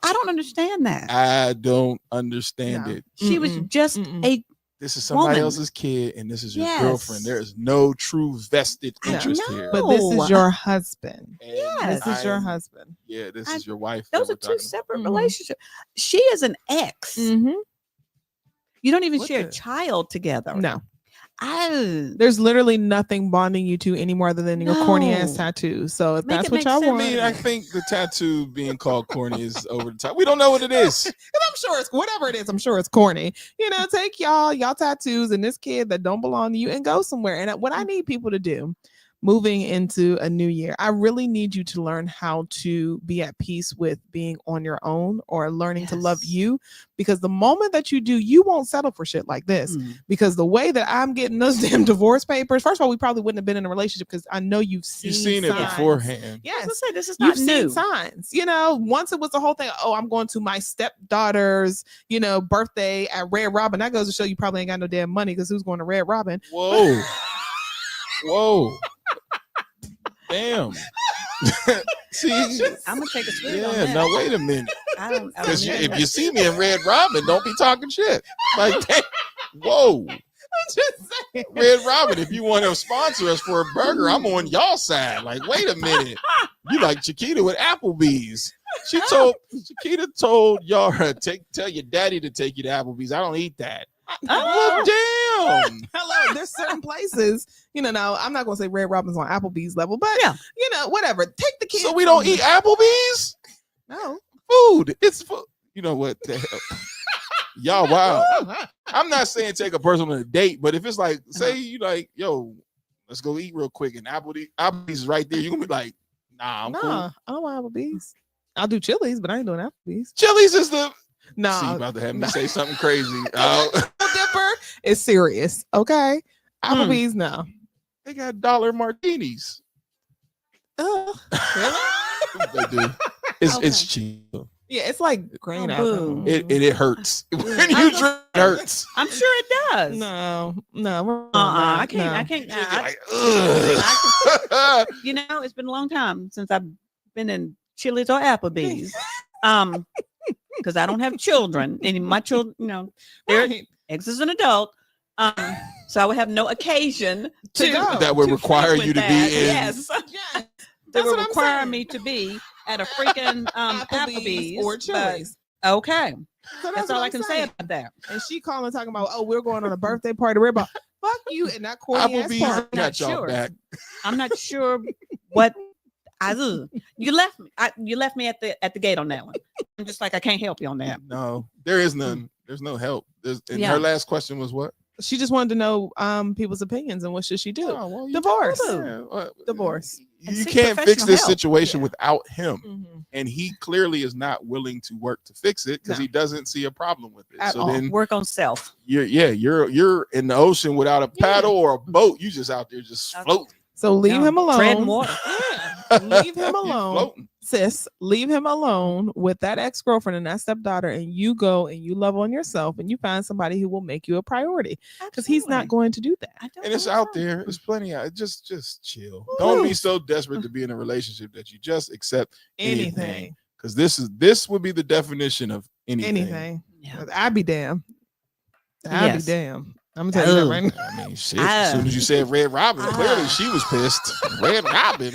don't understand that. I don't understand it. She was just a This is somebody woman. else's kid, and this is your Yes. girlfriend. There is no true vested interest here. But this is your husband. Yes. This is your husband. Yeah, this is your wife. Those that are we're two talking separate relationships. She is an ex. You don't even share a child together. No. There's literally nothing bonding you two anymore other than your corny ass tattoos. So if that's what y'all want, I mean, I think the tattoo being called corny is over the top. We don't know what it is. I'm sure it's whatever it is. I'm sure it's corny. Take y'all tattoos and this kid that don't belong to you and go somewhere. And what I need people to do moving into a new year, I really need you to learn how to be at peace with being on your own or learning to love you, because the moment that you do, you won't settle for shit like this. Because the way that I'm getting those damn divorce papers, first of all, we probably wouldn't have been in a relationship because I know you've seen it beforehand. Yes, this is you've not seen new. signs. Once it was the whole thing. Oh, I'm going to my stepdaughter's, birthday at Red Robin. That goes to show you probably ain't got no damn money because who's going to Red Robin? Whoa, whoa. Damn. See, I'm gonna take a swig on yeah. that. Now wait a minute. I don't Because know. if you see me in Red Robin, don't be talking shit. Like, whoa. Just saying. Red Robin, if you want to sponsor us for a burger, I'm on y'all side. Like, wait a minute. You like Chiquita with Applebee's. Chiquita told y'all tell your daddy to take you to Applebee's. I don't eat that. Oh, damn. Hello, there's certain places, now I'm not gonna say Red Robin's on Applebee's level, but whatever. Take the kids. So we don't eat Applebee's? No. Food. It's food. You know what the hell? Y'all wow. I'm not saying take a person on a date, but if it's like, say you like, yo, let's go eat real quick, and Applebee's is right there, you're gonna be like, nah, I'm cool. I don't want Applebee's. I'll do Chili's, but I ain't doing Applebee's. Chili's is the Nah. See, you about to have me say something crazy. Dipper is serious, okay? Applebee's, no. They got dollar martinis. Really? They do. It's cheap. Yeah, it's like grain apple. It hurts. When you drink, it hurts. I'm sure it does. No. I can't. It's been a long time since I've been in Chili's or Applebee's. Because I don't have children, and my children, they're ex is an adult. So I would have no occasion to go. That would require you to be in. Yes. That would require me to be at a freaking Applebee's or Chili's. Okay. So that's all I can say about that. And she calling talking about, we're going on a birthday party. We're about fuck you and that corny ass Applebee's party. got y'all back. I'm not sure what you left me. You left me at the gate on that one. I'm just like, I can't help you on that. No, there is none. There's no help. Her last question was what? She just wanted to know people's opinions and what should she do. Divorce. Divorce. You can't fix this situation without him, and he clearly is not willing to work to fix it because he doesn't see a problem with it. At So all. then Work on self. You're in the ocean without a paddle or a boat. You just out there just floating. So leave him alone. Treading water. Leave him You alone, floating. sis. Leave him alone with that ex-girlfriend and that stepdaughter, and you go and you love on yourself and you find somebody who will make you a priority, because he's not going to do that. And it's out there. It's plenty out. Just chill. Don't be so desperate to be in a relationship that you just accept anything. Because this would be the definition of anything. Yeah. I'd be damned. I'd be damned. I'm gonna tell you that right now. I mean, shit. As soon as you said Red Robin, clearly she was pissed. Red Robin.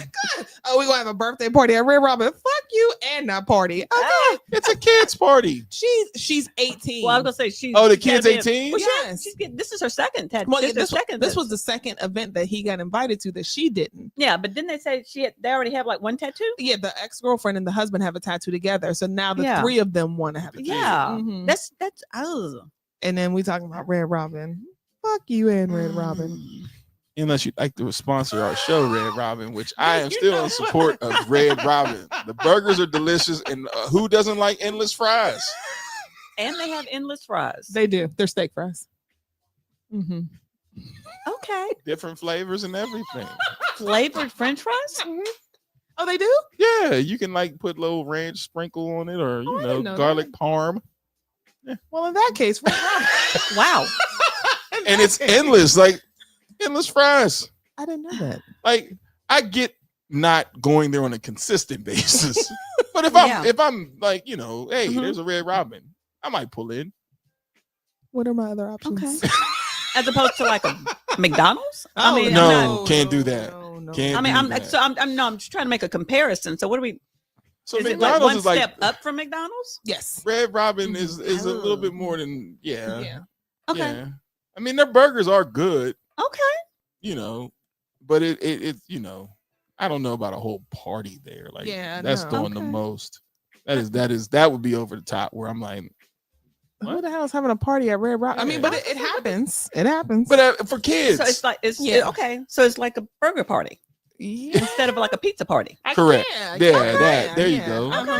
Oh, we're gonna have a birthday party at Red Robin. Fuck you and that party. Okay. It's a kid's party. She's 18. Well, I was gonna say she's. Oh, the kid's 18? Well, Yes. she's getting, this is her second tattoo. Well, this was the second event that he got invited to that she didn't. Yeah, but didn't they say they already have like one tattoo? Yeah, the ex-girlfriend and the husband have a tattoo together. So now the three of them want to have a tattoo. Yeah, Mhm. that's And then we talking about Red Robin. Fuck you and Red Robin. Unless you'd like to sponsor our show, Red Robin, which I am still in support of Red Robin. The burgers are delicious, and who doesn't like endless fries? And they have endless fries. They do. They're steak fries. Mm-hmm. Okay. Different flavors and everything. Flavored French fries? Mm-hmm. Oh, they do? Yeah, you can like put a little ranch sprinkle on it, or you know, garlic parm. Well, in that case, Red Robin. Wow. And it's endless, like endless fries. I didn't know that. Like, I get not going there on a consistent basis, but if I'm like, you know, hey, there's a Red Robin, I might pull in. What are my other options? Okay. As opposed to like a McDonald's? Oh, I mean, no, can't do that. Can't I mean, do that. I'm just trying to make a comparison. So what are we? So is McDonald's it like one is like step up from McDonald's? Yes. Red Robin is a little bit more than Yeah. Okay. Yeah. I mean, their burgers are good. Okay. You know, but it you know, I don't know about a whole party there. Like, that's doing the most. That would be over the top. Where I'm like, who the hell is having a party at Red Robin? I mean, but it happens. It happens. But for kids, So it's like okay. So it's like a burger party instead of like a pizza party. correct. Yeah, There you go. Uh-huh.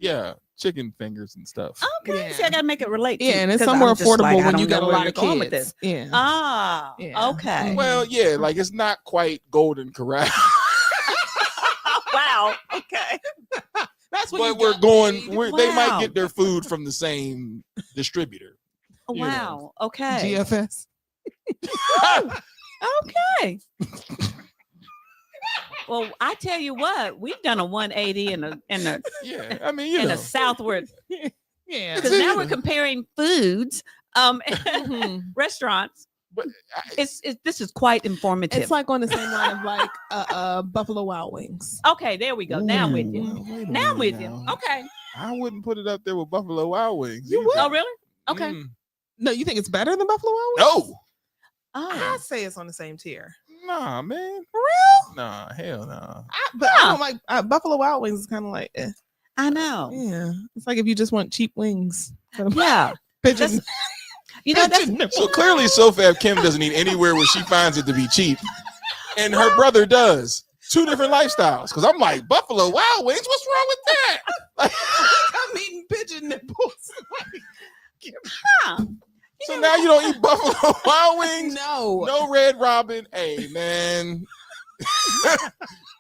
There, chicken fingers and stuff. Okay. See, I gotta make it relate. To Yeah, and it's 'cause somewhere I'm just affordable like, I when don't you got know a where lot to of go with kids. this. Yeah. Ah. Yeah. Okay. Well, yeah, like it's not quite Golden Corral. Wow. Okay. That's what But you we're got, going. babe. They might Wow. get their food from the same distributor. Oh, You know. wow. Okay. GFS. Okay. Well, I tell you what, we've done a 180 in a Yeah, I mean, you in know, a southward Yeah. because now we're comparing foods, and restaurants. But This is quite informative. It's like on the same line of like Buffalo Wild Wings. Okay, there we go. Now I'm with you. wait a Now I'm minute with you. now. Okay. I wouldn't put it up there with Buffalo Wild Wings. You either. would? Oh, really? Okay. Mm. No, you think it's better than Buffalo Wild Wings? No, I Oh. say it's on the same tier. nah, man. For real? Nah, hell nah. But I don't like Buffalo Wild Wings. Is kind of like, I know. yeah. It's like if you just want cheap wings. Yeah. Pigeon. You know, that's So clearly, SoFab Kim doesn't need anywhere where she finds it to be cheap, and her brother does. Two different lifestyles. Because I'm like, Buffalo Wild Wings. What's wrong with that? Like, I'm eating pigeon nipples. huh. so now you don't eat Buffalo Wild Wings? No. No Red Robin. Hey, man.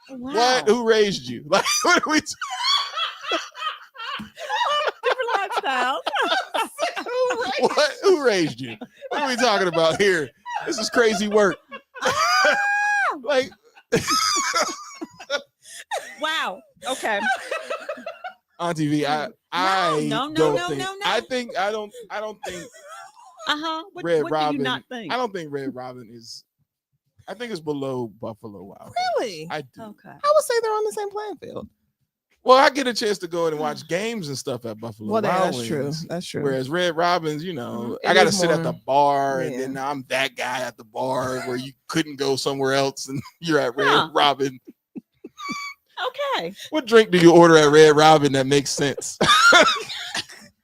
Wow. What? Who raised you? Like, what are we? Different lifestyle. What? Who raised you? What are we talking about here? This is crazy work. Like, Wow. Okay. Auntie V, I No. don't think. I don't think Uh-huh. What Red do Robin. you not think? I don't think Red Robin is. I think it's below Buffalo Wild Wings. Really? I do. Okay. I would say they're on the same playing field. Well, I get a chance to go in and watch games and stuff at Buffalo Well, Wild that's true. Wings. That's true. Whereas Red Robin's, you know, It I got to is sit at more- the bar, and yeah. then I'm that guy at the bar where you couldn't go somewhere else, and you're at Red Huh. Robin. Okay. What drink do you order at Red Robin that makes sense?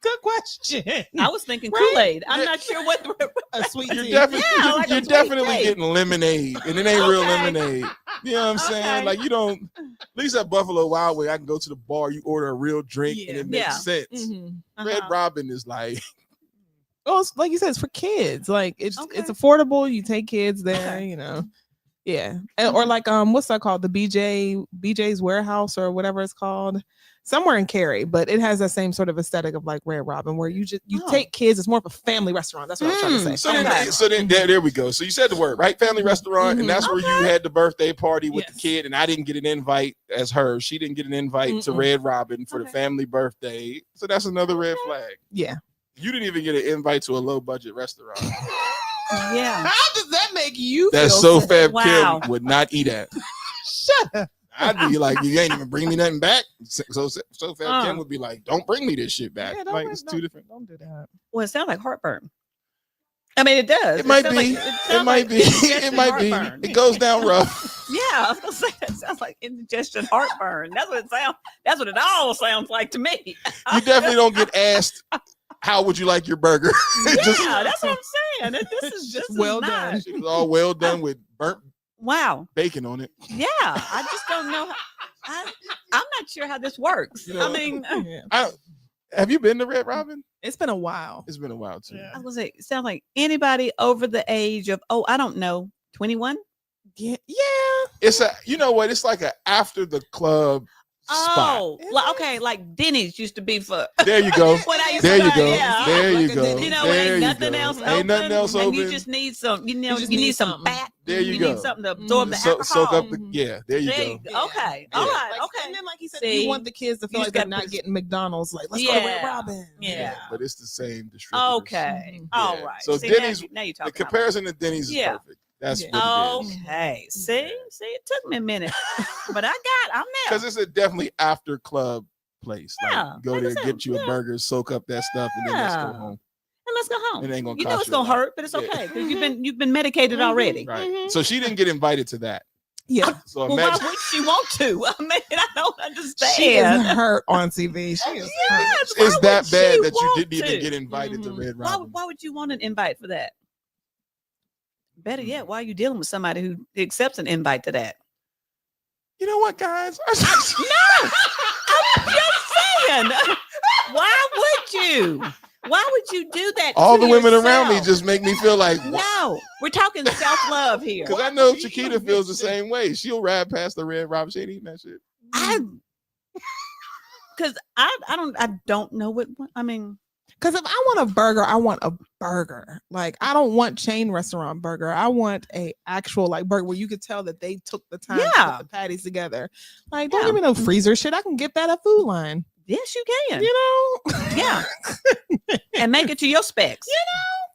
Good question. I was thinking Right? Kool-Aid. I'm not sure what A sweet You're tea. definitely, Yeah, like a you're sweet definitely tea. getting lemonade, and it ain't real Okay. lemonade. You know what I'm saying? Okay. Like, you don't. At least at Buffalo Wild Wings, I can go to the bar, you order a real drink, and Yeah. it makes Yeah. sense. Mhm. Red Uh-huh. Robin is like, Oh, it's, like you said, it's for kids. Like it's Okay. affordable. You take kids there. Okay. You know. Yeah. Or like what's that called? The BJ's Warehouse or whatever it's called. Somewhere in Cary, but it has that same sort of aesthetic of like Red Robin, where you take kids. It's more of a family restaurant. That's what I'm trying to say. So then there we go. So you said the word, right? Family restaurant, and that's where you had the birthday party with the kid, and I didn't get an invite as her. She didn't get an invite to Red Robin for the family birthday. So that's another red flag. Yeah. You didn't even get an invite to a low budget restaurant. Yeah. How does that make you That feel? SoFab Wow. Kim would not eat at. Shut up. I'd be like, you ain't even bring me nothing back. So SoFab Kim would be like, don't bring me this shit back. Yeah, like it's two different. Don't do that. Well, it sounds like heartburn. I mean, it does. It might sounds be. like- It sounds might like be. It indigestion might be. heartburn. It goes down rough. Yeah, I was gonna say that sounds like indigestion heartburn. That's what it sounds. That's what it all sounds like to me. You definitely don't get asked, how would you like your burger? Yeah, that's what I'm saying. This is just well not. done. It's all well done with burnt Wow. bacon on it. Yeah, I just don't know. I'm not sure how this works. You know, I mean, Have you been to Red Robin? It's been a while. It's been a while too. I was gonna say, it sounds like anybody over the age of I don't know, 21. Yeah. It's a, you know what? It's like a after the club spot. Oh, okay, like Denny's used to be for. There you go. When I used There to you buy- go. yeah. There you Like a go. Denny's. You know, There ain't you nothing go. else Ain't open, nothing else and open. you just need some. You know, just you need need some something. fat. There you need go. something to absorb the Soak alcohol. up the there you There go. you go. Okay, Yeah. all right, Like, okay. And then, like he said, See, you want the kids to feel you like just they're gotta not put- getting McDonald's. Like, let's go to Red Yeah. Robin. Yeah. But it's the same distributor. Okay. Yeah. All right. So See, Denny's, now you the talking. comparison to Denny's is Yeah. perfect. That's Yeah. what it is. Okay. See, it took me a minute, but I'm there. Because it's a definitely after club place. Yeah, Like, go like I there, said, get you a yeah. burger, soak up that stuff, and then let's go Yeah. home. And let's go home. It ain't gonna You know cost it's you a gonna lot. hurt, but it's Yeah. okay because you've been medicated already. Right. So she didn't get invited to that. Yeah. So Well, why imagine. would she want to? I mean, I don't understand. She is hurt on TV. She is hurt. Yes, It's why that would bad she that you want didn't even to? get invited to Red Robin. Why would you want an invite for that? Better yet, why are you dealing with somebody who accepts an invite to that? You know what, guys? No, I'm just saying. Why would you? Why would you do that? All to the women around me yourself? just make me feel like, No, we're talking self-love here. because I know Chiquita feels the same way. She'll ride past the Red Robin. She ain't eating that shit. Because I don't know what I mean. Because if I want a burger, I want a burger. Like, I don't want chain restaurant burger. I want a actual like burger where you could tell that they took the time to Yeah. put the patties together. Like, don't Yeah. give me no freezer shit. I can get that at Food Line. Yes, you can. You know? Yeah, and make it to your specs.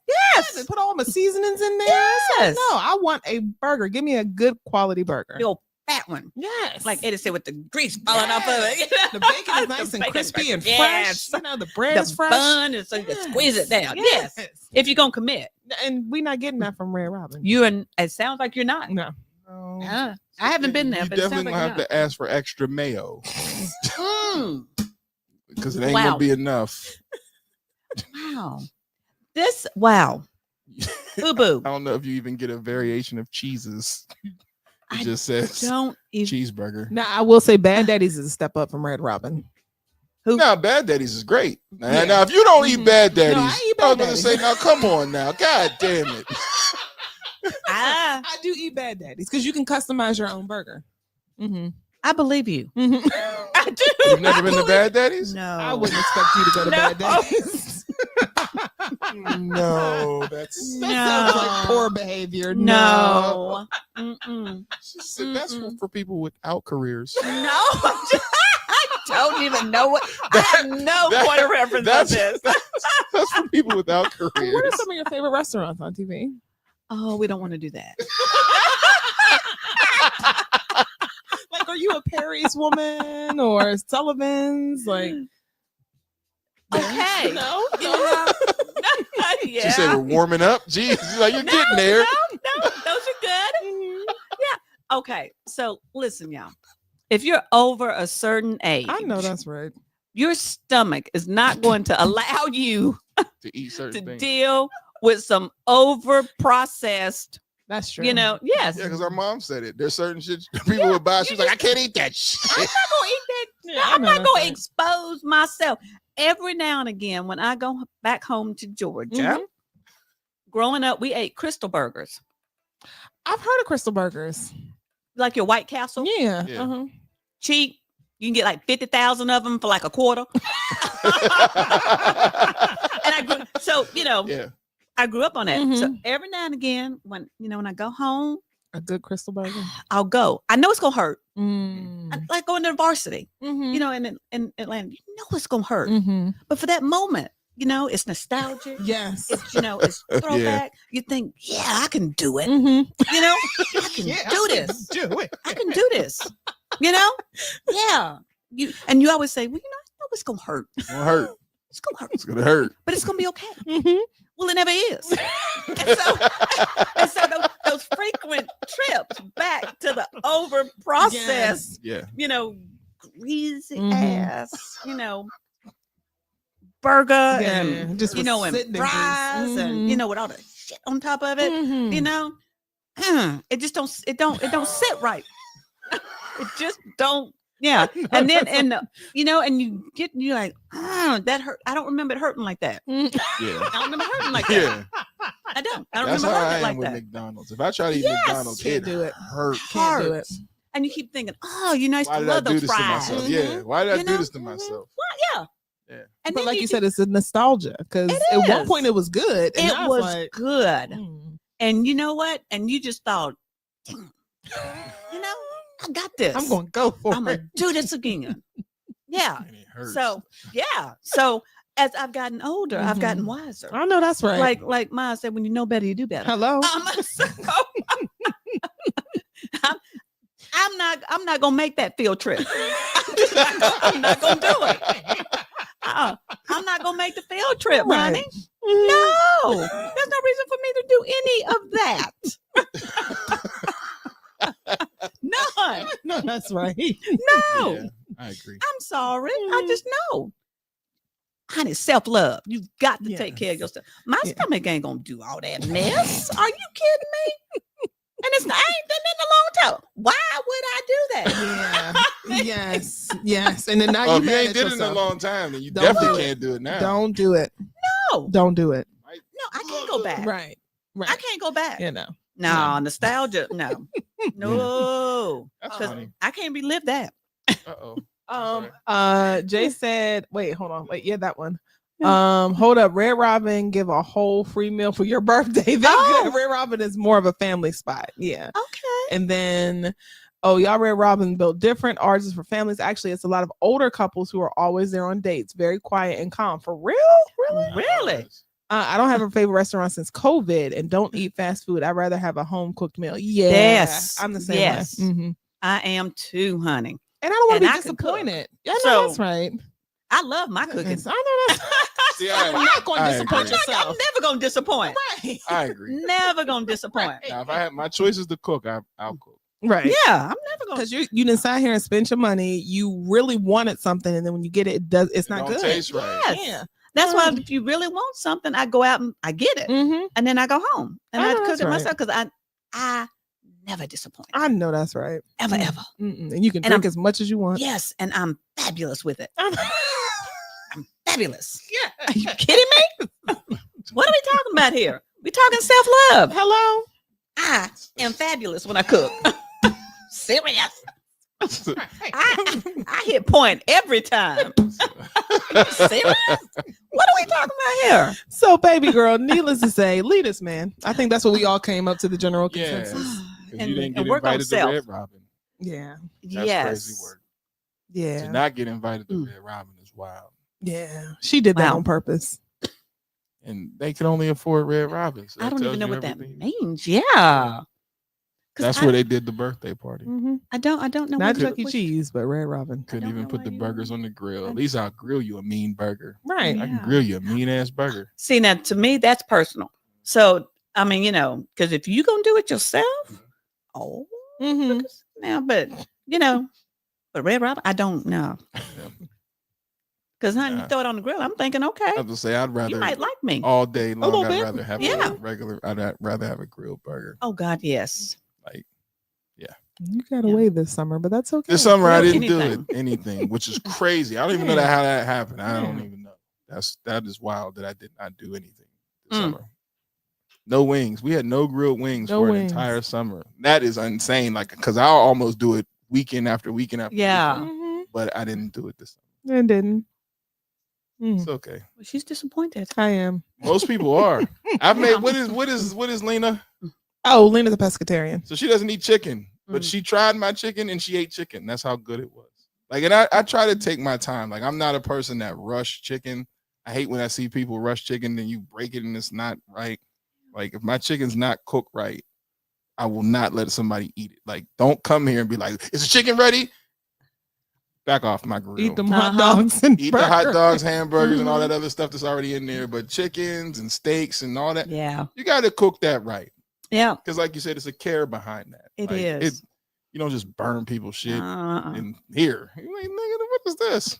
Yes. And put all my seasonings in there. It's like, Yes. no, I want a burger. Give me a good quality burger. Your fat one. Yes. Like Eddie said, with the grease falling off of it. The bacon is nice The and bacon crispy and yes. fresh. You know, the bread is The fresh. bun is so you can squeeze it down. Yes. Yes. If you're gonna commit. And we're not getting that from Red Robin. It sounds like you're not. No. I haven't been there, You but it sounds definitely like gonna have you're to ask for extra mayo not. because it ain't Wow. gonna be enough. Wow. Wow. Boo boo. I don't know if you even get a variation of cheeses. It just says Don't even. cheeseburger. Now, I will say Bad Daddy's is a step up from Red Robin. Now, Bad Daddy's is great. Now, Yeah. now if you don't eat Bad No, Daddy's, I eat I was Bad gonna say, Daddy's. now come on now, God damn it. I do eat Bad Daddy's because you can customize your own burger. Mm-hmm. I believe you. Mm-hmm. I do. You've never been to Bad Daddy's? No. I wouldn't expect you to go to No. Bad Daddy's. No, that's That sounds like poor behavior. No. Mm-mm. that's for people without careers. No. I don't even know what. I have no point of reference on this. That's for people without careers. What are some of your favorite restaurants on TV? Oh, we don't want to do that. Like, are you a Perry's woman or Sullivan's? Like, Okay. no, Yeah. She said we're warming up. Jeez, she's like, you're getting there. No, those are good. Yeah. Okay. So listen, y'all. If you're over a certain age, I know that's right. your stomach is not going to allow you To eat certain to things. deal with some over processed, That's true. you know, yes. Yeah, because our mom said it. There's certain shit people would buy. She's like, I can't eat that shit. I'm not gonna eat that. Yeah, I I'm know not that's gonna right. expose myself. Every now and again, when I go back home to Georgia, Mhm. growing up, we ate Crystal burgers. I've heard of Crystal Burgers. Like your White Castle? Yeah. Yeah. Uh-huh. Cheap. You can get like 50,000 of them for like a quarter. And Yeah. I grew up on that. Mhm. So every now and again, when I go home, A good Crystal Burger. I'll go. I know it's gonna hurt. Mm. Like going to the varsity, Mhm. in Atlanta, it's gonna hurt. Mhm. But for that moment, it's nostalgic. Yes. It's throwback. You think, yeah, I can do it. Mhm. I can do this. Do it. I can do this. Yeah. You always say, well, I know it's gonna hurt. It's gonna hurt. It's gonna hurt. It's gonna hurt. But it's gonna be okay. Mhm. Well, it never is. and so those frequent trips back to the over processed, Yeah. greasy Mhm. ass, burger and just with and sitting in fries grease. and Mhm. with all the shit on top of it. Mhm. It just don't sit right. It just don't. Yeah, and then and you're like, that hurt. I don't remember it hurting like that. Yeah. I don't remember hurting like that. Yeah. I don't That's remember how I hurting am like with that. McDonald's. If I try to eat Yes. McDonald's, Can't it do it. hurt. Can't do it. Hurts. And you keep thinking, oh, I used Why to did I love do those this to fries. myself? Yeah. Why did I do this to Mhm. myself? Well, yeah. Yeah. And But then like you said, it's a nostalgia because It at one is. point it was good. And it now was it's like, good. mm, And you know what? And you just thought, I got this. I'm going to go for I'm it. gonna do this again. Yeah. And it hurts. So So as I've gotten older, I've gotten wiser. I know that's right. Like Ma said, when you know better, you do better. Hello. So, I'm not gonna make that field trip. I'm not gonna do it. I'm not gonna make the field trip, Right. honey. No, there's no reason for me to do any of that. None. No, that's right. No. Yeah, I agree. I'm sorry. I just know. Honey, self-love. You've got to take care of yourself. My stomach ain't gonna do all that mess. Are you kidding me? And I ain't done it in a long time. Why would I do that? Yeah. Yes. Yes. And then now Oh, you if you mad ain't at did it in a yourself. long time, then you Don't definitely do it. can't do it now. Don't do it. No. Don't do it. No, I can't go back. Right. Right. I can't go back. No. No, nostalgia. No. No. That's 'Cause funny. I can't relive that. Uh-oh. Jay said, wait, hold on. Wait, yeah, that one. Hold up. Red Robin give a whole free meal for your birthday. Good. Red Robin is more of a family spot. Yeah. Okay. And then, y'all, Red Robin built different. Ours is for families. Actually, it's a lot of older couples who are always there on dates. Very quiet and calm. For real? Really? Really? I don't have a favorite restaurant since COVID and don't eat fast food. I'd rather have a home cooked meal. Yeah. Yes. I'm the same Yes. way. Mhm. I am too, honey. And I don't want to And be I can cook. disappointed. Yeah, no, So- that's right. I love my cooking. Yes, I know that's See, I'm not going to I disappoint agree. yourself. I'm never gonna disappoint. Right. I agree. Never gonna disappoint. Now, if I had my choices to cook, I'll cook. Right. Yeah, I'm never gonna. Because you didn't sit here and spend your money. You really wanted something, and then when you get it, it's not don't good. taste right. Yes. Yeah. That's why if you really want something, I go out and I get it, Mm-hmm. and then I go home and I I know cook that's it right. myself because I never disappoint. I know that's right. Ever, ever. Mm-mm. And you can And drink I'm- as much as you want. Yes, and I'm fabulous with it. I'm fabulous. Yeah. Are you kidding me? What are we talking about here? We're talking self-love. Hello. I am fabulous when I cook. Serious. I hit point every time. Serious? What are we talking about here? So, baby girl, needless to say, lead us, man. I think that's what we all came up to the general Yeah. consensus. Because you didn't get and work on invited to self. Red Robin. Yeah. That's crazy work. Yeah. To not get invited to Mm. Red Robin is wild. Yeah. She did that Wow. on purpose. And they can only afford Red Robin. So I don't tells even know you what that everything. means. Yeah. 'Cause That's where they did the birthday party. Mm-hmm. I don't know. Not what- Chuck E. what- Cheese, but Red Robin. Couldn't don't even know put why the you- burgers on the grill. At least I'll grill you a mean burger. Right. I can Yeah. grill you a mean ass burger. See, now to me, that's personal. So, I mean, because if you're going to do it yourself, oh, Mm-hmm. now, but, but Red Robin, I don't know. Because, honey, Nah. you throw it on the grill, I'm thinking, I okay, have to say I'd rather you might like me. all day long. little I'd bit. rather have Yeah. a regular. I'd rather have a grilled burger. Oh, God, yes. Like You got away this summer, but that's okay. this summer, I Grill didn't do anything. it anything, which is crazy. I don't even know how that happened. I don't even know. That is wild that I did not do anything this Mm. summer. No wings. We had no grilled wings No for wings. an entire summer. That is insane. Like, because I'll almost do it weekend after weekend after weekend, Mhm. but I didn't do it this time. It didn't. It's okay. Well, she's disappointed. I am. Most people are. I've made what is Lena? Oh, Lena's a pescatarian. So she doesn't eat chicken, but she tried my chicken and she ate chicken. That's how good it was. Like, and I try to take my time. Like, I'm not a person that rush chicken. I hate when I see people rush chicken and you break it and it's not right. Like, if my chicken's not cooked right, I will not let somebody eat it. Like, don't come here and be like, "Is the chicken ready?" Back off my grill. Eat them hot dogs and Eat the hot burgers. dogs, hamburgers, and all that other stuff that's already in there. But chickens and steaks and all that, Yeah. you got to cook that right. Yeah. Because, like you said, it's a care behind that. It Like, is. You don't just burn people's shit Uh-uh. in here. You ain't nigga, what is this?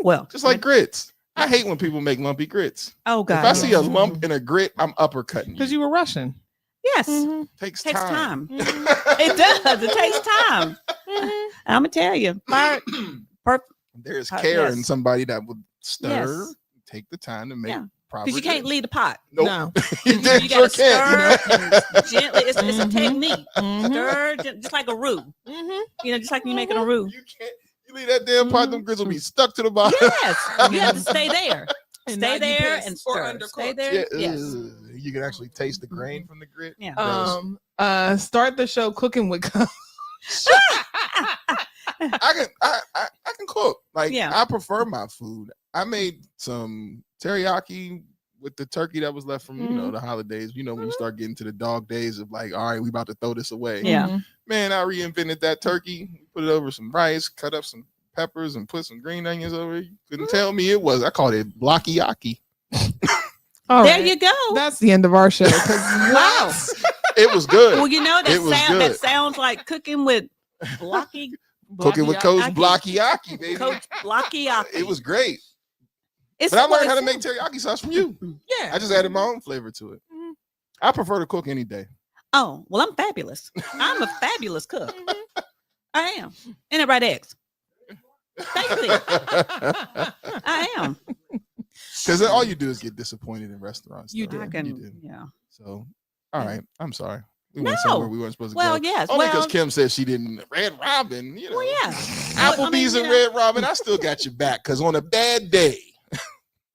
Well, Just like grits. I hate when people make lumpy grits. Oh God. If I see a lump in a grit, I'm uppercutting you. Because you were rushing. Yes. Takes Takes time. It does. It takes time. I'm gonna tell you. There's care in somebody that would stir, Yes. take the time to make Yeah. proper. Because you can't leave the pot. Nope. No. You damn You sure gotta stir can't. and gently. It's a technique. Stir just like a roux. You know, just like you making a roux. You leave that damn pot, them grits will be stuck to the bottom. Yes. You have to stay there. And Stay not be there pissed and or stir. Stay undercooked. there. Yeah, Yes. you can actually taste the grain from the grit. Yeah. Gross. Start the show cooking with Coach. I can cook. Like, Yeah. I prefer my food. I made some teriyaki with the turkey that was left from the holidays. You know, when you start getting to the dog days of like, all right, we about to throw this away. Yeah. Man, I reinvented that turkey. Put it over some rice, cut up some peppers, and put some green onions over it. You couldn't tell me it was. I called it blockiyaki. All There right. you go. That's the end of our show. Wow. It was good. Well, you know It was good. that sounds like cooking with blocky. Cooking with Coach Blockiyaki, baby. Coach Blockiyaki. It was great. It's But I what learned how to it make teriyaki sauce from you. Yeah. I just added my own flavor to it. I prefer to cook any day. Oh, well, I'm fabulous. I'm a fabulous cook. I am. And I write eggs. Thank you. I am. Because all you do is get disappointed in restaurants. You though. do. You do. Yeah. So, all right. I'm sorry. We No. went somewhere we weren't supposed to Well, go. yes. Only because Well- Kim said she didn't. Red Robin, you know. Well, yeah. Applebee's and Red Robin, I still got your back. Because on a bad day,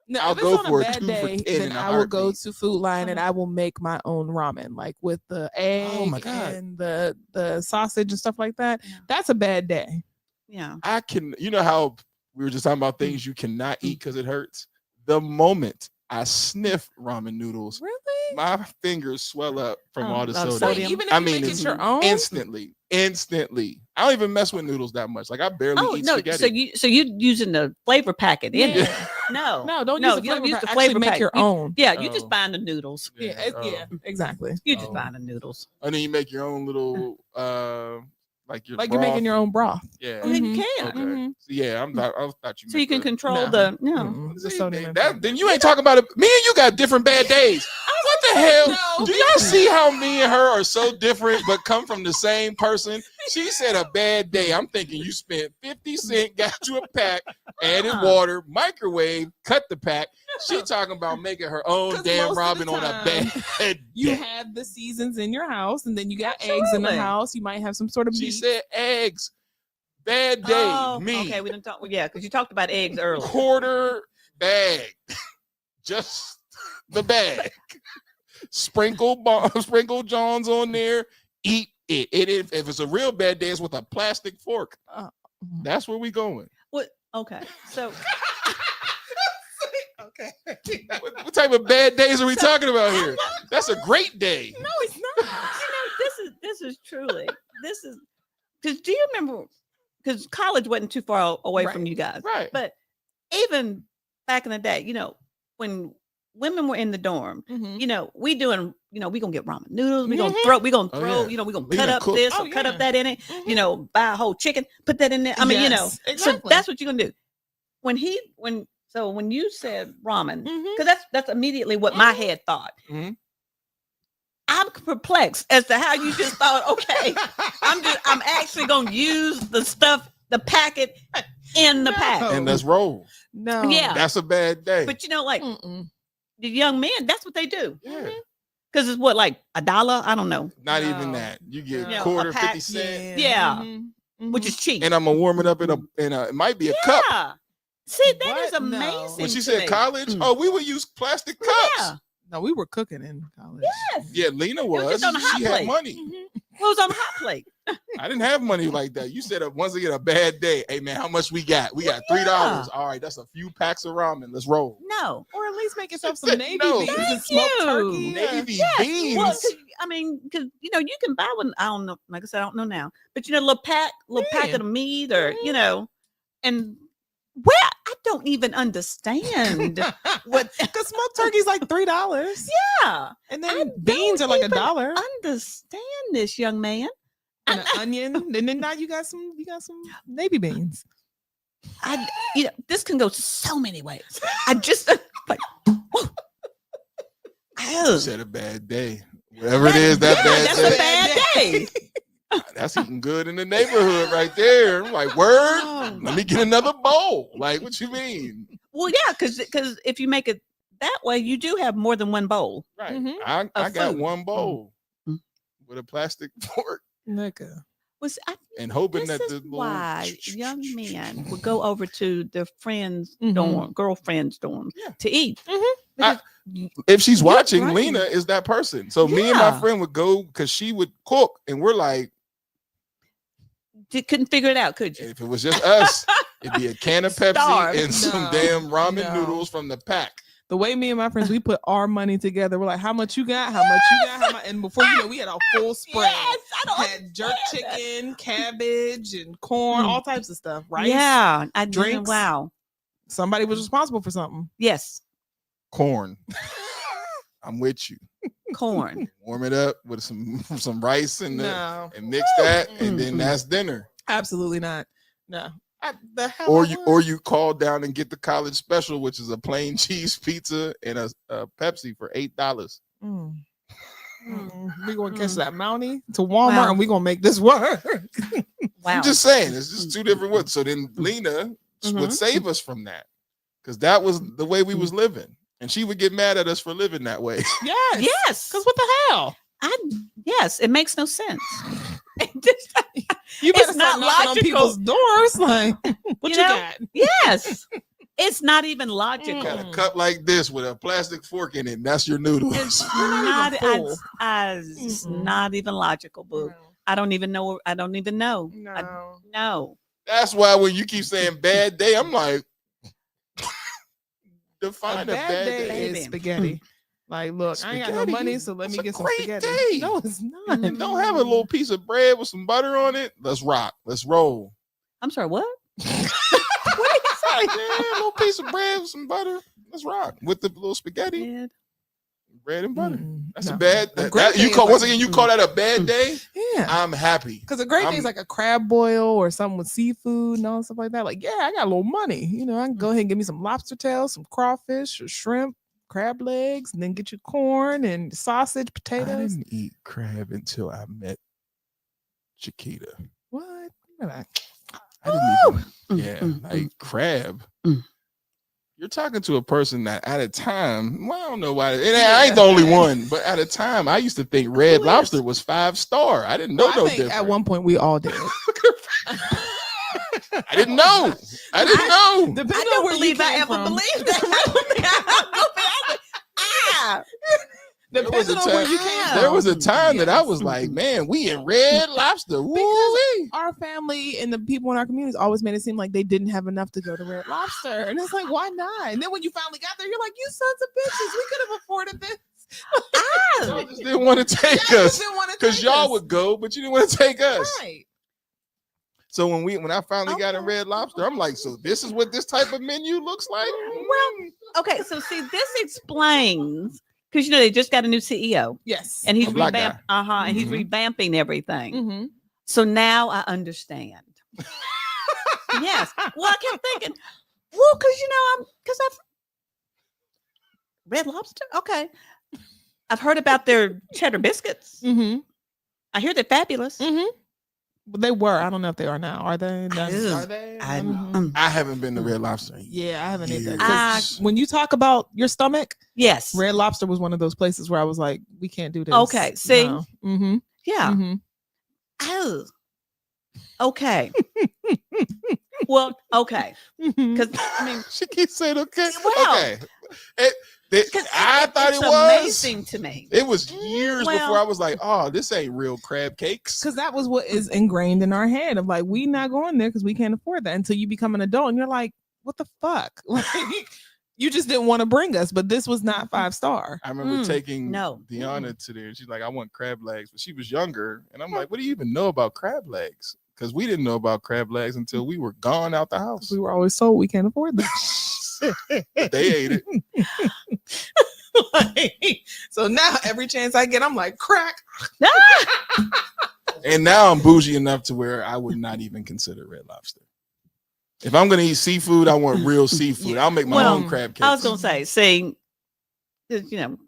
No, I'll if go it's on for a a bad 2 for day, 10 then in a I will go heartbeat. to Food Line and I will make my own ramen, like with the egg Oh my God. and the sausage and stuff like that. That's a bad day. Yeah. I can, you know how we were just talking about things you cannot eat because it hurts? The moment I sniff ramen noodles, Really? my fingers swell up from all the of soda. sodium. Even if I you mean, make it's it your own? instantly. I don't even mess with noodles that much. Like, I barely Oh eat no! spaghetti. So you using the flavor packet in Yeah. there? No, No, don't no, use the you don't flavor use pack. the Actually flavor make pack. your You- own. Yeah, you just Oh. buying the noodles. Yeah, exactly. You just Oh. buying the noodles. And then you make your own little, like your Like you're making broth. your own broth. Yeah. Well, then you can. Okay. Mhm. So, yeah, I thought you. So you meant can the- control No. the. No. Mm-mm. The See, sodium then you ain't talking about it. Me and you got different bad days. What the hell? No. Do y'all see how me and her are so different but come from the same person? She said a bad day. I'm thinking you spent 50 cents, got you a pack, added water, microwave, cut the pack. She talking about making her own 'Cause damn most of the ramen on a time, bad You day. have the seasons in your house, and then you got eggs in the Absolutely. house. You might have some sort of She meat. said eggs. Bad day. Oh, me. okay. We didn't talk. Yeah, because you talked about eggs earlier. Quarter bag. Just the bag. Sprinkle Johns on there. Eat it. If it's a real bad day, it's with a plastic fork. That's where we going. What? Okay. So Okay. What type of bad days are we talking about here? That's a great day. No, it's not. this is truly because do you remember? Because college wasn't too far away from you guys, Right. But even back in the day, when women were in the dorm, we doing, we gonna get ramen noodles. We gonna throw. We gonna Oh, throw. yeah. We gonna We cut gonna up cook. this Oh, or cut yeah. up that in it. Buy a whole chicken, put that in there. I mean, Yes, so exactly. that's what you're gonna do. When you said ramen, because that's immediately what my head thought. Mhm. I'm perplexed as to how you just thought, okay, I'm actually gonna use the packet in the pack. And let's roll. No. Yeah. That's a bad day. But like the young men, that's what they do. Yeah. Because it's what, like $1? I don't know. Not even that. You get Yeah, quarter, a pack, 50 cents. Yeah. Mm-hmm. Which is cheap. And I'm gonna warm it up in a it might be a cup. Yeah. See, that is amazing. When she to said me. college, oh, we would use plastic cups. Yeah. No, we were cooking in college. Yes. Yeah, Lena was was. just on a hot She plate. had money. It was on a hot plate. I didn't have money like that. You said once again a bad day. Hey man, how much we got? We got $3. All right, that's a few packs of ramen. Let's roll. No. Or at least make yourself some Navy No. beans and Thank smoked you. turkey. Navy Yes. beans. Well, I mean, because you can buy one. I don't know. Like I said, I don't know now. But a little packet of meat, or and I don't even understand what. Because smoked turkey's like $3. Yeah, and then beans are like $1. Understand this, young man. And an onion, and then now you got some Navy beans. This can go so many ways. I just like. You said a bad day. Whatever it is, that bad that's day. a bad day. That's eating good in the neighborhood right there. I'm like, word, let me get another bowl. Like, what you mean? Well, yeah, because if you make it that way, you do have more than one bowl. Right. Mm-hmm. I got food. one bowl with a plastic fork. Nigga. And hoping This that is the little why young men would go over to their friends' dorm, girlfriend's dorm to eat. if she's watching, right. Lena is that person. So me and my friend would go because she would cook, and we're like, couldn't figure it out, could you? if it was just us, it'd be a can of Pepsi Starved. and some damn ramen noodles from the pack. The way me and my friends, we put our money together. We're like, how much you got? How much you got? How much? And before we had a full spread. Had jerk chicken, cabbage, and corn, all types of stuff. Rice. Yeah, I drinks. Wow. Somebody was responsible for something. Yes. Corn. I'm with you. Corn. Warm it up with some rice and mix that, and then that's dinner. Absolutely not. No. The hell Or you call down and get the college special, which is a plain cheese pizza and a Pepsi for $8. We're gonna catch that Mountie to Walmart and we're gonna make this work. I'm just saying, it's just two different words. So then Lena would save us from that, because that was the way we was living, and she would get mad at us for living that way. Yes. Because what the hell? Yes, it makes no sense. You better It's not start knocking on logical. people's doors. Like, what you got? Yes. It's not even logical. Got a cup like this with a plastic fork in it, and that's your noodles. It's not even logical, boo. I don't even know. No. That's why when you keep saying bad day, I'm like, define a bad day. Is spaghetti. Like, look, I ain't got no money, so let me get some spaghetti. Day. No, it's not. Don't have a little piece of bread with some butter on it. Let's rock. Let's roll. I'm sorry, what? What did you say? Yeah, a little piece of bread with some butter. Let's rock with the little spaghetti. Bread and butter. That's a bad. You call once again. You call that a bad day? Yeah, I'm happy. Because a great day is like a crab boil or something with seafood and all stuff like that. Like, yeah, I got a little money. I can go ahead and give me some lobster tails, some crawfish or shrimp, crab legs, and then get you corn and sausage, potatoes. I didn't eat crab until I met Chiquita. What? I didn't even. Like crab. You're talking to a person that at a time, well, I don't know why. I ain't the only one, but at a time, I used to think Red Lobster was 5-star. I didn't know no different. At one point, we all did. I didn't know. Depending I don't on where believe you I came ever from. believed that. Depending on where you came from. There was a time that I was like, man, we in Red Lobster. Woo-wee. Our family and the people in our communities always made it seem like they didn't have enough to go to Red Lobster. And it's like, why not? And then when you finally got there, you're like, you sons of bitches, we could have afforded this. Y'all just didn't want to take us. Because y'all would go, but you didn't want to take us. Right. So when I finally got in Red Lobster, I'm like, so this is what this type of menu looks like? Well, okay, so see, this explains, because they just got a new CEO. Yes. And he's A black revamping and he's revamping everything. Mm-hmm. So now I understand. Yes. Well, I kept thinking, well, because I've Red Lobster. Okay. I've heard about their cheddar biscuits. Mm-hmm. I hear they're fabulous. Mm-hmm. But they were. I don't know if they are now. Are they? Are they? I haven't been to Red Lobster. Yeah, I haven't either. Years. When you talk about your stomach, yes, Red Lobster was one of those places where I was like, we can't do this. Okay, see? No. Mm-hmm. Yeah. Mm-hmm. Oh. Okay. Well, okay. Because I mean, she keeps saying okay. Well, okay. I thought it's it was amazing to me. It was years before I was like, oh, this ain't real crab cakes. Because that was what is ingrained in our head of like, we not going there because we can't afford that until you become an adult and you're like, what the fuck? Like, you just didn't want to bring us, but this was not 5-star. I remember taking Deanna to there. She's like, I want crab legs, but she was younger. And I'm like, what do you even know about crab legs? Because we didn't know about crab legs until we were gone out the house. We were always told we can't afford them. They ate it. So now every chance I get, I'm like, crack. And now I'm bougie enough to where I would not even consider Red Lobster. If I'm gonna eat seafood, I want real seafood. I'll make my own crab cakes. I was gonna say, see, you know,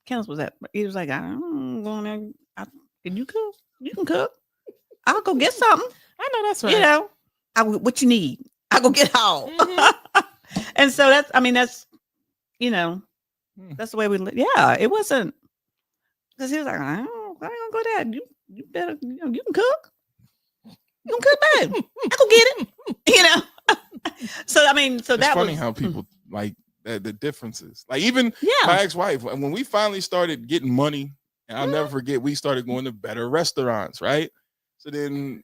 Kenneth was at. He was like, I'm going there. Can you cook? You can cook. I'll go get something. I know that's right. You know, what you need. I'll go get all. Mm-hmm. And so that's, I mean, that's, you know, that's the way we live. Yeah, it wasn't because he was like, I ain't gonna go there. You better, you know, you can cook. You can cook, babe. I go get it. You know. So I mean, so it's that funny was how people like the differences. Like even my ex-wife, when we finally started getting money, and I'll never forget, we started going to better restaurants, right? So then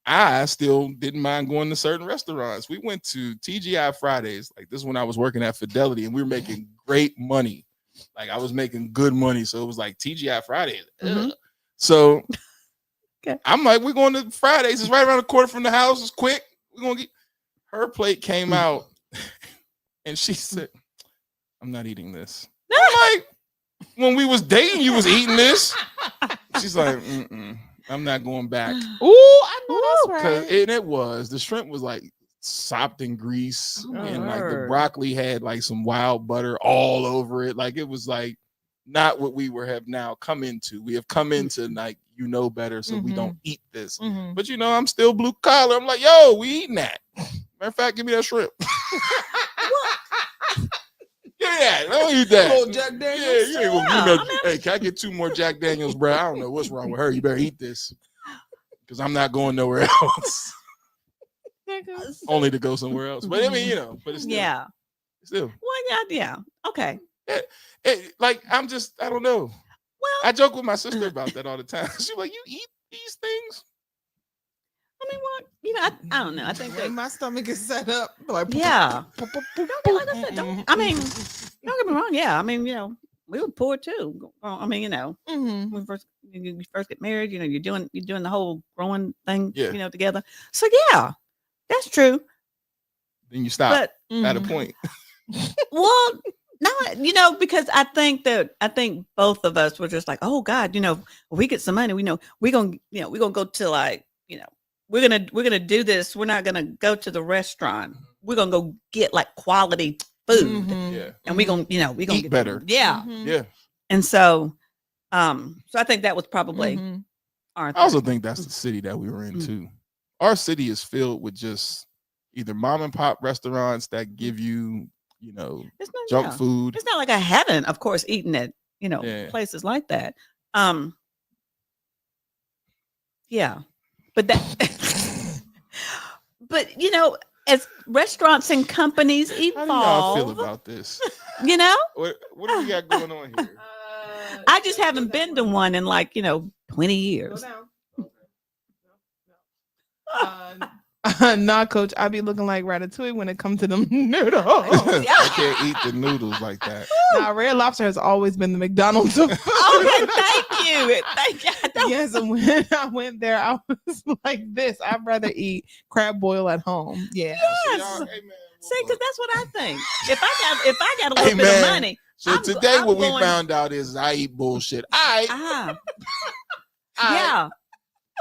I still didn't mind going to certain restaurants. We went to TGI Fridays. Like this is when I was working at Fidelity, and we were making great money. Like I was making good money, so it was like TGI Fridays. Mm-hmm. So I'm like, we're going to Fridays. It's right around the corner from the house. It's quick. We're gonna get. Her plate came out, and she said, "I'm not eating this." I'm like, when we was dating, you was eating this. She's like, I'm not going back. Ooh, I know that's right. And it was the shrimp was like sopped in grease, and like the broccoli had like some wild butter all over it. Like it was like not what we have now come into. We have come into like better, so we don't eat this. But I'm still blue collar. I'm like, yo, we eating that. Matter of fact, give me that shrimp. Yeah, don't eat that. Little Jack Daniels. Yeah, hey, can I get 2 more Jack Daniels, bro? I don't know what's wrong with her. You better eat this because I'm not going nowhere else. Only to go somewhere else. But I mean, but it's still. Well, yeah. Okay. Like I don't know. Well, I joke with my sister about that all the time. She's like, you eat these things? I mean, well, I don't know. I think that my stomach is set up. Like, I mean, don't get me wrong. Yeah, I mean, we were poor too. I mean, when you first get married, you're doing the whole growing thing, together. So yeah, that's true. Then you stop at a point. Well, no, because I think both of us were just like, oh God, if we get some money, we're gonna go to like, we're gonna do this. We're not gonna go to the restaurant. We're gonna go get like quality food, and we're gonna eat get better. Yeah, yeah. And so I think that was probably our thing. I also think that's the city that we were in too. Our city is filled with just either mom and pop restaurants that give you, junk food. It's not like a heaven, of course, eating at places like that. Yeah, but that, but as restaurants and companies evolve, how do y'all feel about this? What do we got going on here? I just haven't been to one in like 20 years. Nah, Coach, I be looking like Ratatouille when it comes to them noodles. I can't eat the noodles like that. Nah, Red Lobster has always been the McDonald's of food. Okay, thank you. Yes, and when I went there, I was like this. I'd rather eat crab boil at home. Yeah. Yes. See, because that's what I think. If I got a little bit of money. So today what we found out is I eat bullshit. Yeah.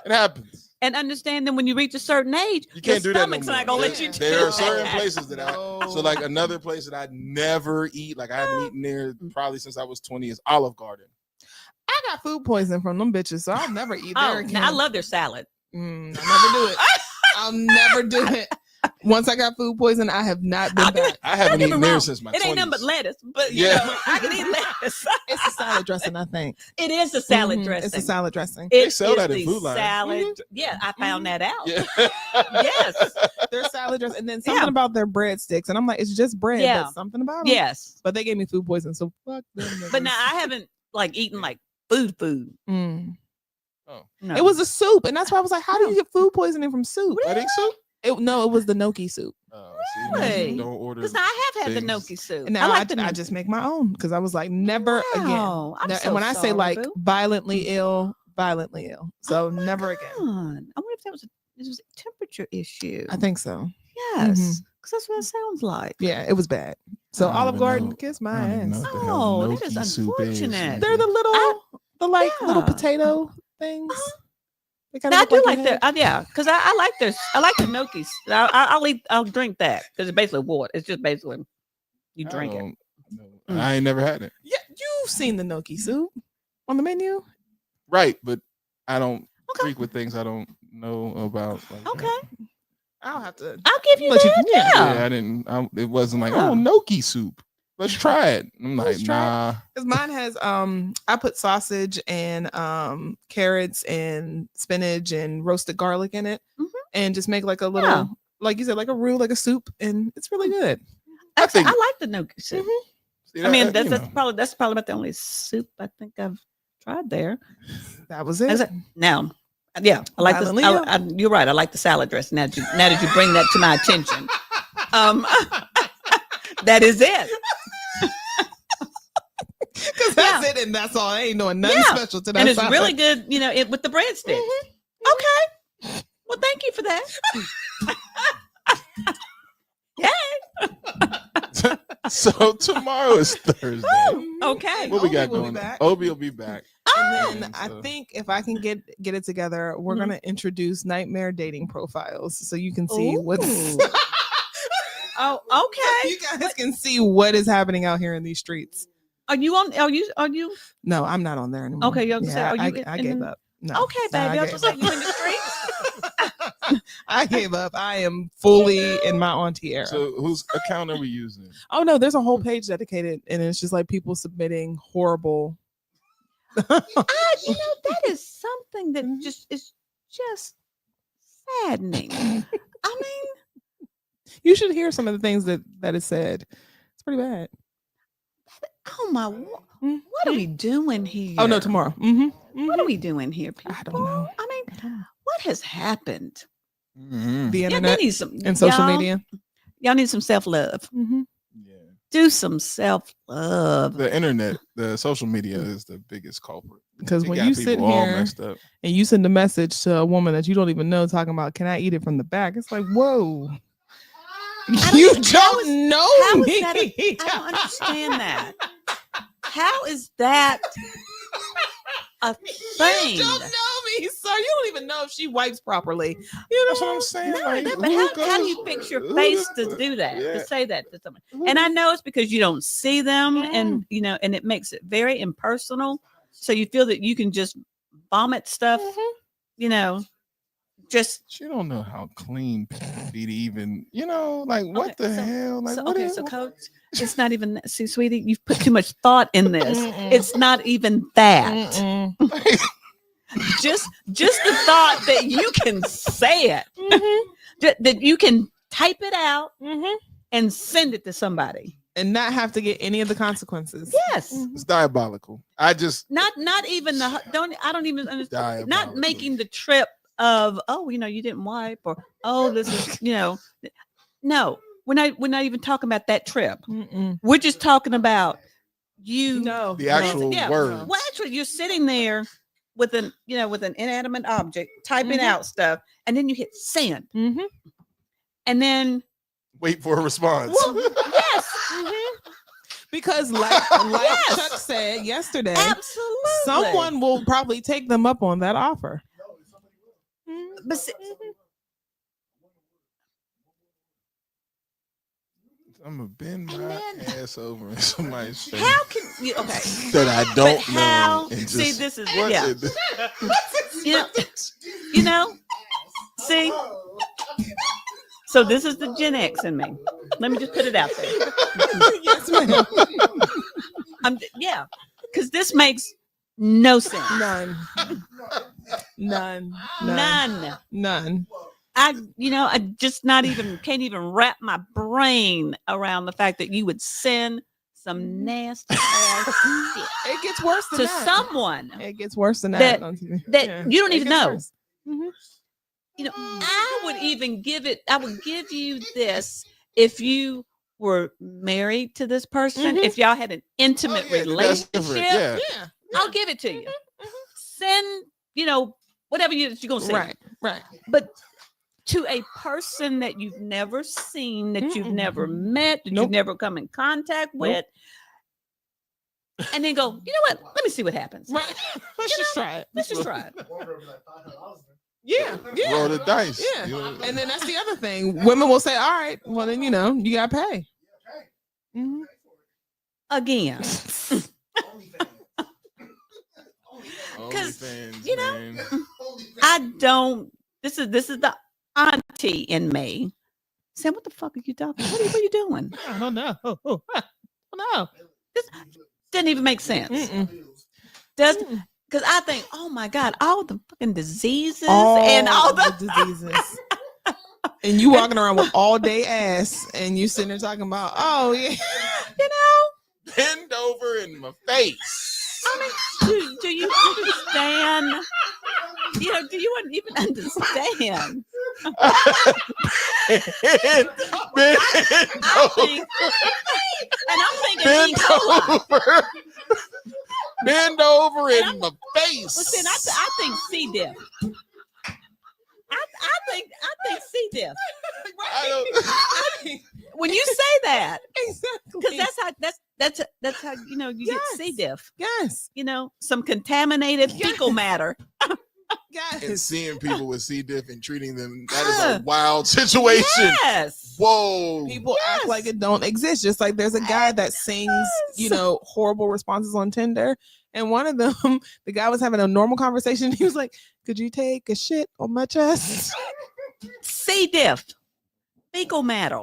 It happens. And understanding when you reach a certain age, you can't do that no more. Not gonna let you do there are certain places that so like another place that I never eat, like I haven't eaten there probably since I was 20 is Olive Garden. I got food poisoning from them bitches, so I'll never eat there again. I love their salad. I'll never do it. I'll never do it. Once I got food poisoning, I have not been back. I haven't eaten there since my 20s. It ain't nothing but lettuce, but you know, I can eat lettuce. It's a salad dressing, I think. It is a salad dressing. It's a salad dressing. They sell that in Food Line. Salad. Yeah, I found that out. Yeah. Yes. Their salad dressing. And then something about their breadsticks. And I'm like, it's just bread, but something about them. Yes. But they gave me food poisoning, so fuck them. But now I haven't like eaten like food. Oh. No. It was a soup, and that's why I was like, how do you get food poisoning from soup? Wedding soup? It was the gnocchi soup. Really? Don't order. Because I have had the gnocchi soup. And now I just make my own because I was like, never again. I'm And so when I say sorry, like boo. violently ill. So never again. I wonder if it was a temperature issue. I think so. Yes, because that's what it sounds like. Yeah, it was bad. So Olive Garden, kiss my ass. Oh, that is unfortunate. They're the little potato things. Now, I do like that. Yeah, because I like the gnocchis. I'll drink that because it's basically water. It's just basically you drink it. I ain't never had it. Yeah, you've seen the gnocchi soup on the menu, right? But I don't freak with things I don't know about. Okay, I'll have to. I'll give you that. Yeah, I didn't. It wasn't like gnocchi soup. Let's try it. I'm like, nah. Because mine has I put sausage and carrots and spinach and roasted garlic in it, and just make like a little, like you said, like a roux, like a soup, and it's really good. I like the gnocchi soup. See, I mean, that's probably about the only soup I think I've tried there. That was it. Now, yeah, I like this. You're right. I like the salad dressing. Now that you bring that to my attention, that is it. Because that's it, and that's all. I ain't doing nothing special to that. And it's salad. really good, with the breadsticks. Okay. Well, thank you for that. Yay. So tomorrow is Thursday. Okay. What we got going? Obi will be back. And then I think if I can get it together, we're gonna introduce nightmare dating profiles, so you can see what's. Oh, okay. You guys can see what is happening out here in these streets. Are you on? Are you? No, I'm not on there anymore. Okay, I gave up. No. Okay, baby. I was just like you in the streets. I gave up. I am fully in my auntie era. So whose account are we using? Oh no, there's a whole page dedicated, and it's just like people submitting horrible. That is something that just is just saddening. I mean, you should hear some of the things that is said. It's pretty bad. Oh my! What are we doing here? Oh no, tomorrow. What are we doing here, people? I don't know. I mean, what has happened? The internet and social media. Y'all need some self-love. Do some self-love. The internet, the social media is the biggest culprit. Because when you sit here and you send a message to a woman that you don't even know, talking about, can I eat it from the back? It's like, whoa. You don't know me. I don't understand that. How is that a thing? You don't know me, sir. You don't even know if she wipes properly. That's what I'm saying. But how do you fix your face to do that? To say that to someone? And I know it's because you don't see them, and and it makes it very impersonal. So you feel that you can just vomit stuff, just she don't know how clean be to even, like what the hell? Like so coach, it's not even see, sweetie, you've put too much thought in this. It's not even that. Just the thought that you can say it, that you can type it out and send it to somebody and not have to get any of the consequences. Yes, it's diabolical. I just not even I don't even understand. Not making the trip of you didn't wipe, or this is no, we're not even talking about that trip. We're just talking about the actual words. Well, actually, you're sitting there with an inanimate object typing out stuff, and then you hit send, and then wait for a response. Well, yes. Because like Chuck said yesterday, absolutely, someone will probably take them up on that offer. But I'm gonna bend my ass over in somebody's face. How can you? Okay, that I don't know. See, this is See? So this is the Gen X in me. Let me just put it out there. Yes, ma'am. Yeah, because this makes no sense. None. I just can't even wrap my brain around the fact that you would send some nasty ass shit. It gets worse than to that. someone. It gets worse than that. That you don't even know. Mm-hmm. I would give you this if you were married to this person, if y'all had an intimate relationship. Yeah. I'll give it to you. Send, whatever you're gonna send. Right. But to a person that you've never seen, that you've never met, that you've never come in contact with, and then go, you know what? Let me see what happens. Right. Let's just try it. Yeah. Roll the dice. Yeah. And then that's the other thing. Women will say, all right, well then, you got to pay. Mm-hmm. Again. Because, I don't, this is the auntie in me. Sam, what the fuck are you talking? What are you doing? I don't know. Oh, no. This doesn't even make sense. Because I think, oh my God, all the fucking diseases and all the diseases. And you walking around with all day ass and you sitting there talking about, oh yeah. Bend over in my face. I mean, do you understand? Do you even understand? Bend over in my face. Listen, I think C. diff. I think C. diff. When you say that, because that's how you get C. diff. Yes, some contaminated fecal matter. And seeing people with C. diff and treating them, that is a wild situation. Yes. Whoa. People act like it don't exist. Just like there's a guy that sings, horrible responses on Tinder. And one of them, the guy was having a normal conversation. He was like, could you take a shit on my chest? C. diff. Fecal matter.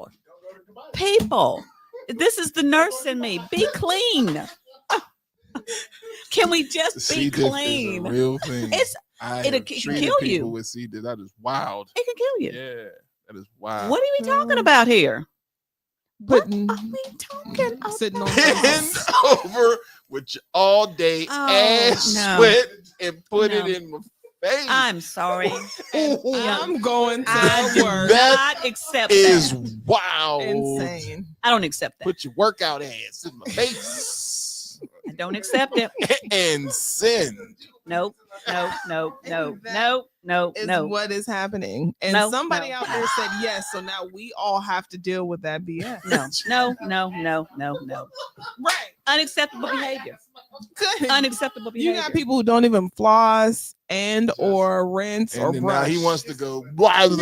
People. This is the nurse in me. Be clean. Can we just be clean? Is a real thing. It can kill you. With C. diff. That is wild. It can kill you. Yeah, that is wild. What are we talking about here? What are we talking about? Sitting on Bend over with your all day ass sweat and put it in my face. I'm sorry. I'm going to work. Not accept is that. Wow. Insane. I don't accept that. Put your workout ass in my face. I don't accept it. And send. Nope. No. It's what is happening. And somebody out there said yes. So now we all have to deal with that BS. No. Right. Unacceptable behavior. Good. Unacceptable behavior. You got people who don't even floss or rinse or brush. Now he wants to go. No. That's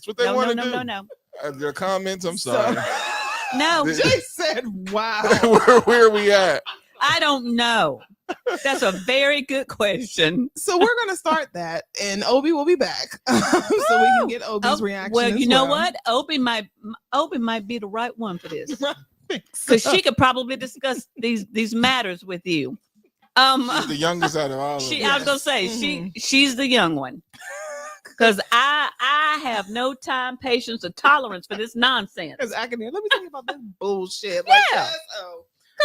what they want to do. No. Their comments, I'm sorry. No. Jay said, wow. Where are we at? I don't know. That's a very good question. So we're going to start that, and Obi will be back. So we can get Obi's reaction. Well, you know what? Obi might be the right one for this. Because she could probably discuss these matters with you. She's the youngest out of all of them. I was gonna say she's the young one. Because I have no time, patience, or tolerance for this nonsense. Because I can hear. Let me think about this bullshit. Yeah.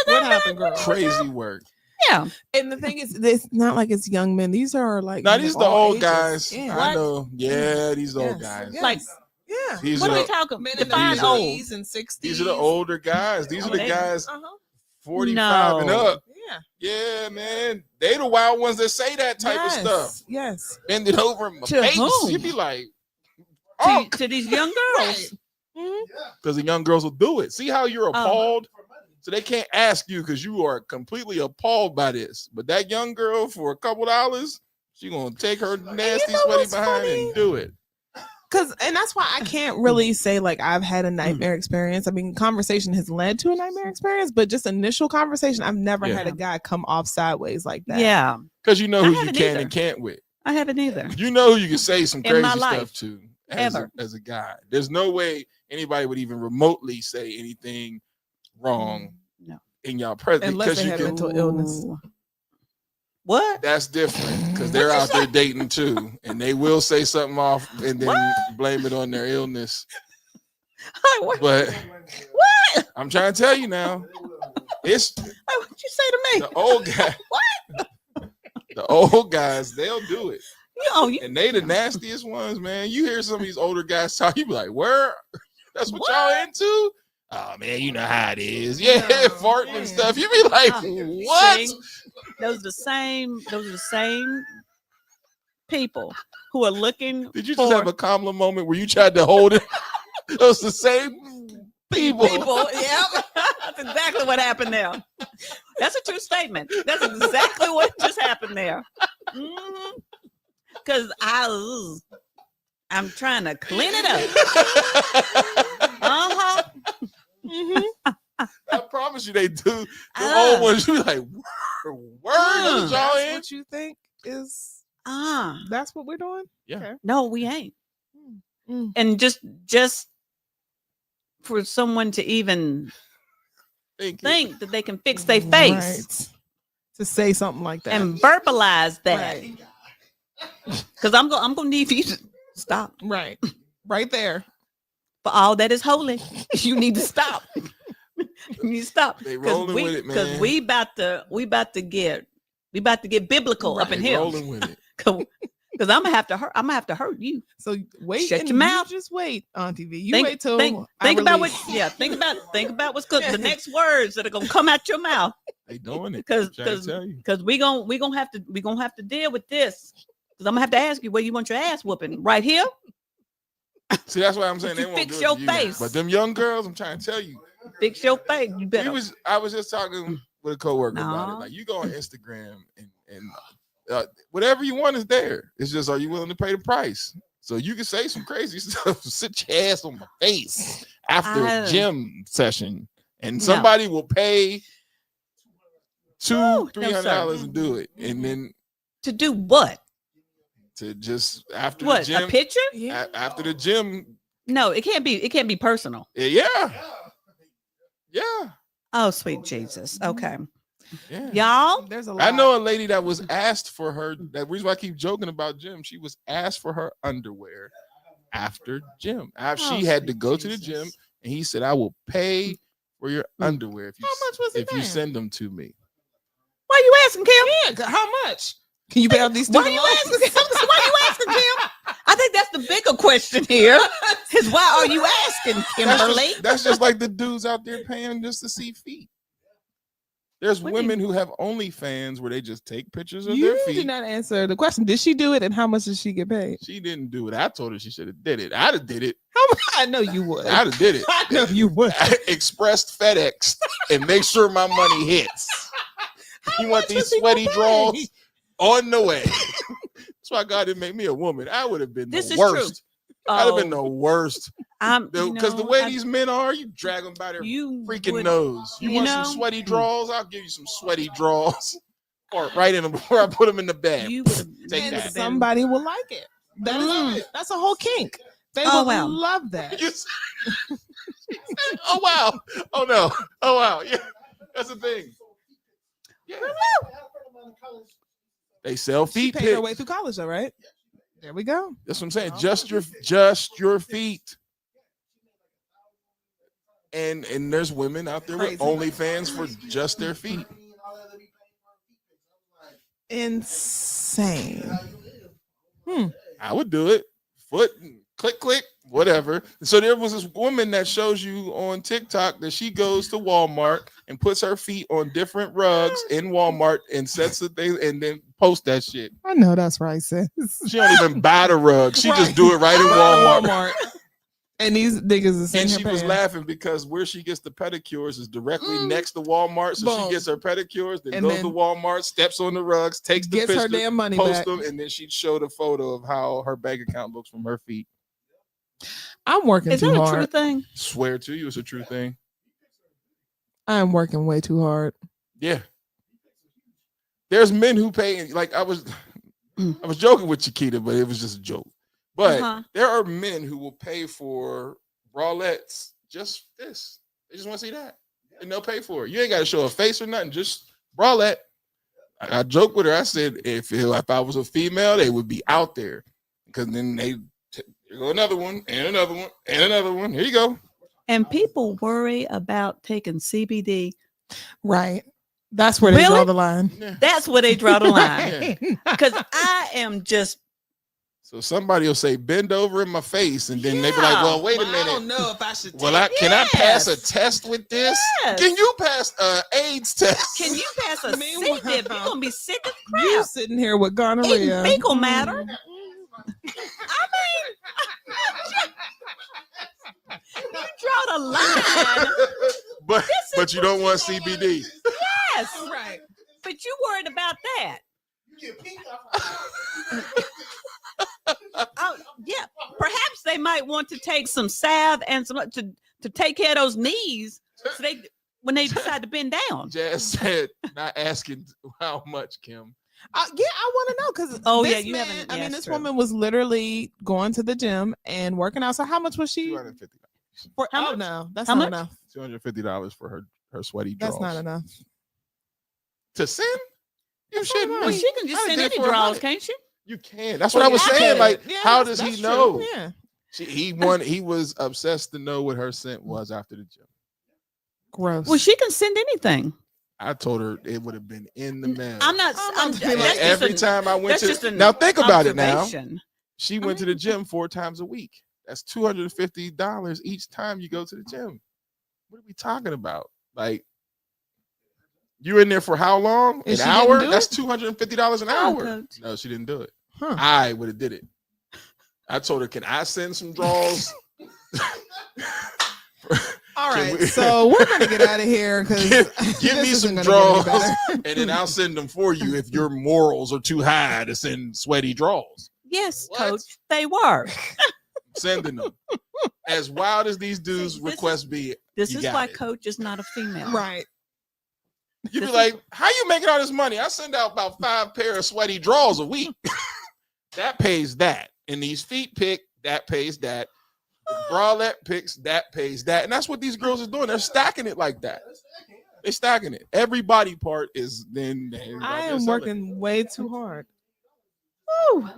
What happened, girl? Crazy work. Yeah. And the thing is, it's not like it's young men. These are like these are the old ages. guys. Yeah. I know. Yeah, these old guys. Yes. Like, yeah. What are we talking? Men Define in old. 50s and 60s. These are the older guys. These are the guys 45 and No. up. Yeah, man. They the wild ones that say that type of stuff. Yes. Bend it over in my To face. whom? You'd be like, to these young girls. because the young girls will do it. See how you're appalled? So they can't ask you because you are completely appalled by this. But that young girl, for a couple dollars, she gonna take her nasty, sweaty behind and do it. and that's why I can't really say like I've had a nightmare experience. I mean, conversation has led to a nightmare experience, but just initial conversation, I've never had a guy come off sideways like that. Yeah, because you know who you can and can't with. I haven't either. You know who you can say some In crazy my stuff life, to ever. as a guy. There's no way anybody would even remotely say anything wrong in y'all presence unless they have mental illness. What? That's different because they're out there dating too, and they will say something off and then blame it on their illness. But what? I'm trying to tell you now, it's what you say to me? The old guy. What? The old guys, they'll do it. You and they the nastiest ones, man. You hear some of these older guys talk, you be like, "Where? That's what y'all into?" Oh man, you know how it is. Yeah, farting and stuff. You be like, what? See, those are the same people who are looking. Did you just have a Kamala moment where you tried to hold it? Those the same people. Yeah, that's exactly what happened there. That's a true statement. That's exactly what just happened there. Because I'm trying to clean it up. I promise you, they do. The old ones, you be like, word, y'all That's in? what you think is? That's what we're doing. Yeah. Okay. No, we ain't. And just for someone to even think that they can fix their face, right. To say something like that and verbalize that, because I'm gonna need you to stop. Right there. For all that is holy, you need to stop. You need to stop. They rolling with it, man. Because we about to get biblical up in here. Rolling with it. Because I'm gonna have to hurt you. So wait, shut your mouth. Just wait, Auntie V. You think, wait till think about what. Yeah, think about what's good. The next words that are gonna come out your mouth. They doing it because we gonna have to deal with this. Because I'm gonna have to ask you where you want your ass whooping. Right here. See, that's why I'm saying they won't fix do it your to you. face. But them young girls, I'm trying to tell you, fix your face. You better. I was just talking with a coworker about it. Like, you go on Instagram and whatever you want is there. It's just, are you willing to pay the price? So you can say some crazy stuff. Sit your ass on my face after a gym session, and somebody will pay $200-$300 to do it, and then to do what? To just after what, the gym, a picture? After the gym. No, it can't be personal. Yeah. Oh, sweet Jesus. Okay. Yeah. Y'all, there's a lot. I know a lady that was asked for her. That reason why I keep joking about gym. She was asked for her underwear after gym. She had to go to the gym, and he said, "I will pay for your underwear if you you send them to me." Why are you asking, Kim? Yeah, how much? Can you pay off these? Why are you asking? Why are you asking, Kim? I think that's the bigger question here. Is why are you asking, Kimberly? That's just like the dudes out there paying just to see feet. There's women who have OnlyFans where they just take pictures of their feet. You did not answer the question. Did she do it, and how much did she get paid? She didn't do it. I told her she should have did it. I'd have did it. I know you would. I'd have did it. I know you would. Expressed FedEx and make sure my money hits. You want these sweaty draws on the way. That's why God didn't make me a woman. I would have been the worst. I'd have been the worst. Because the way these men are, you drag them by their freaking nose. You want some sweaty draws? I'll give you some sweaty draws. Or right in them before I put them in the bag. Take that. Somebody will like it. That's a whole kink. They will love that. Oh wow. Oh no. Oh wow. Yeah. That's the thing. Yeah. They sell feet She paid her way through college, though, right? There we go. That's what I'm saying. Just your feet. And there's women out there with OnlyFans for just their feet. Insane. I would do it. Foot, click, whatever. So there was this woman that shows you on TikTok that she goes to Walmart and puts her feet on different rugs in Walmart and sets the thing and then post that shit. I know that's right, sis. She don't even buy the rug. She just do it right in Walmart. And these niggas is and she was laughing because where she gets the pedicures is directly next to Walmart. So she gets her pedicures, then goes to Walmart, steps on the rugs, takes the picture, her damn money posts back. them, and then she'd show the photo of how her bank account looks from her feet. I'm working Is too that a hard. true thing? Swear to you, it's a true thing. I'm working way too hard. Yeah. There's men who pay, like I was joking with Chiquita, but it was just a joke. But there are men who will pay for bralettes, just this. They just want to see that. And they'll pay for it. You ain't got to show a face or nothing, just bralette. I joked with her. I said, if I was a female, they would be out there. Because then here go another one, and another one, and another one. Here you go. And people worry about taking CBD. Right. That's where they draw the line. Yeah. That's where they draw the line. Because I am just. So somebody will say, bend over in my face. And then they be like, well, wait a minute. I don't know if I should Can I pass a test with this? Yes. Can you pass an AIDS test? Can you pass a C dip? You're going to be sick of crap. You sitting here with gonorrhea. Eating fecal matter. You draw the line. But you don't want CBD. Yes. Right. But you worried about that. Yeah. Perhaps they might want to take some salve and some to take care of those knees so when they decide to bend down. Jazz said, not asking how much, Kim. Yeah, I want to know because you haven't. I mean, this woman was literally going to the gym and working out. So how much was she? $250. Oh no, that's How not much? enough. $250 for her sweaty draws. That's not enough. To send? You shouldn't. Well, she can just send any draws, can't she? You can. That's what I was saying. Like, how does he know? Yeah. He was obsessed to know what her scent was after the gym. Gross. Well, she can send anything. I told her it would have been in the mail. I'm not. Like every time I went to. Now think about it. Now she went to the gym 4 times a week. That's $250 each time you go to the gym. What are we talking about? Like, you're in there for how long? An hour? That's $250 an hour. No, she didn't do it. Huh. I would have did it. I told her, can I send some draws? All right, so we're gonna get out of here because give me some draws, and then I'll send them for you if your morals are too high to send sweaty draws. Yes, Coach, they were sending them. As wild as these dudes' requests be, this is why Coach is not a female, right? You be like, how you making all this money? I send out about 5 pair of sweaty draws a week. That pays that. And these feet pick, that pays that. The bralette picks, that pays that. And that's what these girls are doing. They're stacking it like that. They're stacking it. Every body part is then. I am working way too hard. Woo.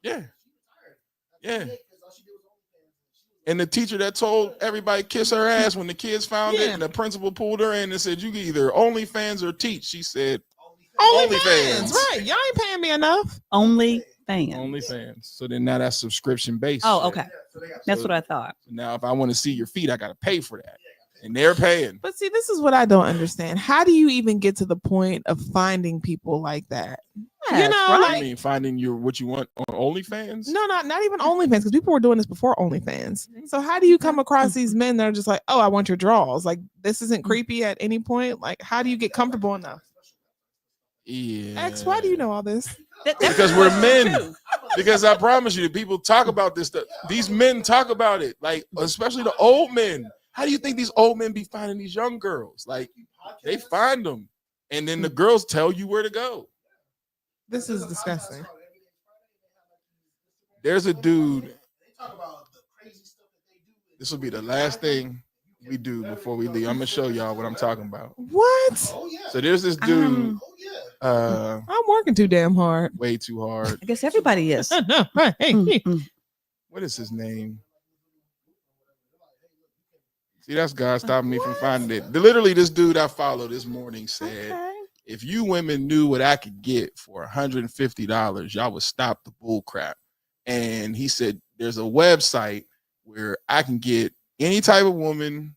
Yeah. Yeah. And the teacher that told everybody kiss her ass when the kids found it, and the principal pulled her in and said, you can either OnlyFans or teach. She said, OnlyFans. Right. Y'all ain't paying me enough. OnlyFans. So then now that's subscription based. Oh, okay. That's what I thought. Now, if I want to see your feet, I got to pay for that. And they're paying. But see, this is what I don't understand. How do you even get to the point of finding people like that? Yeah, you know, I mean, finding what you want on OnlyFans? No, not even OnlyFans, because people were doing this before OnlyFans. So how do you come across these men that are just like, oh, I want your draws? Like, this isn't creepy at any point. Like, how do you get comfortable enough? Yeah. X, why do you know all this? Because we're men. Because I promise you, people talk about this stuff. These men talk about it, like especially the old men. How do you think these old men be finding these young girls? Like, they find them, and then the girls tell you where to go. This is disgusting. There's a dude. This will be the last thing we do before we leave. I'm gonna show y'all what I'm talking about. What? So there's this dude. I'm working too damn hard. Way too hard. I guess everybody is. What is his name? See, that's God stopping me from finding it. Literally, this dude I followed this morning said, if you women knew what I could get for $150, y'all would stop the bull crap. And he said, there's a website where I can get any type of woman,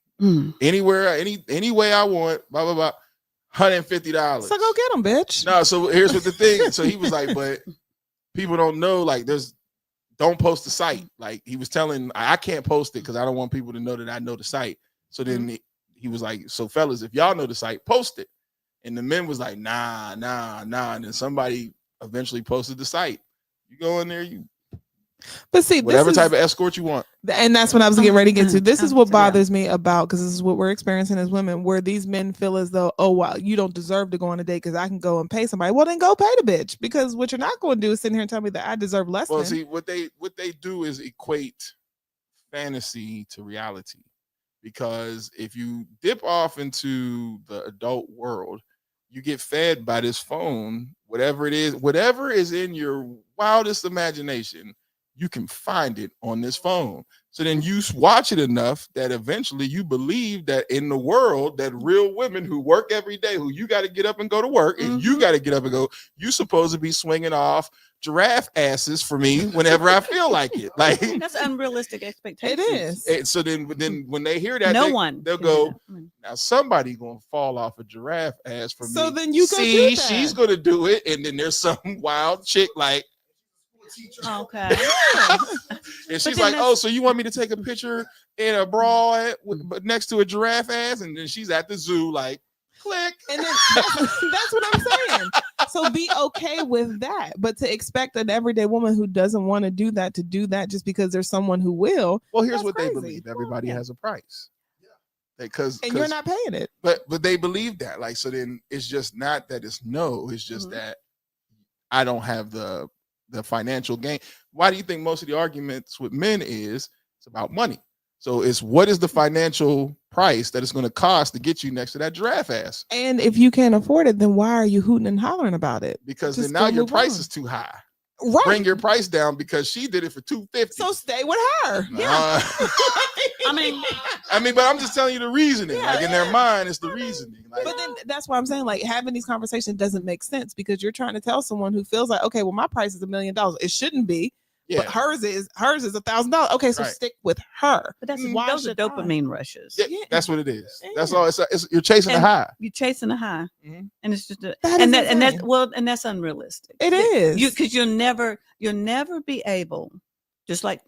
anywhere, any way I want, blah, blah, blah, $150. So go get them, bitch. No, so here's what the thing. So he was like, but people don't know, like, don't post the site. Like, he was telling, I can't post it because I don't want people to know that I know the site. So then he was like, so fellas, if y'all know the site, post it. And the men was like, nah. And then somebody eventually posted the site. You go in there, you But see, whatever type of escort you want. And that's what I was getting ready to get to. This is what bothers me about, because this is what we're experiencing as women, where these men feel as though, oh, wow, you don't deserve to go on a date because I can go and pay somebody. Well, then go pay the bitch, because what you're not going to do is sit here and tell me that I deserve less. Well, than. see, what they do is equate fantasy to reality, because if you dip off into the adult world, you get fed by this phone, whatever is in your wildest imagination, you can find it on this phone. So then you watch it enough that eventually you believe that in the world, that real women who work every day, who you got to get up and go to work, and you got to get up and go, you supposed to be swinging off giraffe asses for me whenever I feel like it. Like, that's unrealistic expectations. It is. And so then when they hear that, they'll go, now somebody gonna fall off a giraffe ass for me. So then you go do see, that. she's gonna do it, and then there's some wild chick like, okay, and she's like, oh, so you want me to take a picture in a bra but next to a giraffe ass, and then she's at the zoo like, click, and then that's what I'm saying. So be okay with that, but to expect an everyday woman who doesn't want to do that just because there's someone who will. Well, here's what they believe: everybody has a price. Because you're not paying it. But they believe that. Like, so then it's just not that it's no, it's just that I don't have the financial gain. Why do you think most of the arguments with men is it's about money? So it's what is the financial price that it's going to cost to get you next to that giraffe ass? And if you can't afford it, then why are you hooting and hollering about it? Because Just then now go your move price on. is too high. Right. Bring your price down because she did it for $250. So stay with her. Yeah. I mean, but I'm just telling you the reasoning. Yeah, like in their mind, it's the reasoning. Like, But then that's why I'm saying, like, having these conversations doesn't make sense, because you're trying to tell someone who feels like, okay, well, my price is $1 million. It shouldn't be. Yeah. But hers is $1,000. Okay, so Right. stick with her. But that's Why those are should I? dopamine rushes. yeah, that's what it is. That's all. It's you're chasing a And high. You're chasing a high, and it's just That and is that's insane. and that's unrealistic. It is. Because you'll never be able, just like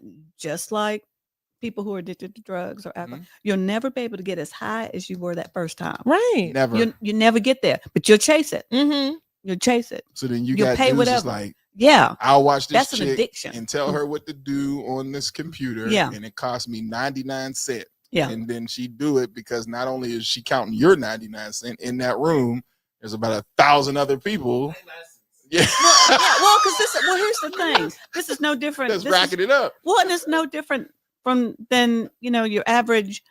people who are addicted to drugs or alcohol, you'll never be able to get as high as you were that first time. Right. Never. You never get there, but you'll chase it. Mm-hmm. You'll chase it. So then You'll got pay dudes just whatever. like, Yeah, I'll watch this that's an chick addiction. and tell her what to do on this computer. Yeah. And it costs me 99 cents. Yeah. And then she do it because not only is she counting your 99 cents in that room, there's about 1,000 other people. Yeah. Well, because here's the thing. This is no different. That's racking it up. Well, and it's no different than your average,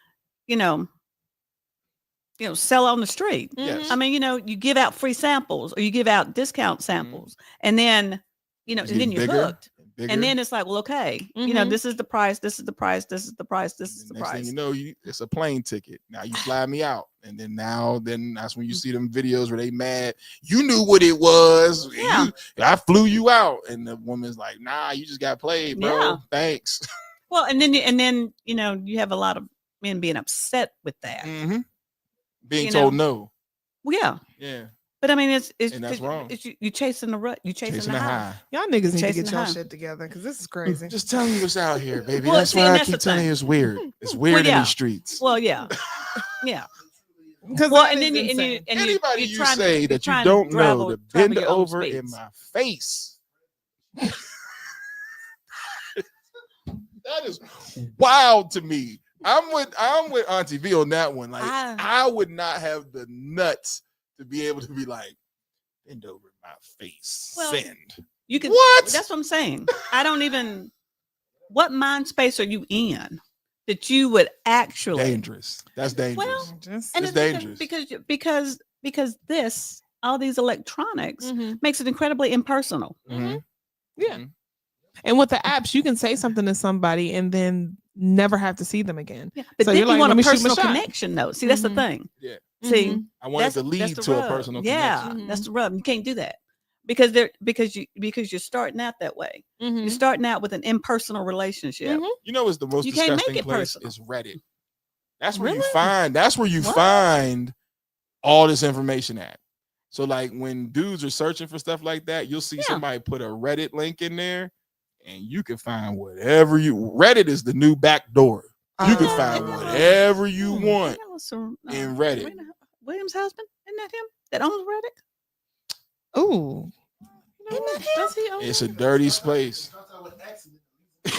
sell on the street. Yes. I mean, you give out free samples or you give out discount samples, and then and then you're bigger, hooked. bigger. And then it's like, well, okay, this is the price, this is the price, this is the price, this is the Next price. thing you know, it's a plane ticket. Now you fly me out, and then that's when you see them videos where they mad. You knew what it was. Yeah. I flew you out, and the woman's like, "Nah, you just got played, bro. Yeah. Thanks." Well, and then you have a lot of men being upset with that. Being You told know. no. Well, yeah. Yeah. But I mean, it's And that's wrong. You chasing the rut. You chasing the high. Y'all niggas need to Chasing get the y'all high. shit together, because this is crazy. Just telling you what's out here, baby. Well, that's see, why and I that's keep the telling thing. you it's weird. It's weird in yeah. these streets. Well, yeah, yeah. Because Well, and then Anybody you trying say you're that you trying don't know travel to bend your own over in space. my face. That is wild to me. I'm with Auntie V on that one. Like, I would not have the nuts to be able to be like, bend over in my face. Well, Send. You can. What? That's what I'm saying. I don't even. What mind space are you in that you would actually? Dangerous. That's dangerous. Well, Just, and it's it's dangerous. because this all these electronics makes it incredibly impersonal. Mm-hmm. Yeah. And with the apps, you can say something to somebody and then never have to see them again. Yeah. But So then you're you like, want let a me shoot my personal shot. connection, though. See, that's the thing. Yeah. See, I want it to lead that's the to a rub. personal Yeah, connection. that's the rub. You can't do that because you're starting out that way. You're starting out with an impersonal relationship. You know what's the most You can't make disgusting it place personal. is Reddit. That's where Really? you What? find all this information at. So like when dudes are searching for stuff like that, you'll see somebody put a Reddit link in there and you can find whatever Reddit is the new back door. You can find whatever you want in Reddit. Williams' husband, isn't that him that owns Reddit? Ooh. Does he own It's a dirty space. Is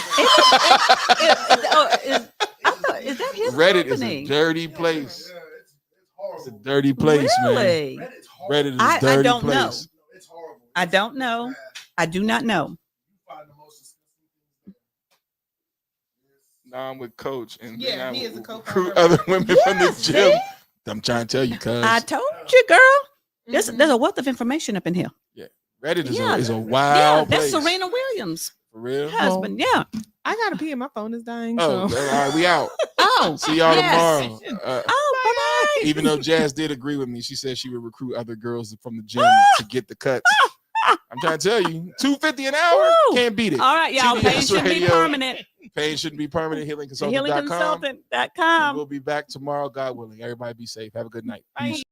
that his Reddit company? is a dirty place. It's a dirty place, Really? man. Reddit is a dirty I don't place. know. I don't know. I do not know. Now I'm with Coach, and Yeah, then I he is a recruit co-founder. other women from the gym. I'm trying to tell you, cuz. I told you, girl. There's a wealth of information up in here. Yeah, Reddit is, Yeah. is a Yeah, wild that's place. Serena Williams' For real? husband. Yeah. I gotta pee and my phone is dying. Oh, So. all right, we out. Oh, See y'all yes. tomorrow. Oh, bye-bye. Even though Jazz did agree with me, she said she would recruit other girls from the gym to get the cuts. I'm trying to tell you, $250 an hour, Woo. can't beat it. All right, y'all. Pain TDS should be Radio. permanent. Pain shouldn't be permanent. HealingConsultant.com. HealingConsultant.com. We'll be back tomorrow, God willing. Everybody be safe. Have a good night. Bye. Peace.